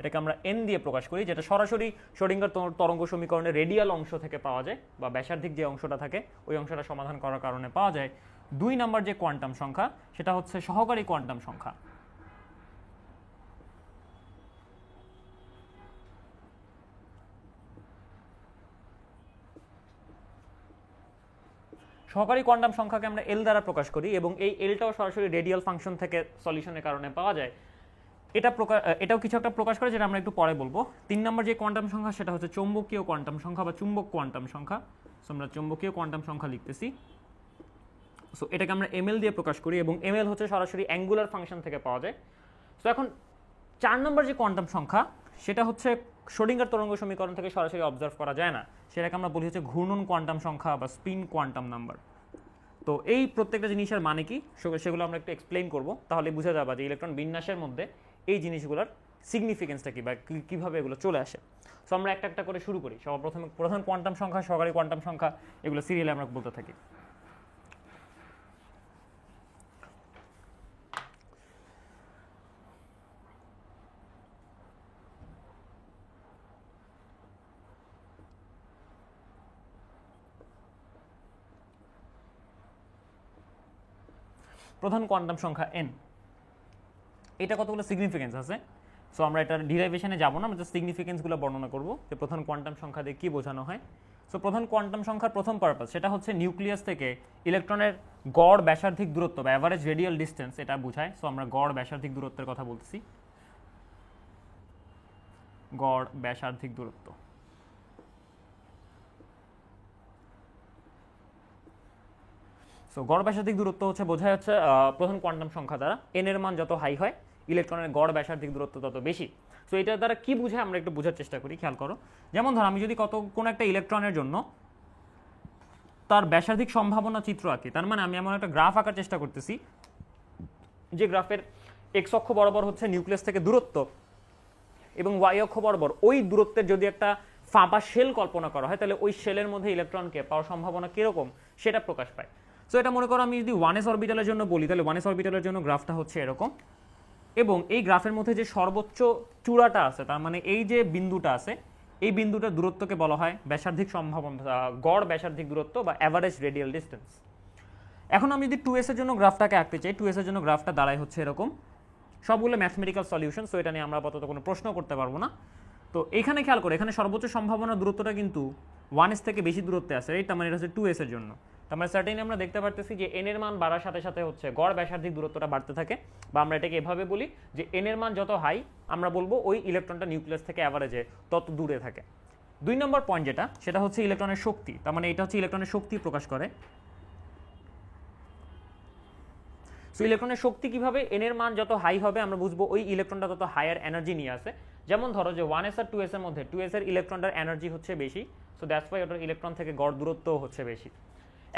এটাকে আমরা n দিয়ে প্রকাশ করি, যেটা সরাসরি শ্রোডিঙ্গার তরঙ্গ সমীকরণের রেডিয়াল অংশ থেকে পাওয়া যায় বা ব্যাসার্ধিক যে অংশটা থাকে ওই অংশটা সমাধান করার কারণে পাওয়া যায়। 2 নাম্বার যে কোয়ান্টাম সংখ্যা সেটা হচ্ছে সহকারী কোয়ান্টাম সংখ্যা। সহকারী কোয়ান্টাম সংখ্যাকে আমরা l দ্বারা প্রকাশ করি এবং এই lটাও সরাসরি রেডিয়াল ফাংশন থেকে সলিউশনের কারণে পাওয়া যায়। এটাও কিছু একটা প্রকাশ করে, যেটা আমরা একটু পরে বলবো। 3 নম্বর যে কোয়ান্টাম সংখ্যা সেটা হচ্ছে চৌম্বকীয় কোয়ান্টাম সংখ্যা বা চুম্বক কোয়ান্টাম সংখ্যা। সো আমরা চৌম্বকীয় কোয়ান্টাম সংখ্যা লিখতেছি। সো এটাকে আমরা ml দিয়ে প্রকাশ করি এবং ml হচ্ছে সরাসরি অ্যাঙ্গুলার ফাংশন থেকে পাওয়া যায়। সো এখন 4 নম্বর যে কোয়ান্টাম সংখ্যা সেটা হচ্ছে শ্রোডিঙ্গার তরঙ্গ সমীকরণ থেকে সরাসরি অবজার্ভ করা যায় না, সেটাকে আমরা বলি হচ্ছে ঘূর্ণন কোয়ান্টাম সংখ্যা বা স্পিন কোয়ান্টাম নাম্বার। তো এই প্রত্যেকটা জিনিসের মানে কি সেগুলো আমরা একটু এক্সপ্লেইন করব, তাহলে বুঝে যাবে যে ইলেকট্রন বিন্যাসের মধ্যে এই জিনিসগুলোর সিগনিফিকেন্সটা কি বা কীভাবে এগুলো চলে আসে। সো আমরা একটা একটা করে শুরু করি। সবার প্রথমে প্রধান কোয়ান্টাম সংখ্যা, সহকারী কোয়ান্টাম সংখ্যা, এগুলো সিরিয়ালে আমরা বলতে থাকি। প্রধান কোয়ান্টাম সংখ্যা n। এটা কতগুলো সিগনিফিকেন্স আছে, সো আমরা এটার ডিরাইভেশনে যাব না, আমরা জাস্ট সিগনিফিকেন্সগুলো বর্ণনা করব যে প্রধান কোয়ান্টাম সংখ্যা দিয়ে কী বোঝানো হয়। সো প্রধান কোয়ান্টাম সংখ্যার প্রথম পারপাস সেটা হচ্ছে নিউক্লিয়াস থেকে ইলেকট্রনের গড় ব্যাসার্ধিক দূরত্ব বা অ্যাভারেজ রেডিয়াল ডিস্টেন্স এটা বোঝায়। সো আমরা গড় ব্যাসার্ধিক দূরত্বের কথা বলতেছি, গড় ব্যাসার্ধিক দূরত্ব। সো গড় ব্যাসার্ধিক দূরত্ব হচ্ছে বোঝায় হচ্ছে প্রধান কোয়ান্টাম সংখ্যা দ্বারা n এর মান যত হাই হয় ইলেকট্রনের গড় ব্যাসার্ধিক দূরত্ব তত বেশি। সো এটা দ্বারা কি বোঝায় আমরা একটু বোঝার চেষ্টা করি, খেয়াল করো। যেমন ধর আমি যদি কোনো একটা ইলেকট্রনের জন্য তার ব্যাসার্ধিক সম্ভাবনা চিত্র আঁকি, তার মানে আমি এমন একটা গ্রাফ আঁকার চেষ্টা করতেছি যে গ্রাফের এক্স অক্ষ বরাবর হচ্ছে নিউক্লিয়াস থেকে দূরত্ব এবং ওয়াই অক্ষ বরাবর ওই দূরত্বের যদি একটা ফাঁপা শেল কল্পনা করা হয় তাহলে ওই শেলের মধ্যে ইলেকট্রনকে পাওয়ার সম্ভাবনা কিরকম সেটা প্রকাশ পায়। সো এটা মনে করো আমি যদি 1s অরবিটালের জন্য বলি তাহলে 1s অরবিটালের জন্য গ্রাফটা হচ্ছে এরকম, এবং এই গ্রাফের মধ্যে যে সর্বোচ্চ চূড়াটা আছে তার মানে এই যে বিন্দুটা আছে এই বিন্দুটার দূরত্বকে বলা হয় ব্যাসার্ধিক সম্ভাবনা, গড় ব্যাসার্ধিক দূরত্ব বা অ্যাভারেজ রেডিয়াল ডিস্টেন্স। এখন আমি যদি 2s এর জন্য গ্রাফটাকে আঁকতে চাই, 2s এর জন্য গ্রাফটা দাঁড়ায় হচ্ছে এরকম, সবগুলো ম্যাথমেটিক্যাল সলিউশন, সো এটা নিয়ে আমরা আপাতত কোনো প্রশ্ন করতে পারবো না। তো এখানে খেয়াল করে এখানে সর্বোচ্চ সম্ভাবনা দূরত্বটা কিন্তু 1s থেকে বেশি দূরত্বে আছে, তার মানে এটা হচ্ছে 2s এর জন্য। তার মানে সার্টেনলি আমরা দেখতে পারতেছি যে n এর মান বাড়ার সাথে সাথে হচ্ছে গড় ব্যাসার্ধিক দূরত্বটা বাড়তে থাকে, বা আমরা এটাকে এভাবে বলি যে n এর মান যত হাই আমরা বলবো ওই ইলেকট্রনটা নিউক্লিয়াস থেকে অ্যাভারেজে তত দূরে থাকে। 2 নম্বর পয়েন্ট যেটা সেটা হচ্ছে ইলেকট্রনের শক্তি, তার মানে এটা হচ্ছে ইলেকট্রনের শক্তি প্রকাশ করে। সো ইলেকট্রনের শক্তি কিভাবে, n এর মান যত হাই হবে আমরা বুঝবো ওই ইলেকট্রনটা তত হায়ার এনার্জি নিয়ে আসে। যেমন ধরো যে 1s আর 2s এর মধ্যে 2s এর ইলেকট্রনটার এনার্জি হচ্ছে বেশি, সো দ্যাটস ওয়াই ওটার ইলেকট্রন থেকে গড় দূরত্বও হচ্ছে বেশি।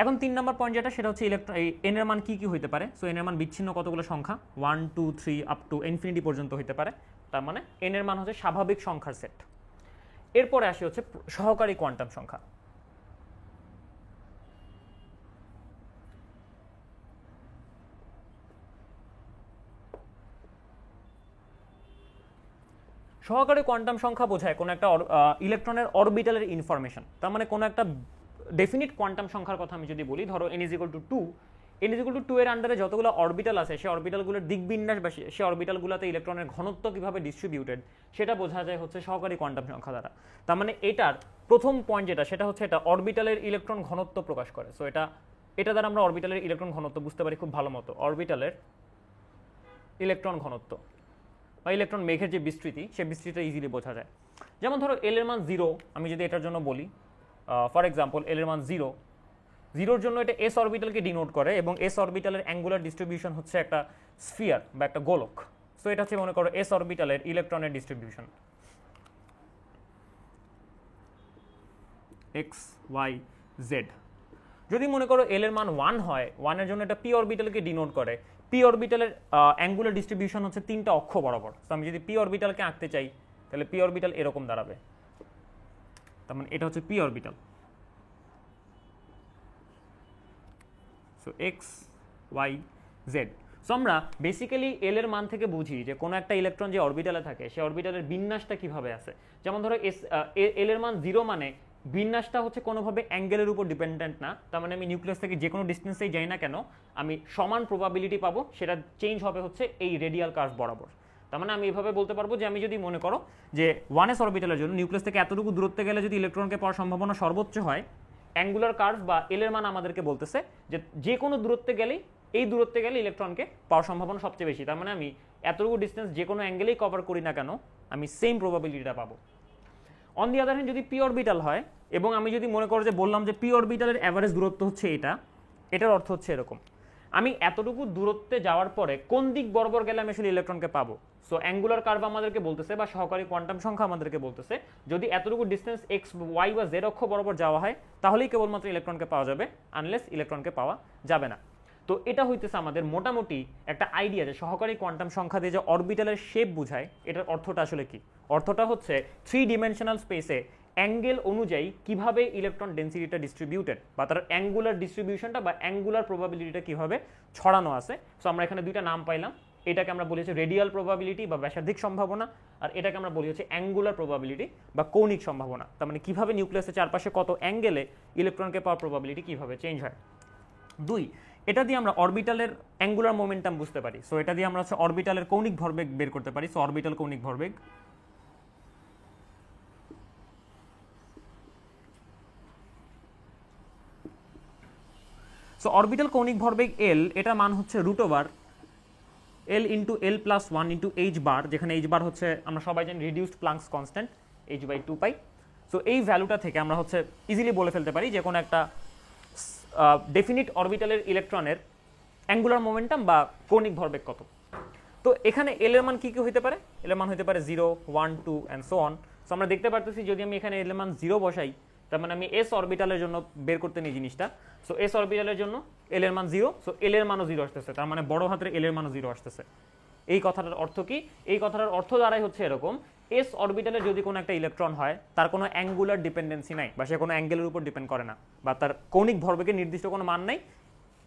এখন 3 নম্বর পয়েন্ট যেটা সেটা হচ্ছে n এর মান কি কি হইতে পারে। সো n এর মান বিচ্ছিন্ন কতগুলো সংখ্যা 1 2 3 আপ টু ইনফিনিটি পর্যন্ত হইতে পারে, তার মানে n এর মান হচ্ছে স্বাভাবিক সংখ্যার সেট। এরপরে আসে হচ্ছে সহকারী কোয়ান্টাম সংখ্যা। সহকারী কোয়ান্টাম সংখ্যা বোঝায় কোনো একটা ইলেকট্রনের অরবিটালের ইনফরমেশন, তার মানে কোনো একটা ডেফিনিট কোয়ান্টাম সংখ্যার কথা আমি যদি বলি, ধরো n = 2, n = 2 এর আন্ডারে যতগুলো অরবিটাল আছে সেই অরবিটালগুলোর দিকবিন্যাস বা সেই অরবিটালগুলোতে ইলেকট্রনের ঘনত্ব কিভাবে ডিস্ট্রিবিউটেড সেটা বোঝা যায় হচ্ছে সহকারী কোয়ান্টাম সংখ্যা দ্বারা। তার মানে এটার প্রথম পয়েন্ট যেটা সেটা হচ্ছে এটা অরবিটালের ইলেকট্রন ঘনত্ব প্রকাশ করে। সো এটা দ্বারা আমরা অরবিটালের ইলেকট্রন ঘনত্ব বুঝতে পারি খুব ভালো মতো, অরবিটালের ইলেকট্রন ঘনত্ব বা ইলেকট্রন মেঘের যে বিস্তৃতি সেই বিস্তৃতিটা ইজিলি বোঝা যায়। যেমন ধরো এল এর মান 0 আমি যদি এটার জন্য বলি, ফর এক্সাম্পল এল এর মান 0, 0-র জন্য এটা এস অরবিটালকে ডিনোট করে এবং এস অরবিটালের অ্যাঙ্গুলার ডিস্ট্রিবিউশন হচ্ছে একটা স্ফিয়ার বা একটা গোলক। সো এটা হচ্ছে মনে করো এস অরবিটালের ইলেকট্রনের ডিস্ট্রিবিউশন এক্স ওয়াই জেড। যদি মনে করো এল এর মান 1 হয়, 1 এর জন্য এটা পি অরবিটালকে ডিনোট করে, পি অরবিটালের অ্যাঙ্গুলার ডিস্ট্রিবিউশন হচ্ছে 3টা অক্ষ বরাবর। তো আমি যদি পি অরবিটালকে আঁকতে চাই তাহলে পি অরবিটাল এরকম দাঁড়াবে, তার মানে এটা হচ্ছে P orbital. So X Y Z. So আমরা বেসিক্যালি এল এর মান থেকে বুঝি যে কোনো একটা ইলেকট্রন যে অরবিটালে থাকে সেই অরবিটালের বিন্যাসটা কিভাবে আছে। যেমন ধরো এল এর মান 0 মানে বিন্যাসটা হচ্ছে কোনোভাবে অ্যাঙ্গেলের উপর ডিপেন্ডেন্ট না, তার মানে আমি নিউক্লিয়াস থেকে যে কোনো ডিস্টেন্সেই যাই না কেন আমি সমান প্রবাবিলিটি পাবো, সেটা চেঞ্জ হবে হচ্ছে এই রেডিয়াল কার্ভ বরাবর। তার মানে আমি এভাবে বলতে পারবো যে আমি যদি মনে করো যে 1s অরবিটালের জন্য নিউক্লিয়াস থেকে এতটুকু দূরত্বে গেলে যদি ইলেকট্রনকে পাওয়ার সম্ভাবনা সর্বোচ্চ হয়, অ্যাঙ্গুলার কার্ভ বা এল এর মান আমাদেরকে বলতেছে যে কোনো দূরত্বে গেলেই এই দূরত্বে গেলে ইলেকট্রনকে পাওয়ার সম্ভাবনা সবচেয়ে বেশি। তার মানে আমি এতটুকু ডিস্টেন্স যে কোনো অ্যাঙ্গেলেই কভার করি না কেন আমি সেম প্রবাবিলিটিটা পাবো। অন দি আদার হ্যান্ড যদি পি অরবিটাল হয় এবং আমি যদি মনে করো যে বললাম যে পি অরবিটালের অ্যাভারেজ দূরত্ব হচ্ছে এটার অর্থ হচ্ছে এরকম, আমি এতটুকু দূরত্বে যাওয়ার পরে কোন দিক বরাবর গেলে আমি আসলে ইলেকট্রনকে পাবো। সো অ্যাঙ্গুলার কার্ভ আমাদেরকে বলতেছে বা সহকারী কোয়ান্টাম সংখ্যা আমাদেরকে বলতেছে যদি এতটুকু ডিস্টেন্স এক্স ওয়াই বা জেড অক্ষ বরাবর যাওয়া হয় তাহলেই কেবলমাত্র ইলেকট্রনকে পাওয়া যাবে, আনলেস ইলেকট্রনকে পাওয়া যাবে না। তো এটা হইতেছে আমাদের মোটামুটি একটা আইডিয়া যে সহকারী কোয়ান্টাম সংখ্যা দিয়ে যে অরবিটালের শেপ বোঝায় এটার অর্থটা আসলে কি। অর্থটা হচ্ছে 3 ডিমেনশনাল স্পেসে অ্যাঙ্গেল অনুযায়ী কিভাবে ইলেকট্রন ডেন্সিটিটা ডিস্ট্রিবিউটেড বা তার অ্যাঙ্গুলার ডিস্ট্রিবিউশনটা বা অ্যাঙ্গুলার প্রবাবিলিটিটা কিভাবে ছড়ানো আছে। সো আমরা এখানে দুইটা নাম পাইলাম, এটাকে আমরা বলি হচ্ছে রেডিয়াল প্রবাবিলিটি বা ব্যাসার্ধিক সম্ভাবনা, আর এটাকে আমরা বলি হচ্ছে অ্যাঙ্গুলার প্রবাবিলিটি বা কৌণিক সম্ভাবনা। তার মানে কিভাবে নিউক্লিয়াসের চারপাশে কত অ্যাঙ্গেলে ইলেকট্রনকে পাওয়ার প্রবাবিলিটি কিভাবে চেঞ্জ হয়। 2 এটা দিয়ে আমরা অরবিটালের অ্যাঙ্গুলার মোমেন্টাম বুঝতে পারি। সো এটা দিয়ে আমরা হচ্ছে অরবিটালের কৌণিক ভরবেগ বের করতে পারি। সো অরবিটাল কৌণিক ভরবেগ, সো অরবিটাল কৌণিক ভরবেগ এল, এটা মান হচ্ছে root over L into L plus one into H bar, যেখানে এইচ বার হচ্ছে আমরা সবাই জানি reduced Planck's constant H by 2 pi. So এই ভ্যালুটা থেকে আমরা হচ্ছে ইজিলি বলে ফেলতে পারি যে কোনো একটা ডেফিনিট অরবিটালের ইলেকট্রনের অ্যাঙ্গুলার মোমেন্টাম বা কৌণিক ভরবেগ কত। তো এখানে এল এর মান কি কি হতে পারে? এল এর মান হতে পারে 0, 1, 2 অ্যান্ড সো অন। সো আমরা দেখতে পারতেছি যদি আমি এখানে এল এর মান 0 বসাই, তার মানে আমি এস অরবিটালের জন্য বের করতে নিই জিনিসটা। সো এস অরবিটালের জন্য এল এর মান 0, সো এল এর মানও 0 আসতেছে, তার মানে বড় হাতের এল এর মানও 0 আসতেছে। এই কথাটার অর্থ কি? এই কথাটার অর্থ দ্বারাই হচ্ছে এরকম, এস অরবিটালে যদি কোনো একটা ইলেকট্রন হয় তার কোনো অ্যাঙ্গুলার ডিপেন্ডেন্সি নাই, বা সে কোনো অ্যাঙ্গেলের উপর ডিপেন্ড করে না, বা তার কৌণিক ভরবেগের নির্দিষ্ট কোনো মান নাই।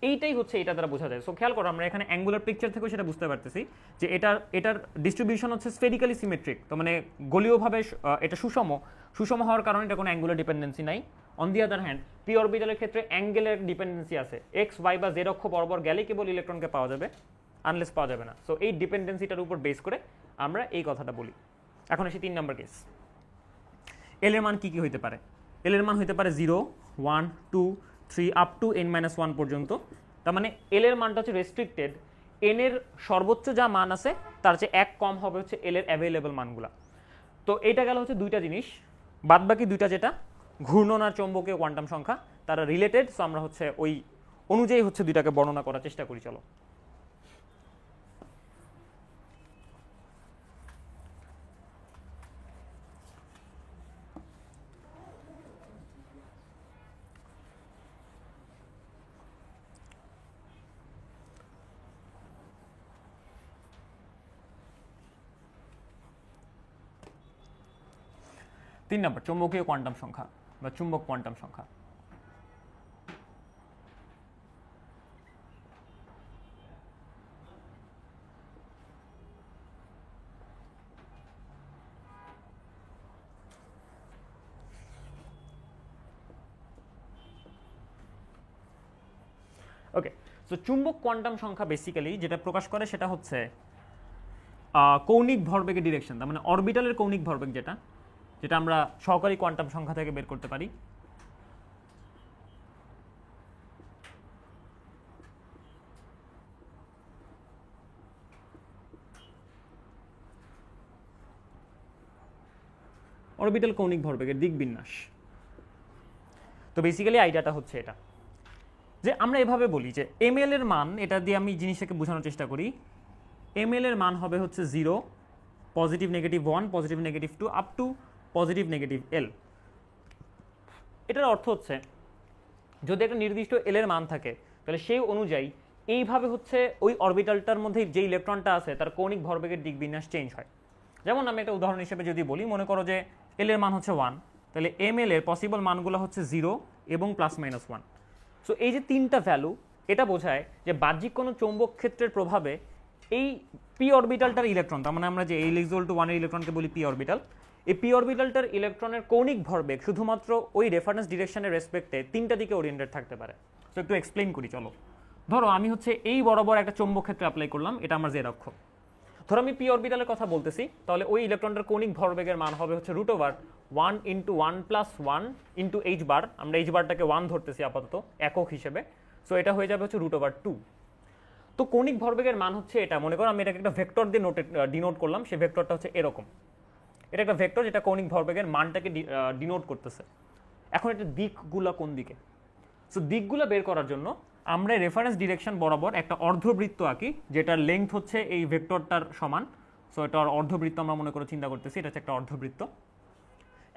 এইটাই হচ্ছে এটা দ্বারা বোঝা যায়। সো খেয়াল করো, আমরা এখানে অ্যাঙ্গুলার পিকচার থেকেও সেটা বুঝতে পারতেছি যে এটার ডিস্ট্রিবিউশন হচ্ছে স্ফেরিক্যালি সিমেট্রিক, তো মানে গলীয়ভাবে এটা সুষম হওয়ার কারণে এটা কোনো অ্যাঙ্গুলার ডিপেন্ডেন্সি নাই। On the other hand P অরবিটালের ক্ষেত্রে অ্যাঙ্গেলের ডিপেন্ডেন্সি আছে, এক্স ওয়াই বা জেড অক্ষ বরাবর গেলেই কেবল ইলেকট্রনকে পাওয়া যাবে, আনলেস পাওয়া যাবে না। সো এই ডিপেন্ডেন্সিটার উপর বেস করে আমরা এই কথাটা বলি। এখন আসি 3 নম্বর কেস। এল এর মান কি কি হইতে পারে? এল এর মান হইতে পারে 0, 1, 2, 3 আপ টু n-1 পর্যন্ত। তার মানে এল এর মানটা হচ্ছে রেস্ট্রিক্টেড, এন এর সর্বোচ্চ যা মান আছে তার চেয়ে 1 কম হবে হচ্ছে এল এর অ্যাভেলেবল মানগুলা। তো এইটা গেল হচ্ছে দুইটা জিনিস, বাদ বাকি দুইটা যেটা ঘূর্ণন আর চৌম্বকীয় কোয়ান্টাম সংখ্যা তারা রিলেটেড। সো আমরা হচ্ছে ওই অনুযায়ী হচ্ছে দুইটাকে বর্ণনা করার চেষ্টা করি। চলো, তিন নম্বর চৌম্বকীয় কোয়ান্টাম সংখ্যা বা চুম্বক কোয়ান্টাম সংখ্যা। ওকে, সো চুম্বক কোয়ান্টাম সংখ্যা বেসিক্যালি যেটা প্রকাশ করে সেটা হচ্ছে কৌণিক ভরবেগের ডিরেকশন, তার মানে অরবিটালের কৌণিক ভরবেগ যেটা যেটা আমরা সহকারী কোয়ান্টাম সংখ্যা থেকে বের করতে পারি। অরবিটাল কৌণিক ভরবেগের দিক বিন্যাস। তো বেসিক্যালি আইডিয়াটা হচ্ছে এটা যে আমরা এভাবে বলি যে এম এল এর মান, এটা দিয়ে আমি জিনিসটাকে বোঝানোর চেষ্টা করি। এম এল এর মান হবে হচ্ছে 0, positive negative 1, positive negative 2 up to positive negative L. এটার অর্থ হচ্ছে যদি একটা নির্দিষ্ট এল এর মান থাকে তাহলে সেই অনুযায়ী এইভাবে হচ্ছে ওই অরবিটালটার মধ্যে যে ইলেকট্রনটা আছে তার কৌণিক ভরবেগের দিক বিন্যাস চেঞ্জ হয়। যেমন আমি একটা উদাহরণ হিসেবে যদি বলি, মনে করো যে এল এর মান হচ্ছে 1, তাহলে এম এল এর পসিবল মানগুলো হচ্ছে 0 এবং +-1। সো এই যে তিনটা ভ্যালু, এটা বোঝায় যে বাহ্যিক কোনো চৌম্বক ক্ষেত্রের প্রভাবে এই পি অরবিটালটার ইলেকট্রন, তার মানে আমরা যে L = 1 এর ইলেকট্রনকে বলি পি অরবিটাল, এই পি অরবিটালটার ইলেকট্রনের কৌণিক ভরবেগ শুধুমাত্র ওই রেফারেন্স ডিরেকশনের রেসপেক্টে তিনটা দিকে ওরিয়েন্টেড থাকতে পারে। সো একটু এক্সপ্লেইন করি। চলো, ধরো আমি হচ্ছে এই বরাবর একটা চৌম্বক ক্ষেত্রে অ্যাপ্লাই করলাম, এটা আমার জেড অক্ষ। ধরো আমি পি অরবিটালের কথা বলতেছি, তাহলে ওই ইলেকট্রনটার কৌণিক ভরবেগের মান হবে হচ্ছে √1 × 1 + 1 × h বার। আমরা h বারটাকে 1 ধরতেছি আপাতত একক হিসেবে। সো এটা হয়ে যাবে হচ্ছে √2। তো কৌণিক ভরবেগের মান হচ্ছে এটা, মনে করো আমি এটাকে একটা ভেক্টর দিয়ে ডিনোট করলাম, সেই ভেক্টরটা হচ্ছে এরকম। এটা একটা ভেক্টর যেটা কৌণিক ভরবেগের মানটাকে ডিনোট করতেছে। এখন এটা দিকগুলো কোন দিকে? সো দিকগুলো বের করার জন্য আমরা রেফারেন্স ডিরেকশন বরাবর একটা অর্ধবৃত্ত আঁকি, যেটার লেংথ হচ্ছে এই ভেক্টরটার সমান। সো এটা অর্ধবৃত্ত আমরা মনে করে চিন্তা করতেছি, এটা হচ্ছে একটা অর্ধবৃত্ত।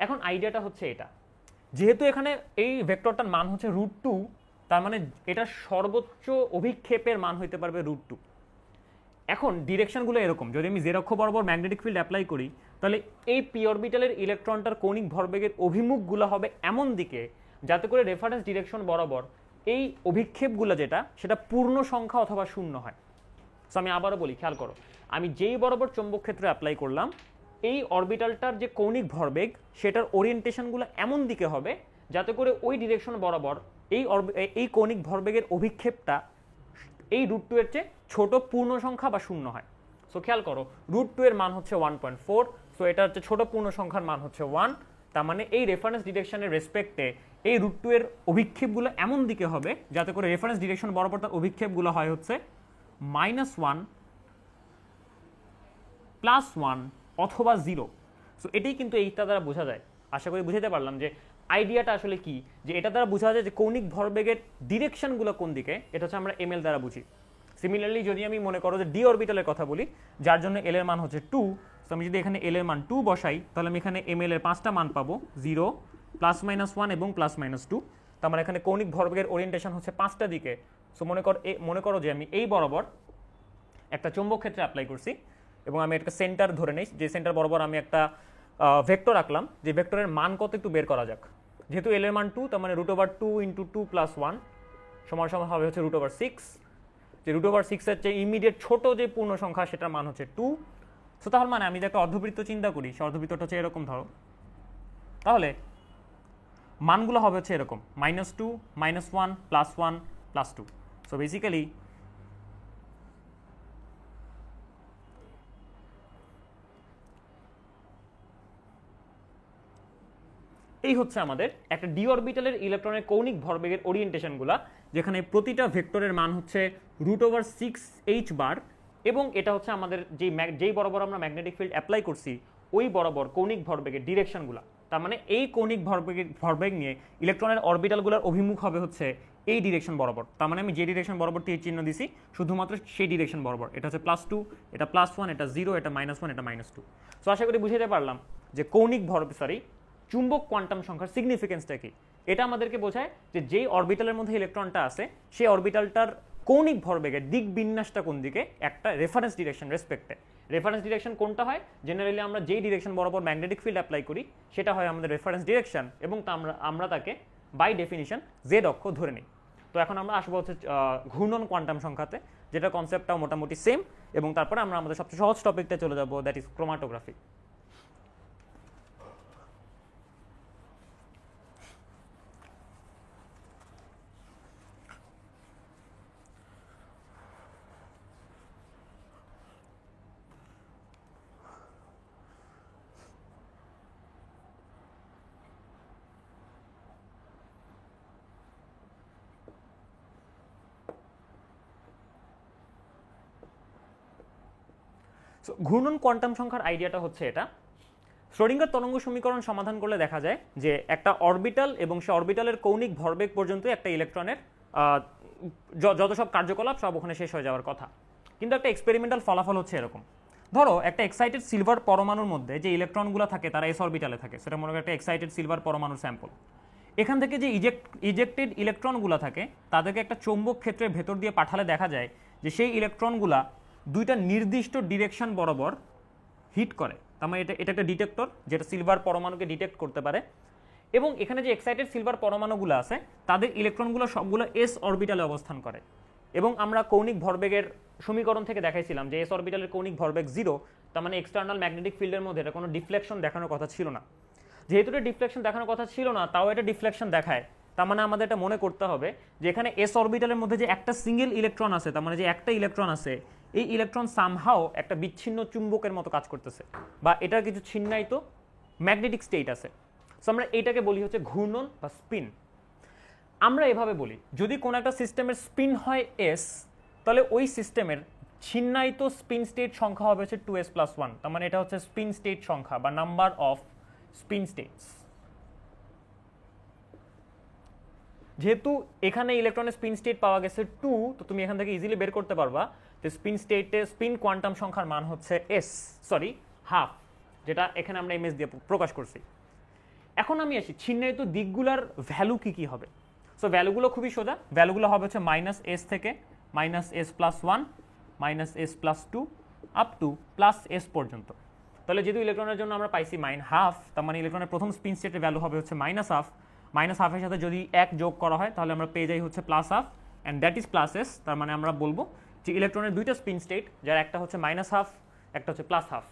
এখন আইডিয়াটা হচ্ছে এটা, যেহেতু এখানে এই ভেক্টরটার মান হচ্ছে √2, তার মানে এটা সর্বোচ্চ অভিক্ষেপের মান হইতে পারবে √2। এখন ডিরেকশনগুলো এরকম, যদি আমি জেড অক্ষ বরাবর ম্যাগনেটিক ফিল্ড অ্যাপ্লাই করি, তাহলে এই পি অরবিটালের ইলেকট্রনটার কৌণিক ভরবেগের অভিমুখগুলো হবে এমন দিকে যাতে করে রেফারেন্স ডিরেকশন বরাবর এই অভিক্ষেপগুলো যেটা সেটা পূর্ণ সংখ্যা অথবা শূন্য হয়। সো আমি আবারও বলি, খেয়াল করো, আমি যেই বরাবর চৌম্বক ক্ষেত্রে অ্যাপ্লাই করলাম, এই অরবিটালটার যে কৌণিক ভরবেগ সেটার ওরিয়েন্টেশনগুলো এমন দিকে হবে যাতে করে ওই ডিরেকশন বরাবর এই কৌণিক ভরবেগের অভিক্ষেপটা এই √2 এর চেয়ে ছোট পূর্ণ সংখ্যা বা শূন্য হয়। সো খেয়াল করো √2 এর মান হচ্ছে 1.4, সো এটা হচ্ছে ছোট পূর্ণ সংখ্যার মান হচ্ছে 1, তার মানে এই রেফারেন্স ডিরেকশনের রেসপেক্টে এই √2 এর অভিক্ষেপগুলো এমন দিকে হবে যাতে করে রেফারেন্স ডিরেকশন বরাবর তার অভিক্ষেপগুলো হয় হচ্ছে -1 +1 অথবা 0। সো এটাই কিন্তু এইটা দ্বারা বোঝা যায়। আশা করি বুঝাতে পারলাম যে আইডিয়াটা আসলে কি, যে এটা দ্বারা বোঝা যায় যে কৌণিক ভরবেগের ডিরেকশনগুলো কোন দিকে, এটা হচ্ছে আমরা ml দ্বারা বুঝি। সিমিলারলি যদি আমি মনে করো যে ডি অরবিটালের কথা বলি, যার জন্য এল এর মান হচ্ছে 2, তো আমি যদি এখানে এল এর মান 2 বসাই, তাহলে আমি এখানে ml এর 5টা মান পাবো, 0, +-1 এবং +-2। তো আমার এখানে কৌণিক ভরবেগের ওরিয়েন্টেশন হচ্ছে 5টা দিকে। সো মনে করো যে আমি এই বরাবর একটা চৌম্বক ক্ষেত্রে অ্যাপ্লাই করছি এবং আমি একটা সেন্টার ধরে নেই, যে সেন্টার বরাবর আমি একটা ভেক্টর রাখলাম, যে ভেক্টরের মান কত একটু বের করা যাক। যেহেতু এল এর মান 2, তার মানে √2 × 2 + 1 সমান হবে হচ্ছে √6, যে √6 এর চেয়ে ইমিডিয়েট ছোট যে পূর্ণ সংখ্যা সেটার মান হচ্ছে 2। সো তাহলে মানে আমি যে একটা অর্ধবৃত্ত চিন্তা করি, সে অর্ধবৃত্তটা হচ্ছে এরকম ধরো, তাহলে মানগুলো হবে হচ্ছে এরকম -2, -1, +1, +2। সো বেসিক্যালি এই হচ্ছে আমাদের একটা ডি অরবিটালের ইলেকট্রনের কৌণিক ভরবেগের ওরিয়েন্টেশনগুলো, যেখানে প্রতিটা ভেক্টরের মান হচ্ছে √6h বার, এবং এটা হচ্ছে আমাদের যেই বরাবর আমরা ম্যাগনেটিক ফিল্ড অ্যাপ্লাই করছি ওই বরাবর কৌণিক ভরবেগের ডিরেকশনগুলো। তার মানে এই কৌণিক ভরবেগ নিয়ে ইলেকট্রনের অরবিটালগুলোর অভিমুখ হবে হচ্ছে এই ডিরেকশন বরাবর। তার মানে আমি যে ডিরেকশন বরাবর তীর চিহ্ন দিছি শুধুমাত্র সেই ডিরেকশন বরাবর। এটা হচ্ছে +2, এটা +1, এটা 0, এটা -1, এটা -2। সো আশা করি বুঝাতে পারলাম যে কৌণিক চুম্বক কোয়ান্টাম সংখ্যার সিগনিফিকেন্সটা কি। এটা আমাদেরকে বোঝায় যে যেই অরবিটালের মধ্যে ইলেকট্রনটা আছে সেই অরবিটালটার কৌণিক ভরবেগের দিক বিন্যাসটা কোন দিকে, একটা রেফারেন্স ডিরেকশন রেসপেক্টে। রেফারেন্স ডিরেকশন কোনটা হয়, জেনারেলি আমরা যেই ডিরেকশন বরাবর ম্যাগনেটিক ফিল্ড অ্যাপ্লাই করি সেটা হয় আমাদের রেফারেন্স ডিরেকশন, এবং আমরা তাকে বাই ডেফিনিশন জেড অক্ষ ধরে নিই। তো এখন আমরা আসবো হচ্ছে ঘূর্ণন কোয়ান্টাম সংখ্যাতে, যেটা কনসেপ্টটাও মোটামুটি সেম, এবং তারপরে আমরা আমাদের সবচেয়ে সহজ টপিকটা চলে যাবো, দ্যাট ইজ ক্রোমাটোগ্রাফি। সো ঘূর্ণন কোয়ান্টাম সংখ্যার আইডিয়াটা হচ্ছে এটা। শ্রোডিঙ্গার তরঙ্গ সমীকরণ সমাধান করলে দেখা যায় যে একটা অরবিটাল এবং সে অরবিটালের কৌণিক ভরবেগ পর্যন্ত একটা ইলেকট্রনের যত সব কার্যকলাপ সব ওখানে শেষ হয়ে যাওয়ার কথা। কিন্তু একটা এক্সপেরিমেন্টাল ফলাফল হচ্ছে এরকম, ধরো একটা এক্সাইটেড সিলভার পরমাণুর মধ্যে যে ইলেকট্রনগুলো থাকে তারা এস অরবিটালে থাকে, সেটা মনে করি একটা এক্সাইটেড সিলভার পরমাণুর স্যাম্পল। এখান থেকে যে ইজেক্টেড ইলেকট্রনগুলো থাকে তাদেরকে একটা চৌম্বক ক্ষেত্রের ভেতর দিয়ে পাঠালে দেখা যায় যে সেই ইলেকট্রনগুলা দুইটা নির্দিষ্ট ডিরেকশন বরাবর হিট করে। তার মানে এটা একটা ডিটেক্টর যেটা সিলভার পরমাণুকে ডিটেক্ট করতে পারে, এবং এখানে যে এক্সাইটেড সিলভার পরমাণুগুলো আছে তাদের ইলেকট্রনগুলো সবগুলো এস অরবিটালে অবস্থান করে। এবং আমরা কৌণিক ভরবেগের সমীকরণ থেকে দেখাইছিলাম যে এস অরবিটালের কৌণিক ভরবেগ 0, তার মানে এক্সটার্নাল ম্যাগনেটিক ফিল্ডের মধ্যে এটা কোনো ডিফ্লেকশন দেখানোর কথা ছিল না। যেহেতু এটা ডিফ্লেকশন দেখানোর কথা ছিল না, তাও এটা ডিফ্লেকশন দেখায়, তার মানে আমাদের এটা মনে করতে হবে যে এখানে এস অরবিটালের মধ্যে যে একটা সিঙ্গেল ইলেকট্রন আছে, তার মানে যে একটা ইলেকট্রন আছে, এই ইলেকট্রন সামহাও একটা বিচ্ছিন্ন চুম্বকের মতো কাজ করতেছে, বা এটার কিছু ছিন্নায়িত ম্যাগনেটিক স্টেট আছে। সো আমরা এটাকে বলি হচ্ছে ঘূর্ণন বা স্পিন। আমরা এভাবে বলি, যদি কোনো একটা সিস্টেমের স্পিন হয় এস, তাহলে ওই সিস্টেমের ছিন্নায়িত স্পিন স্টেট সংখ্যা হবে হচ্ছে 2s+1। তার মানে এটা হচ্ছে স্পিন স্টেট সংখ্যা বা নাম্বার অফ স্পিন স্টেটস। যেহেতু এখানে ইলেকট্রনের স্পিন স্টেট পাওয়া গেছে 2, তো তুমি এখান থেকে ইজিলি বের করতে পারবা যে স্পিন স্টেটে স্পিন কোয়ান্টাম সংখ্যার মান হচ্ছে ½ যেটা এখানে আমরা ms দিয়ে প্রকাশ করছি। এখন আমি আসি ছিন্নায়িত দিকগুলোর ভ্যালু কি কি হবে। সো ভ্যালুগুলো খুবই সোজা, ভ্যালুগুলো হবে হচ্ছে -s থেকে -s+1, -s+2 up to +s পর্যন্ত। তাহলে যেহেতু ইলেকট্রনের জন্য আমরা পাইছি ½ তার মানে ইলেকট্রনের প্রথম স্পিন স্টেটের ভ্যালু হবে হচ্ছে -½ -½ এর সাথে যদি 1 যোগ করা হয় তাহলে আমরা পেয়ে যাই হচ্ছে +½ অ্যান্ড দ্যাট ইজ +s। তার মানে আমরা বলবো যে ইলেকট্রনের দুইটা স্পিন স্টেট, যার একটা হচ্ছে -½ একটা হচ্ছে +½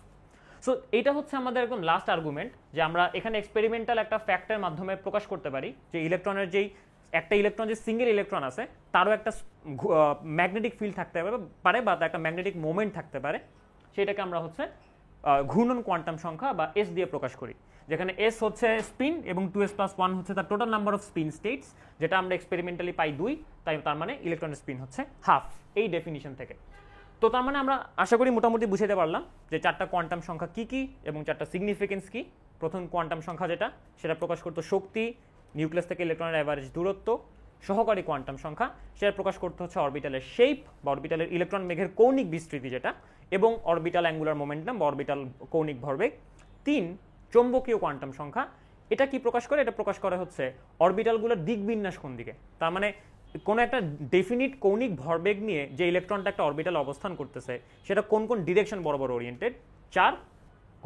সো এটা হচ্ছে আমাদের একদম লাস্ট আর্গুমেন্ট, যে আমরা এখানে এক্সপেরিমেন্টাল একটা ফ্যাক্টের মাধ্যমে প্রকাশ করতে পারি যে ইলেকট্রনের যেই একটা ইলেকট্রন যে সিঙ্গেল ইলেকট্রন আছে তারও একটা ম্যাগনেটিক ফিল্ড থাকতে পারে বা তার একটা ম্যাগনেটিক মোমেন্ট থাকতে পারে, সেটাকে আমরা হচ্ছে ঘূর্ণন কোয়ান্টাম সংখ্যা বা এস দিয়ে প্রকাশ করি, যেখানে এস হচ্ছে স্পিন এবং 2s+1 হচ্ছে তার total number off spin states, যেটা আমরা এক্সপেরিমেন্টালি পাই 2, তাই তার মানে ইলেকট্রনের স্পিন হচ্ছে হাফ এই ডেফিনিশন থেকে। তো তার মানে আমরা আশা করি মোটামুটি বুঝাতে পারলাম যে চারটা কোয়ান্টাম সংখ্যা কি কি এবং চারটা সিগনিফিকেন্স কি। প্রথম কোয়ান্টাম সংখ্যা যেটা, সেটা প্রকাশ করতো শক্তি, নিউক্লিয়াস থেকে ইলেকট্রনের অ্যাভারেজ দূরত্ব। সহকারী কোয়ান্টাম সংখ্যা, সেটা প্রকাশ করতে হচ্ছে অরবিটালের শেপ বা অরবিটালের ইলেকট্রন মেঘের কৌণিক বিস্তৃতি যেটা, এবং অরবিটাল অ্যাঙ্গুলার মোমেন্টাম বা অরবিটাল কৌণিক ভরবেগ। 3 চৌম্বকীয় কোয়ান্টাম সংখ্যা, এটা কি প্রকাশ করে? এটা প্রকাশ করে হচ্ছে অরবিটালগুলোর দিক বিন্যাস কোন দিকে। তার মানে কোনো একটা ডেফিনিট কৌণিক ভরবেগ নিয়ে যে ইলেকট্রনটা একটা অরবিটাল অবস্থান করতেছে সেটা কোন কোন ডিরেকশন বরাবর ওরিয়েন্টেড। 4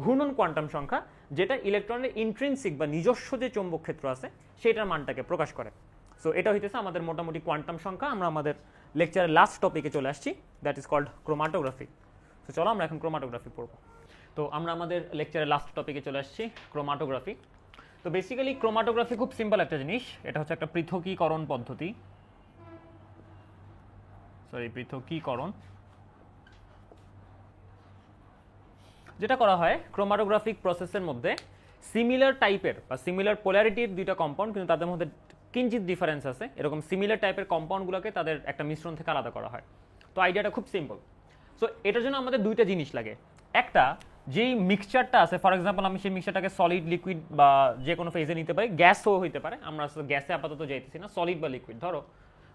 ঘূর্ণন কোয়ান্টাম সংখ্যা, যেটা ইলেকট্রনের ইন্ট্রিনসিক বা নিজস্ব যে চৌম্বক ক্ষেত্র আছে সেটার মানটাকে প্রকাশ করে। সো এটা হইতেছে আমাদের মোটামুটি কোয়ান্টাম সংখ্যা। আমরা আমাদের লেকচারের লাস্ট টপিকে চলে আসছি, দ্যাট ইজ কল্ড ক্রোমাটোগ্রাফি। তো চলো আমরা এখন ক্রোমাটোগ্রাফি পড়ব। তো আমরা আমাদের লেকচারের লাস্ট টপিকে চলে আসছি, ক্রোমাটোগ্রাফি। তো বেসিক্যালি ক্রোমাটোগ্রাফি খুব সিম্পল একটা জিনিস, এটা হচ্ছে একটা পৃথকীকরণ পদ্ধতি, পৃথকীকরণ, যেটা করা হয় ক্রোমাটোগ্রাফিক প্রসেসের মধ্যে সিমিলার টাইপের বা সিমিলার পোলারিটির দুইটা কম্পাউন্ড, কিন্তু তাদের মধ্যে কিঞ্চিত ডিফারেন্স আছে, এরকম সিমিলার টাইপের কম্পাউন্ডগুলোকে তাদের একটা মিশ্রণ থেকে আলাদা করা হয়। তো আইডিয়াটা খুব সিম্পল। সো এটার জন্য আমাদের দুইটা জিনিস লাগে। একটা, যেই মিক্সচারটা আছে, ফর এক্সাম্পল আমি সেই মিক্সচারটাকে সলিড, লিকুইড বা যে কোনো ফেজে নিতে পারি, গ্যাসও হইতে পারে, আমরা গ্যাসে আপাতত যাইতেছি না, সলিড বা লিকুইড। ধরো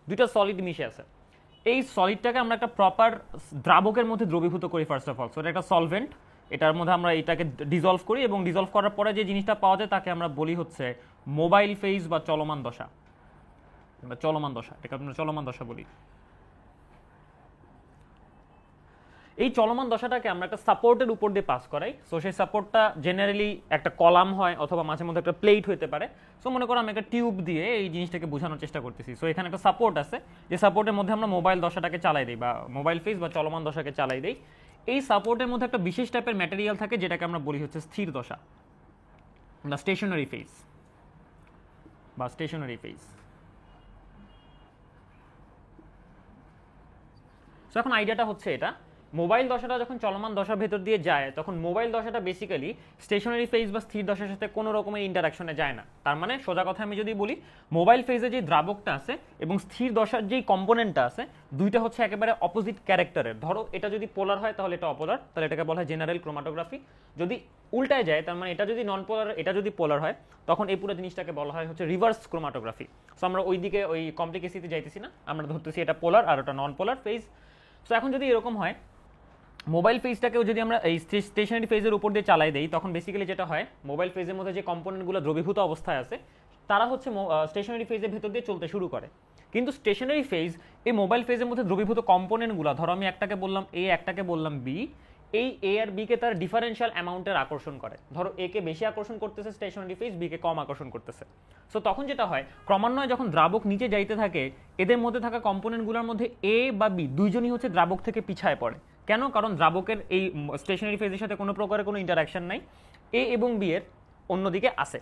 দুইটা সলিড মিশে আছে, এই সলিডটাকে আমরা একটা প্রপার দ্রাবকের মধ্যে দ্রবীভূত করি ফার্স্ট অফ অল। সো এটা একটা সলভেন্ট, এটার মধ্যে আমরা এটাকে ডিজলভ করি এবং ডিজলভ করার পরে যে জিনিসটা পাওয়া যায় তাকে আমরা বলি হচ্ছে মোবাইল ফেজ বা চলমান দশা, এটাকে আমরা চলমান দশা বলি। এই চলমান দশাটাকে আমরা একটা সাপোর্টের উপর দিয়ে পাস করাই। সো সেই সাপোর্টটা জেনারেলি একটা কলাম হয় অথবা মাঝে মধ্যে একটা প্লেট হতে পারে। সো মনে করো আমি একটা টিউব দিয়ে এই জিনিসটাকে বোঝানোর চেষ্টা করতেছি। সো এখানে একটা সাপোর্ট আছে, যে সাপোর্টের মধ্যে আমরা মোবাইল দশাটাকে চালাই দিই বা মোবাইল ফেজ বা চলমান দশাকে চালাই দিই। এই সাপোর্টের মধ্যে একটা বিশেষ টাইপের ম্যাটেরিয়াল থাকে যেটাকে আমরা বলি হচ্ছে স্থির দশা বা স্টেশনারি ফেজ। সো এখন আইডিয়াটা হচ্ছে এটা, মোবাইল দশাটা যখন চলমান দশার ভেতর দিয়ে যায় তখন মোবাইল দশাটা বেসিক্যালি স্টেশনারি ফেজ বা স্থির দশার সাথে কোনো রকমের ইন্টারাকশনে যায় না। তার মানে সোজা কথা আমি যদি বলি, মোবাইল ফেজে যে দ্রাবকটা আছে এবং স্থির দশার যেই কম্পোনেন্টটা আছে, দুইটা হচ্ছে একেবারে অপোজিট ক্যারেক্টারের। ধরো এটা যদি পোলার হয় তাহলে এটা অপোলার, তাহলে এটাকে বলা হয় জেনারেল ক্রোমাটোগ্রাফি। যদি উল্টায় যায়, তার মানে এটা যদি নন পোলার, এটা যদি পোলার হয়, তখন এই পুরো জিনিসটাকে বলা হয় হচ্ছে রিভার্স ক্রোমাটোগ্রাফি। সো আমরা ওইদিকে ওই কমপ্লিকেসিতে যাইতেছি না, আমরা ধরতেছি এটা পোলার আর ওটা নন পোলার ফেজ। সো এখন যদি এরকম হয়, মোবাইল ফেজটাকেও যদি আমরা এই স্টেশনারি ফেজের উপর দিয়ে চালাই দেই, তখন বেসিক্যালি যেটা হয়, মোবাইল ফেজের মধ্যে যে কম্পোনেন্টগুলো দ্রবীভূত অবস্থায় আছে তারা হচ্ছে স্টেশনারি ফেজের ভেতর দিয়ে চলতে শুরু করে। কিন্তু স্টেশনারি ফেজ এই মোবাইল ফেজের মধ্যে দ্রবীভূত কম্পোনেন্টগুলো, ধরো আমি একটাকে বললাম এ, একটাকে বললাম বি, এই এ আর বি কে তার ডিফারেন্সিয়াল অ্যামাউন্টের আকর্ষণ করে। ধরো এ কে বেশি আকর্ষণ করতেছে স্টেশনারি ফেজ, বি কে কম আকর্ষণ করতেছে। সো তখন যেটা হয়, ক্রমান্বয়ে যখন দ্রাবক নিচে যাইতে থাকে, এদের মধ্যে থাকা কম্পোনেন্টগুলোর মধ্যে এ বা বি দুইজনই হচ্ছে দ্রাবক থেকে পিছায় পড়ে। কেন? কারণ দ্রাবকের এই স্টেশনারি ফেজের সাথে কোনো প্রকারের কোনো ইন্টারাকশন নাই, এ এবং বি এর অন্যদিকে আছে।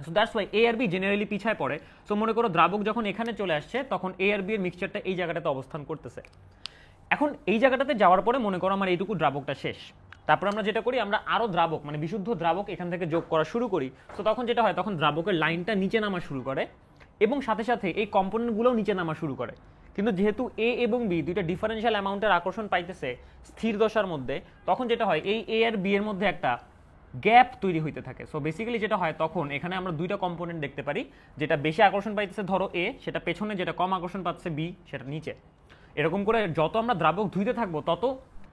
সো দ্যাটস ওয়াই এ আর বি জেনারেলি পিছায় পড়ে। সো মনে করো দ্রাবক যখন এখানে চলে আসছে, তখন এ আর বি এর মিক্সচারটা এই জায়গাটাতে অবস্থান করতেছে। এখন এই জায়গাটাতে যাওয়ার পরে মনে করো আমার এইটুকু দ্রাবকটা শেষ, তারপর আমরা যেটা করি, আমরা আরো দ্রাবক মানে বিশুদ্ধ দ্রাবক এখান থেকে যোগ করা শুরু করি। তো তখন যেটা হয়, তখন দ্রাবকের লাইনটা নিচে নামা শুরু করে এবং সাথে সাথে এই কম্পোনেন্টগুলোও নিচে নামা শুরু করে। কিন্তু যেহেতু এ এবং বি দুইটা ডিফারেন্সিয়াল অ্যামাউন্টের আকর্ষণ পাইতেছে স্থির দশার মধ্যে, তখন যেটা হয়, এই এ আর বি এর মধ্যে একটা গ্যাপ তৈরি হইতে থাকে। সো বেসিক্যালি যেটা হয়, তখন এখানে আমরা দুইটা কম্পোনেন্ট দেখতে পারি, যেটা বেশি আকর্ষণ পাইতেছে ধরো এ, সেটা পেছনে, যেটা কম আকর্ষণ পাচ্ছে বি, সেটা নিচে। এরকম করে যত আমরা দ্রাবক ধুইতে থাকবো, তত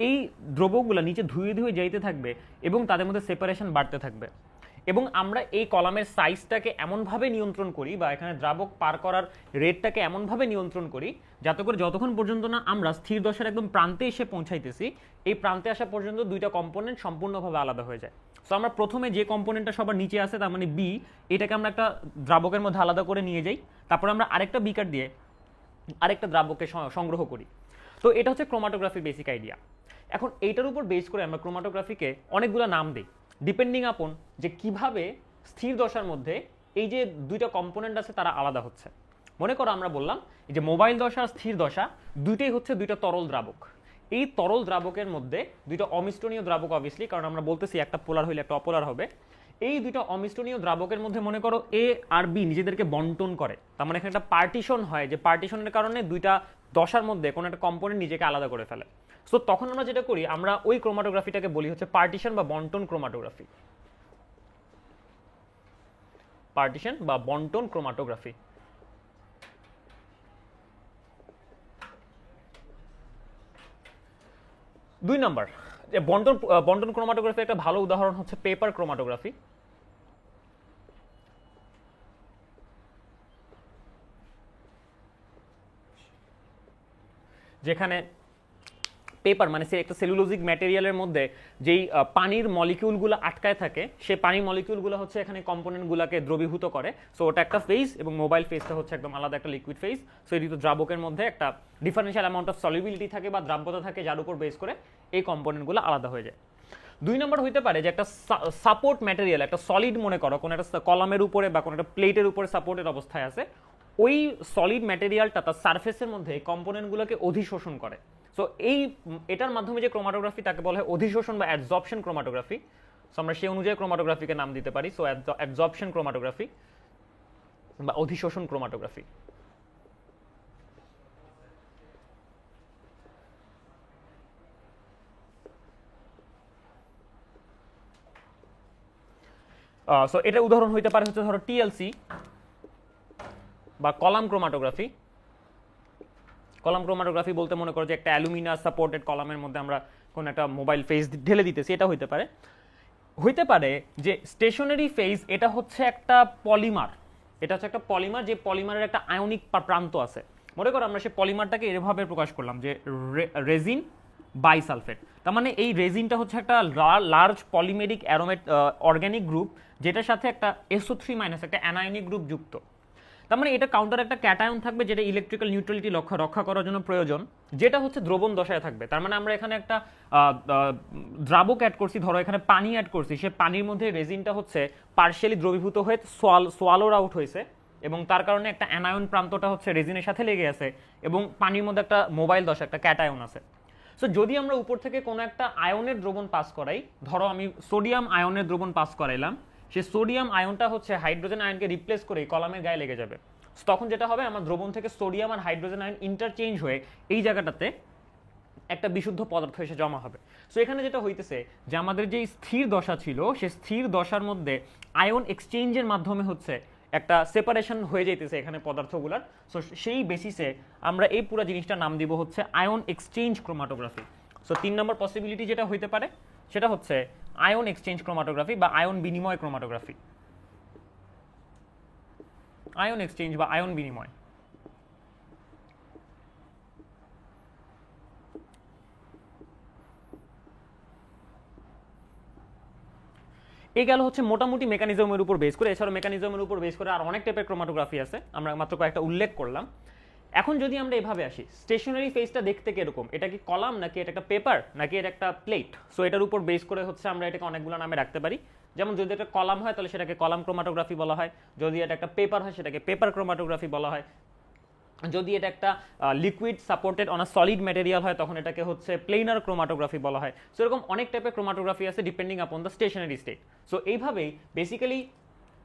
এই দ্রবকগুলো নিচে ধুয়ে ধুয়ে যাইতে থাকবে এবং তাদের মধ্যে সেপারেশন বাড়তে থাকবে। এবং আমরা এই কলামের সাইজটাকে এমনভাবে নিয়ন্ত্রণ করি, বা এখানে দ্রাবক পার করার রেটটাকে এমনভাবে নিয়ন্ত্রণ করি, যাতে করে যতক্ষণ পর্যন্ত না আমরা স্থির দশার একদম প্রান্তে এসে পৌঁছাইতেছি, এই প্রান্তে আসা পর্যন্ত দুইটা কম্পোনেন্ট সম্পূর্ণভাবে আলাদা হয়ে যায়। সো আমরা প্রথমে যে কম্পোনেন্টটা সবার নিচে আছে, তার মানে বি, এটাকে আমরা একটা দ্রাবকের মধ্যে আলাদা করে নিয়ে যাই, তারপর আমরা আরেকটা বিকার দিয়ে আরেকটা দ্রাবককে সংগ্রহ করি। তো এটা হচ্ছে ক্রোমাটোগ্রাফির বেসিক আইডিয়া। এখন এইটার উপর বেস করে আমরা ক্রোমাটোগ্রাফিকে অনেকগুলো নাম দিই, ডিপেন্ডিং আপন যে কিভাবে স্থির দশার মধ্যে এই যে দুইটা কম্পোনেন্ট আছে তারা আলাদা হচ্ছে। মনে করো আমরা বললাম এই যে মোবাইল দশা আর স্থির দশা দুইটাই হচ্ছে দুইটা তরল দ্রাবক। এই তরল দ্রাবকের মধ্যে দুইটা অমিশ্রণীয় দ্রাবক অবভিয়াসলি, কারণ আমরা বলতেছি একটা পোলার হইলে একটা অপোলার হবে। এই দুইটা অমিশ্রণীয় দ্রাবকের মধ্যে মনে করো এ আর বি নিজেদেরকে বন্টন করে, তার মানে এখানে একটা পার্টিশন হয়, যে পার্টিশনের কারণে দুইটা দশার মধ্যে কোনো একটা কম্পোনেন্ট নিজেকে আলাদা করে ফেলে। সো তখন আমরা যেটা করি, আমরা ওই ক্রোমাটোগ্রাফিটাকে বলি হচ্ছে পার্টিশন বা বন্টন ক্রোমাটোগ্রাফি। পার্টিশন বা বন্টন ক্রোমাটোগ্রাফি। দুই নাম্বার, যে বন্টন ক্রোমাটোগ্রাফি একটা ভালো উদাহরণ হচ্ছে পেপার ক্রোমাটোগ্রাফি। যেখানে পেপার মানে একটা সেলুলোজিক ম্যাটেরিয়ালের মধ্যে যেই পানির মলিকিউলগুলো আটকায় থাকে, সেই পানির মলিকিউলগুলো হচ্ছে এখানে কম্পোনেন্টগুলোকে দ্রবীভূত করে। সো ওটা একটা ফেজ, এবং মোবাইল ফেজটা হচ্ছে একদম আলাদা একটা লিকুইড ফেজ। সো এই দুটো দ্রাবকের মধ্যে একটা ডিফারেন্সিয়াল অ্যামাউন্ট অফ সলিবিলিটি থাকে বা দ্রাব্যতা থাকে, যার উপর বেস করে এই কম্পোনেন্টগুলো আলাদা হয়ে যায়। দুই নম্বর হইতে পারে যে একটা সাপোর্ট ম্যাটেরিয়াল, একটা সলিড মনে করো কোনো একটা কলামের উপরে বা কোনো একটা প্লেটের উপরে সাপোর্টের অবস্থায় আছে, ওই সলিড ম্যাটেরিয়ালটা তার সারফেসের মধ্যে কম্পোনেন্টগুলোকে অধিশোষণ করে। সো এটার মাধ্যমে যে ক্রোমাটোগ্রাফি তাকে বলা হয় অধিশোষণ বা অ্যাবজর্পশন ক্রোমাটোগ্রাফি। সো আমরা সেই অনুযায়ী ক্রোমাটোগ্রাফিকে নাম দিতে পারি। সো অ্যাবজর্পশন ক্রোমাটোগ্রাফি বা অধিশোষণ ক্রোমাটোগ্রাফি। সো এটা উদাহরণ হইতে পারে হচ্ছে ধরো টিএলসি বা কলাম ক্রোমাটোগ্রাফি। কলাম ক্রোমাটোগ্রাফি বলতে মনে করো যে একটা অ্যালুমিনিয়াম সাপোর্টেড কলামের মধ্যে আমরা কোন একটা মোবাইল ফেজ ঢেলে দিতেছি, এটা হইতে পারে। হইতে পারে যে স্টেশনারি ফেজ, এটা হচ্ছে একটা পলিমার, এটা হচ্ছে একটা পলিমার, যে পলিমারের একটা আয়নিক প্রান্ত আছে। মনে করো আমরা সেই পলিমারটাকে এভাবে প্রকাশ করলাম যে রেজিন বাইসালফেট। তার মানে এই রেজিনটা হচ্ছে একটা লার্জ পলিমেরিক অ্যারোমেট অর্গানিক গ্রুপ, যেটার সাথে একটা SO3- একটা অ্যানায়নিক গ্রুপ যুক্ত। তার মানে এটা কাউন্টার একটা ক্যাটায়ন থাকবে, যেটা ইলেকট্রিক্যাল নিউট্রালিটি রক্ষা করার জন্য প্রয়োজন, যেটা হচ্ছে দ্রবণ দশায় থাকবে। তার মানে আমরা এখানে একটা দ্রাবক অ্যাড করছি, ধরো এখানে পানি অ্যাড করছি, সে পানির মধ্যে রেজিনটা হচ্ছে পার্শিয়ালি দ্রবীভূত হয়ে সোয়ালোর আউট হয়েছে, এবং তার কারণে একটা অ্যানায়ন প্রান্তটা হচ্ছে রেজিনের সাথে লেগে আছে, এবং পানির মধ্যে একটা মোবাইল দশা, একটা ক্যাটায়ন আছে। সো যদি আমরা উপর থেকে কোনো একটা আয়নের দ্রবণ পাস করাই, ধরো আমি সোডিয়াম আয়নের দ্রবণ পাস করাইলাম, সেই সোডিয়াম আয়নটা হচ্ছে হাইড্রোজেন আয়নকে রিপ্লেস করে কলামের গায়ে লেগে যাবে। তখন যেটা হবে, আমার দ্রবণ থেকে সোডিয়াম আর হাইড্রোজেন আয়ন ইন্টারচেঞ্জ হয়ে এই জায়গাটাতে একটা বিশুদ্ধ পদার্থ এসে জমা হবে। সো এখানে যেটা হইতেছে যে আমাদের যে স্থির দশা ছিল, সে স্থির দশার মধ্যে আয়ন এক্সচেঞ্জের মাধ্যমে হচ্ছে একটা সেপারেশন হয়ে যাইতেছে এখানে পদার্থগুলোর। সো সেই বেসিসে আমরা এই পুরো জিনিসটার নাম দিব হচ্ছে আয়ন এক্সচেঞ্জ ক্রোমাটোগ্রাফি। সো 3 নম্বর পসিবিলিটি যেটা হইতে পারে সেটা হচ্ছে আয়ন এক্সচেঞ্জ ক্রোমাটোগ্রাফি বা আয়ন বিনিময় ক্রোমাটোগ্রাফি। আয়ন এক্সচেঞ্জ বা আয়ন বিনিময়। এই গেল হচ্ছে মোটামুটি মেকানিজমের উপর বেস করে। এছাড়াও মেকানিজমের উপর বেস করে আর অনেক টাইপের ক্রোমাটোগ্রাফি আছে, আমরা মাত্র কয়েকটা উল্লেখ করলাম। এখন যদি আমরা এভাবে আসি, স্টেশনারি ফেজটা দেখতে কিরকম, এটা কি কলাম নাকি এটা একটা পেপার নাকি এটা একটা প্লেট? সো এটার উপর বেস করে হচ্ছে আমরা এটাকে অনেকগুলো নামে রাখতে পারি। যেমন যদি এটা কলাম হয় তাহলে সেটাকে কলাম ক্রোমাটোগ্রাফি বলা হয়, যদি এটা একটা পেপার হয় সেটাকে পেপার ক্রোমাটোগ্রাফি বলা হয়, যদি এটা একটা liquid supported on a solid material হয় তখন এটাকে হচ্ছে প্লেনার ক্রোমাটোগ্রাফি বলা হয়। সো এরকম অনেক টাইপের ক্রোমাটোগ্রাফি আছে depending upon the stationary state. So এইভাবেই বেসিক্যালি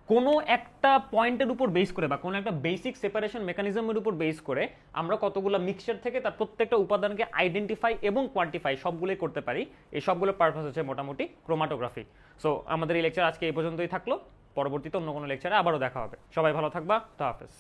কোনো একটা পয়েন্টের উপর বেস করে বা কোনো একটা বেসিক সেপারেশন মেকানিজমের উপর বেস করে আমরা কতগুলো মিক্সচার থেকে তার প্রত্যেকটা উপাদানকে আইডেন্টিফাই এবং কোয়ান্টিফাই সবগুলোই করতে পারি। এই সবগুলো পারপাস হচ্ছে মোটামুটি ক্রোমাটোগ্রাফি। সো আমাদের এই লেকচার আজকে এই পর্যন্তই থাকলো, পরবর্তীতে অন্য কোনো লেকচারে আবারও দেখা হবে। সবাই ভালো থাকবা, আল্লাহ হাফেজ।